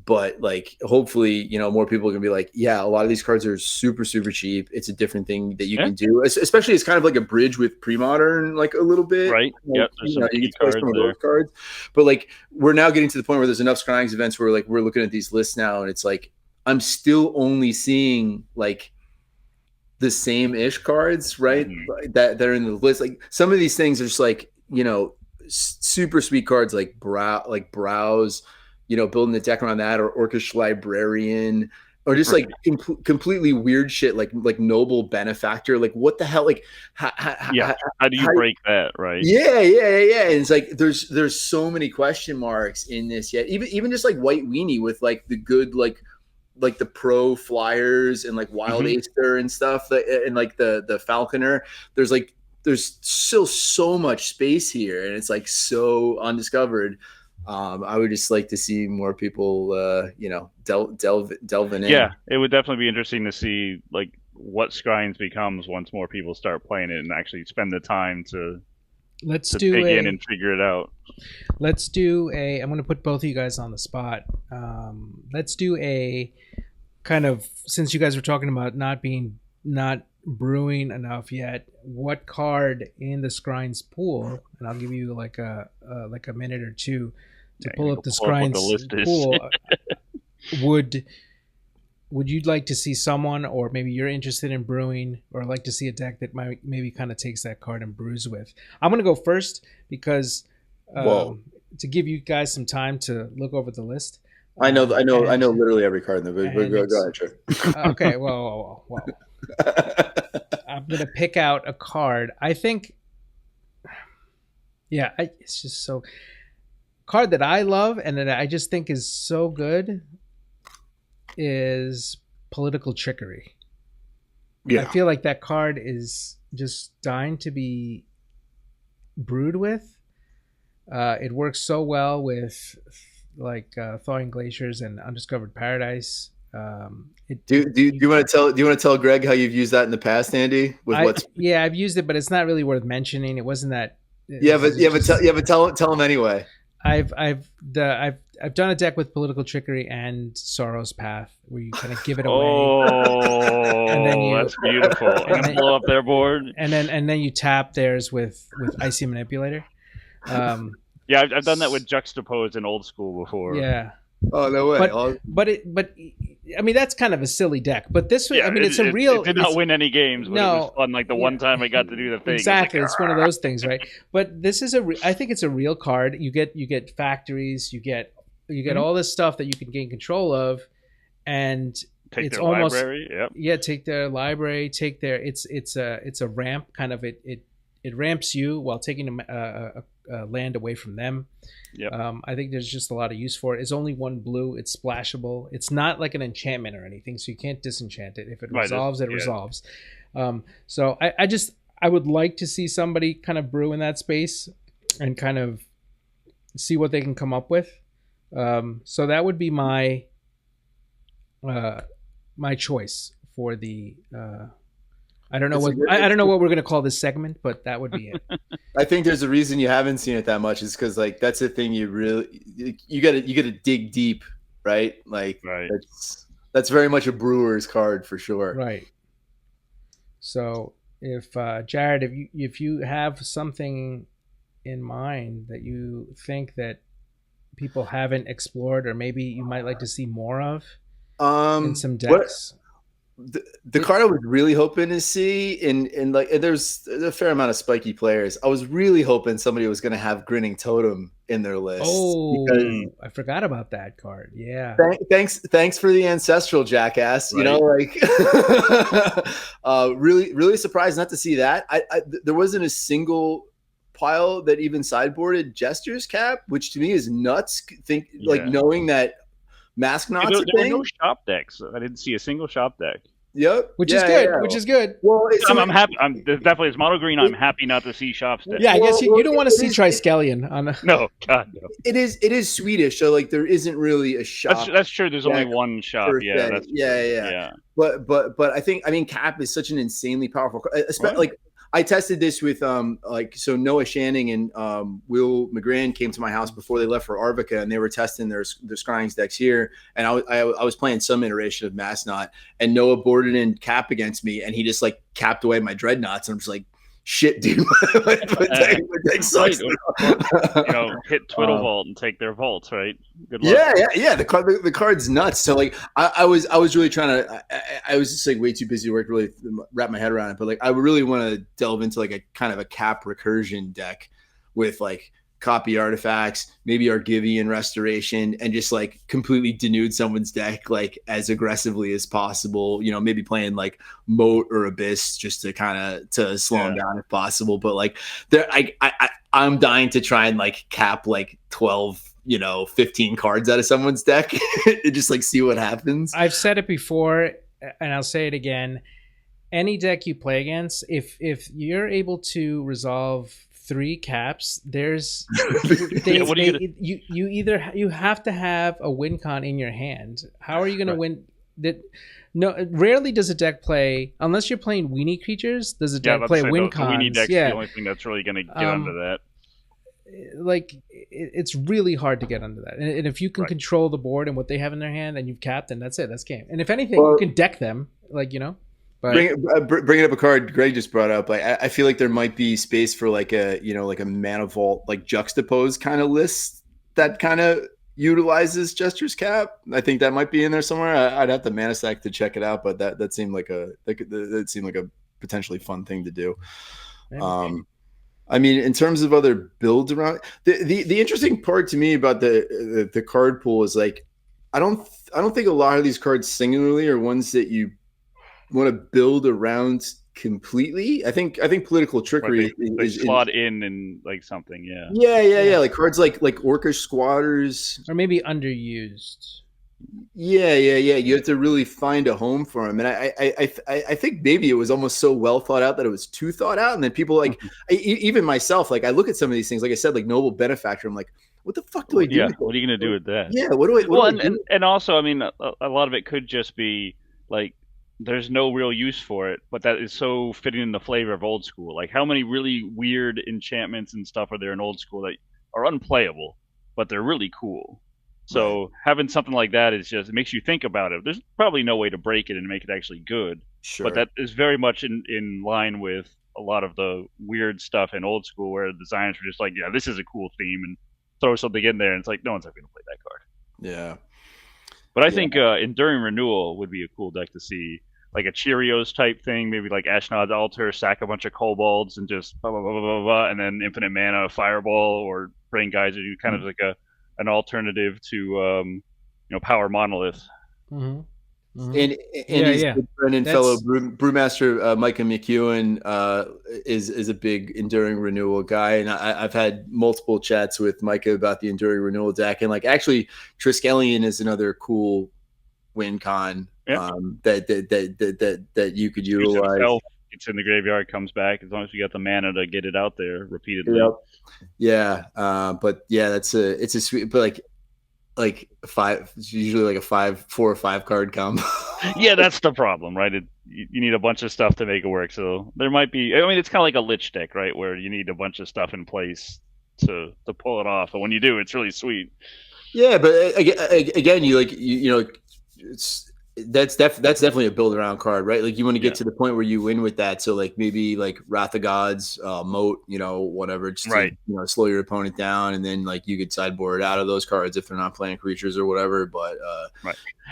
But like, hopefully, more people can be like, yeah, a lot of these cards are super, super cheap. It's a different thing that you can do, especially it's kind of like a bridge with pre-modern, like a little bit. Right. Like, Yep. There's some you key get to play cards some of there. those cards. But like, we're now getting to the point where there's enough Scryings events where like we're looking at these lists now, and it's like I'm still only seeing like the same-ish cards, right? Mm-hmm. That are in the list. Like some of these things are just like, super sweet cards like Browse, building the deck around that, or Orcish Librarian, or just like completely weird shit like Noble Benefactor. Like what the hell? Like how do you break that, right? Yeah. And it's like there's so many question marks in this yet. Even just like White Weenie with like the good like the pro flyers and like Wild Acer and stuff, and like the Falconer. There's still so much space here, and it's like so undiscovered. I would just like to see more people, delving in. Yeah, it would definitely be interesting to see like what Scryings becomes once more people start playing it and actually spend the time to dig in and figure it out. Let's do I'm going to put both of you guys on the spot. Let's do a kind of, since you guys were talking about not brewing enough yet, what card in the Scryings pool, and I'll give you like a minute or two to pull up the Scryings pool. Would you like to see someone, or maybe you're interested in brewing, or like to see a deck that maybe kind of takes that card and brews with? I'm going to go first because to give you guys some time to look over the list. I know literally every card in the book. Go ahead, sure. Okay, well. I'm going to pick out a card. I think, it's just so... Card that I love and that I just think is so good is Political Trickery. Yeah. I feel like that card is just dying to be brewed with. It works so well with like Thawing Glaciers and Undiscovered Paradise. Do you want to tell Greg how you've used that in the past, Andy? I've used it, but it's not really worth mentioning. It wasn't that. But tell him anyway. I've done a deck with Political Trickery and Sorrow's Path where you kind of give it away. Oh, and then that's beautiful. And then blow up their board. And then you tap theirs with Icy Manipulator. Yeah, I've done that with Juxtapose in Old School before. Yeah. Oh, no way. But I mean, that's kind of a silly deck. But this, I mean, it's a real. It did not win any games, but it was fun. Like the one time I got to do the thing. Exactly, it's one of those things, right? But this is I think it's a real card. You get factories, you get all this stuff that you can gain control of, and take it's their almost library. Yep. Yeah, take their library, take their. It's a ramp kind of. It ramps you while taking a land away from them. Yep. I think there's just a lot of use for it. It's only one blue. It's splashable. It's not like an enchantment or anything, so you can't disenchant it. If it resolves, it resolves. So I would like to see somebody kind of brew in that space and kind of see what they can come up with. So that would be my choice for the. I don't know what we're going to call this segment, but that would be it. I think there's a reason you haven't seen it that much is because like that's the thing you gotta dig deep, right? Like that's very much a brewer's card for sure. Right. So if Jared, if you have something in mind that you think that people haven't explored, or maybe you might like to see more of in some decks. The card I was really hoping to see and there's a fair amount of spiky players. I was really hoping somebody was going to have Grinning Totem in their list. Oh, I forgot about that card. Yeah. Thanks for the ancestral, jackass. Right. Really, really surprised not to see that. There wasn't a single pile that even sideboarded Jester's Cap, which to me is nuts. Knowing that Mask Knot's there were no shop decks. I didn't see a single shop deck. Yep, which is good. Well, I'm happy. I'm definitely it's mono green. I'm happy not to see shop decks. Yeah, I guess you don't want to see Triskelion on a... No, God no. It is Swedish, so like there isn't really a shop. That's true. There's only one shop. Yeah, that's yeah. But I mean, Cap is such an insanely powerful. Especially like I tested this with so Noah Shanning and Will McGran came to my house before they left for Arvika, and they were testing their Scryings decks here, and I was playing some iteration of Massnot, and Noah boarded in Cap against me, and he just like capped away my Dreadnoughts, and I'm just like, shit, dude, my deck sucks. Right. Hit Twiddle Vault and take their vaults, right? Good luck. Yeah. The card's nuts. So like, I was really trying to. I was just like way too busy to work, really wrap my head around it. But like, I really want to delve into like a kind of a Cap recursion deck with like copy artifacts, maybe Argivian restoration, and just like completely denude someone's deck like as aggressively as possible. Maybe playing like Moat or Abyss just to kind of to slow them down if possible. But like, I'm dying to try and like cap like 12, 15 cards out of someone's deck and just like see what happens. I've said it before and I'll say it again. Any deck you play against, if you're able to resolve 3 caps, there's you have to have a win con in your hand. How are you going to win that? No, rarely does a deck play, unless you're playing weenie creatures, does a deck play win cons. The weenie deck's the only thing that's really going to get under that. Like, it's really hard to get under that. And if you can control the board and what they have in their hand and you've capped, then that's it. That's game. And if anything, you can deck them, like, But bringing up a card Greg just brought up, like I feel like there might be space for like a like a Mana Vault like juxtapose kind of list that kind of utilizes Jester's Cap. I think that might be in there somewhere. I'd have to mana stack to check it out, but that seemed like that seemed like a potentially fun thing to do. Maybe. I mean, in terms of other builds around, the interesting part to me about the card pool is like I don't think a lot of these cards singularly are ones that you want to build around completely. I think political trickery they slot in like something. Yeah. Like cards like Orcish Squatters, or maybe underused. Yeah. You have to really find a home for them, and I think maybe it was almost so well thought out that it was too thought out, and then people like even myself, like I look at some of these things, like I said, like Noble Benefactor, I'm like, what the fuck do I do? Yeah, what are you gonna do with that? Yeah, what do I? And also, I mean, a lot of it could just be like there's no real use for it, but that is so fitting in the flavor of old school. Like, how many really weird enchantments and stuff are there in old school that are unplayable, but they're really cool? So having something like that is just, it makes you think about it. There's probably no way to break it and make it actually good. Sure. But that is very much in line with a lot of the weird stuff in old school where the designers were just like, yeah, this is a cool theme, and throw something in there, and it's like, no one's ever going to play that card. Yeah. But I think Enduring Renewal would be a cool deck to see. Like a Cheerios type thing, maybe like Ashnod's Altar, sack a bunch of kobolds, and just blah, blah, blah, blah, blah, and then infinite mana, Fireball, or Brain Geyser, kind of like an alternative to Power Monolith. Mm-hmm. And his good friend and fellow brewmaster Micah McEwen is a big Enduring Renewal guy, and I've had multiple chats with Micah about the Enduring Renewal deck, and like actually Triskelion is another cool win con that you could utilize. It's in the graveyard, comes back as long as you got the mana to get it out there repeatedly. Yep. Yeah, but yeah, it's a sweet, but like five. It's usually like a 4 or 5 card combo. Yeah, that's the problem, right? You need a bunch of stuff to make it work. So there might be. I mean, it's kind of like a Lich deck, right, where you need a bunch of stuff in place to pull it off. And when you do, it's really sweet. Yeah, but again, that's definitely a build around card, right? Like you want to get to the point where you win with that. So like maybe like Wrath of Gods, Moat, whatever, just to, slow your opponent down, and then like you could sideboard out of those cards if they're not playing creatures or whatever. But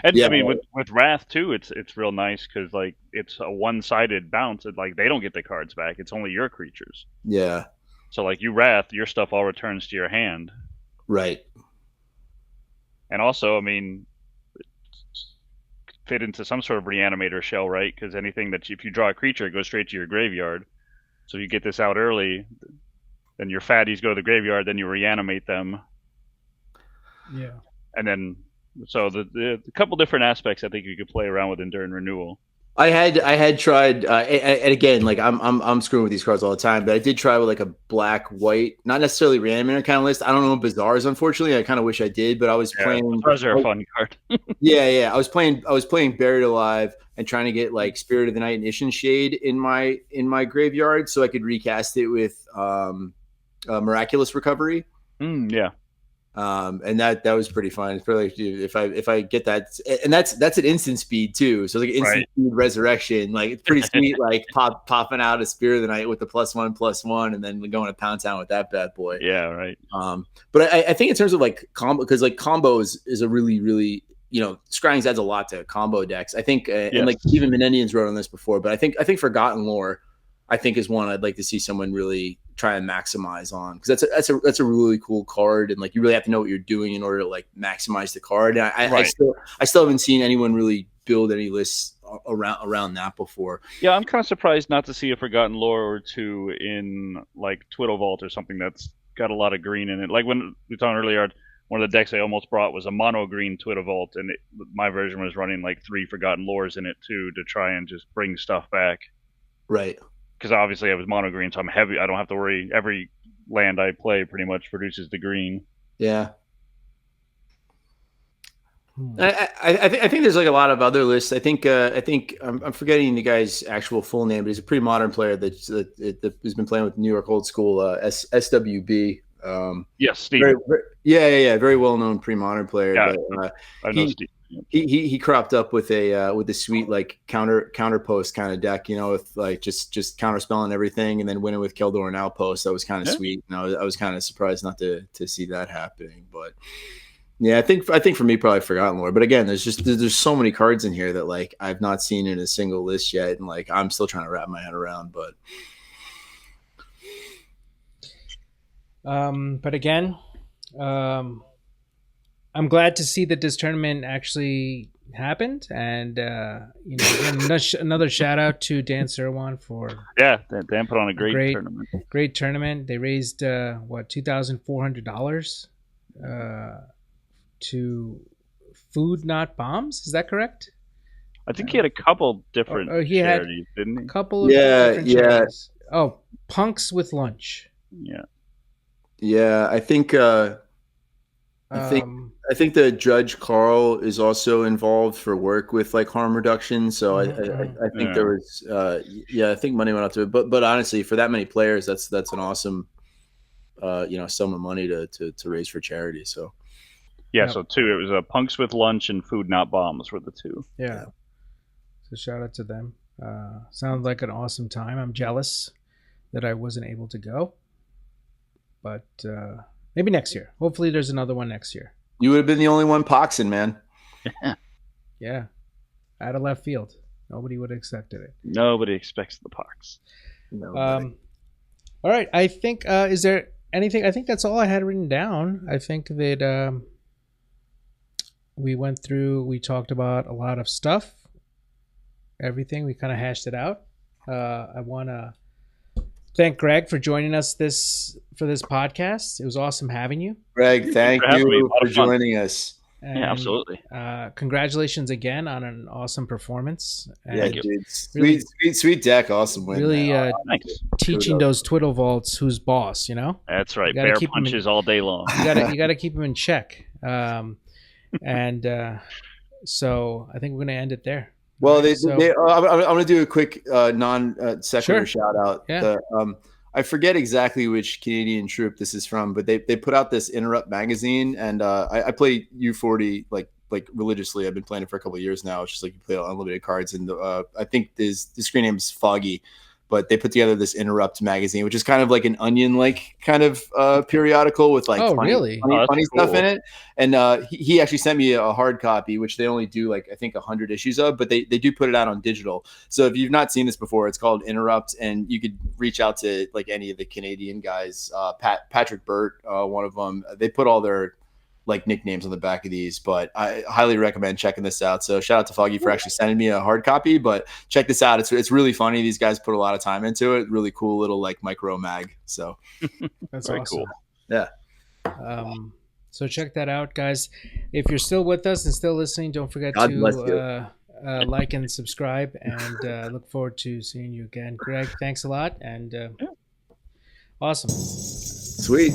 and I mean with Wrath too, it's real nice because like it's a one-sided bounce. Like they don't get the cards back; it's only your creatures. Yeah. So like you Wrath, your stuff all returns to your hand. Right. And also, I mean, fit into some sort of reanimator shell, right? Because anything that if you draw a creature, it goes straight to your graveyard. So if you get this out early, then your fatties go to the graveyard, then you reanimate them. Yeah. And then, so the couple different aspects I think you could play around with Enduring Renewal. I had tried, and again, like I'm screwing with these cards all the time, but I did try with like a black white, not necessarily random kind of list. I don't know Bazaars, unfortunately. I kind of wish I did, but I was Yeah, playing. those are a fun card. Yeah. I was playing Buried Alive and trying to get like Spirit of the Night and Ishin Shade in my graveyard so I could recast it with Miraculous Recovery. Yeah. And that was pretty fun. It's probably if I get that, and that's an instant speed too. So like instant speed resurrection, like it's pretty sweet. Like popping out a Spirit of the Night with the +1/+1, and then going to Pound Town with that bad boy. Yeah, right. But I think in terms of like combo, because like combos is a really Scryings adds a lot to combo decks. I think, and like even Menendians wrote on this before, but I think Forgotten Lore, I think is one I'd like to see someone really try and maximize on, because that's a really cool card, and like you really have to know what you're doing in order to like maximize the card. And I still haven't seen anyone really build any lists around that before. Yeah, I'm kind of surprised not to see a Forgotten Lore or two in like Twiddle Vault or something that's got a lot of green in it. Like when we talked earlier, one of the decks I almost brought was a mono green Twiddle Vault, and my version was running like 3 Forgotten Lores in it too, to try and just bring stuff back. Right. Because obviously I was mono green, so I'm heavy. I don't have to worry. Every land I play pretty much produces the green. Yeah. I think there's like a lot of other lists. I think I'm forgetting the guy's actual full name, but he's a pretty modern player that has been playing with New York old school SWB. Yes, Steve. Very well known pre-modern player. Yeah, but, I know Steve. He cropped up with a sweet like counter post kind of deck, with like just counter spelling everything and then winning with Keldor and Outpost. That was kind of sweet. I was kind of surprised not to see that happening, but yeah, I think for me probably Forgotten Lore. But again, there's so many cards in here that like I've not seen in a single list yet, and like I'm still trying to wrap my head around. But again, I'm glad to see that this tournament actually happened, and another shout out to Dan Sirwan for Dan put on a great tournament. Great tournament. They raised $2,400 to Food Not Bombs. Is that correct? I think he had a couple different charities, didn't he? A couple of different charities. Oh, Punks with Lunch. Yeah. I think the Judge Carl is also involved for work with like harm reduction. So I think there was I think money went out to it. But honestly, for that many players, that's an awesome sum of money to raise for charity. So so 2. It was Punks with Lunch and Food Not Bombs were the 2. Yeah. So shout out to them. Sounds like an awesome time. I'm jealous that I wasn't able to go, but maybe next year. Hopefully there's another one next year. You would have been the only one poxing, man. Yeah. Out of left field. Nobody would have accepted it. Nobody expects the Pox. All right. I think, is there anything? I think that's all I had written down. I think that we talked about a lot of stuff. Everything. We kind of hashed it out. I want to thank Greg for joining us for this podcast. It was awesome having you. Greg, thank you for joining us. And, yeah, absolutely. Congratulations again on an awesome performance. And dude. Sweet deck. Awesome win. Really teaching those Twiddle Vaults who's boss, That's right. Bear punches all day long. You got to keep them in check. So I think we're going to end it there. Well, I'm going to do a quick non-sequitur shout out. Yeah. I forget exactly which Canadian troupe this is from, but they put out this Interrupt magazine, and I play U40 like religiously. I've been playing it for a couple of years now. It's just like you play unlimited cards, and I think the screen name is Foggy. But they put together this Interrupt magazine, which is kind of like an Onion-like kind of periodical with like funny stuff in it. And he actually sent me a hard copy, which they only do like I think 100 issues of, but they do put it out on digital. So if you've not seen this before, it's called Interrupt, and you could reach out to like any of the Canadian guys. Patrick Burt, one of them. They put all their like nicknames on the back of these, but I highly recommend checking this out. So shout out to Foggy for actually sending me a hard copy, but check this out. It's really funny. These guys put a lot of time into it. Really cool little like micro mag. So that's very awesome. Cool. Yeah. So check that out, guys. If you're still with us and still listening, don't forget to like and subscribe, and look forward to seeing you again. Greg, thanks a lot, and awesome. Sweet.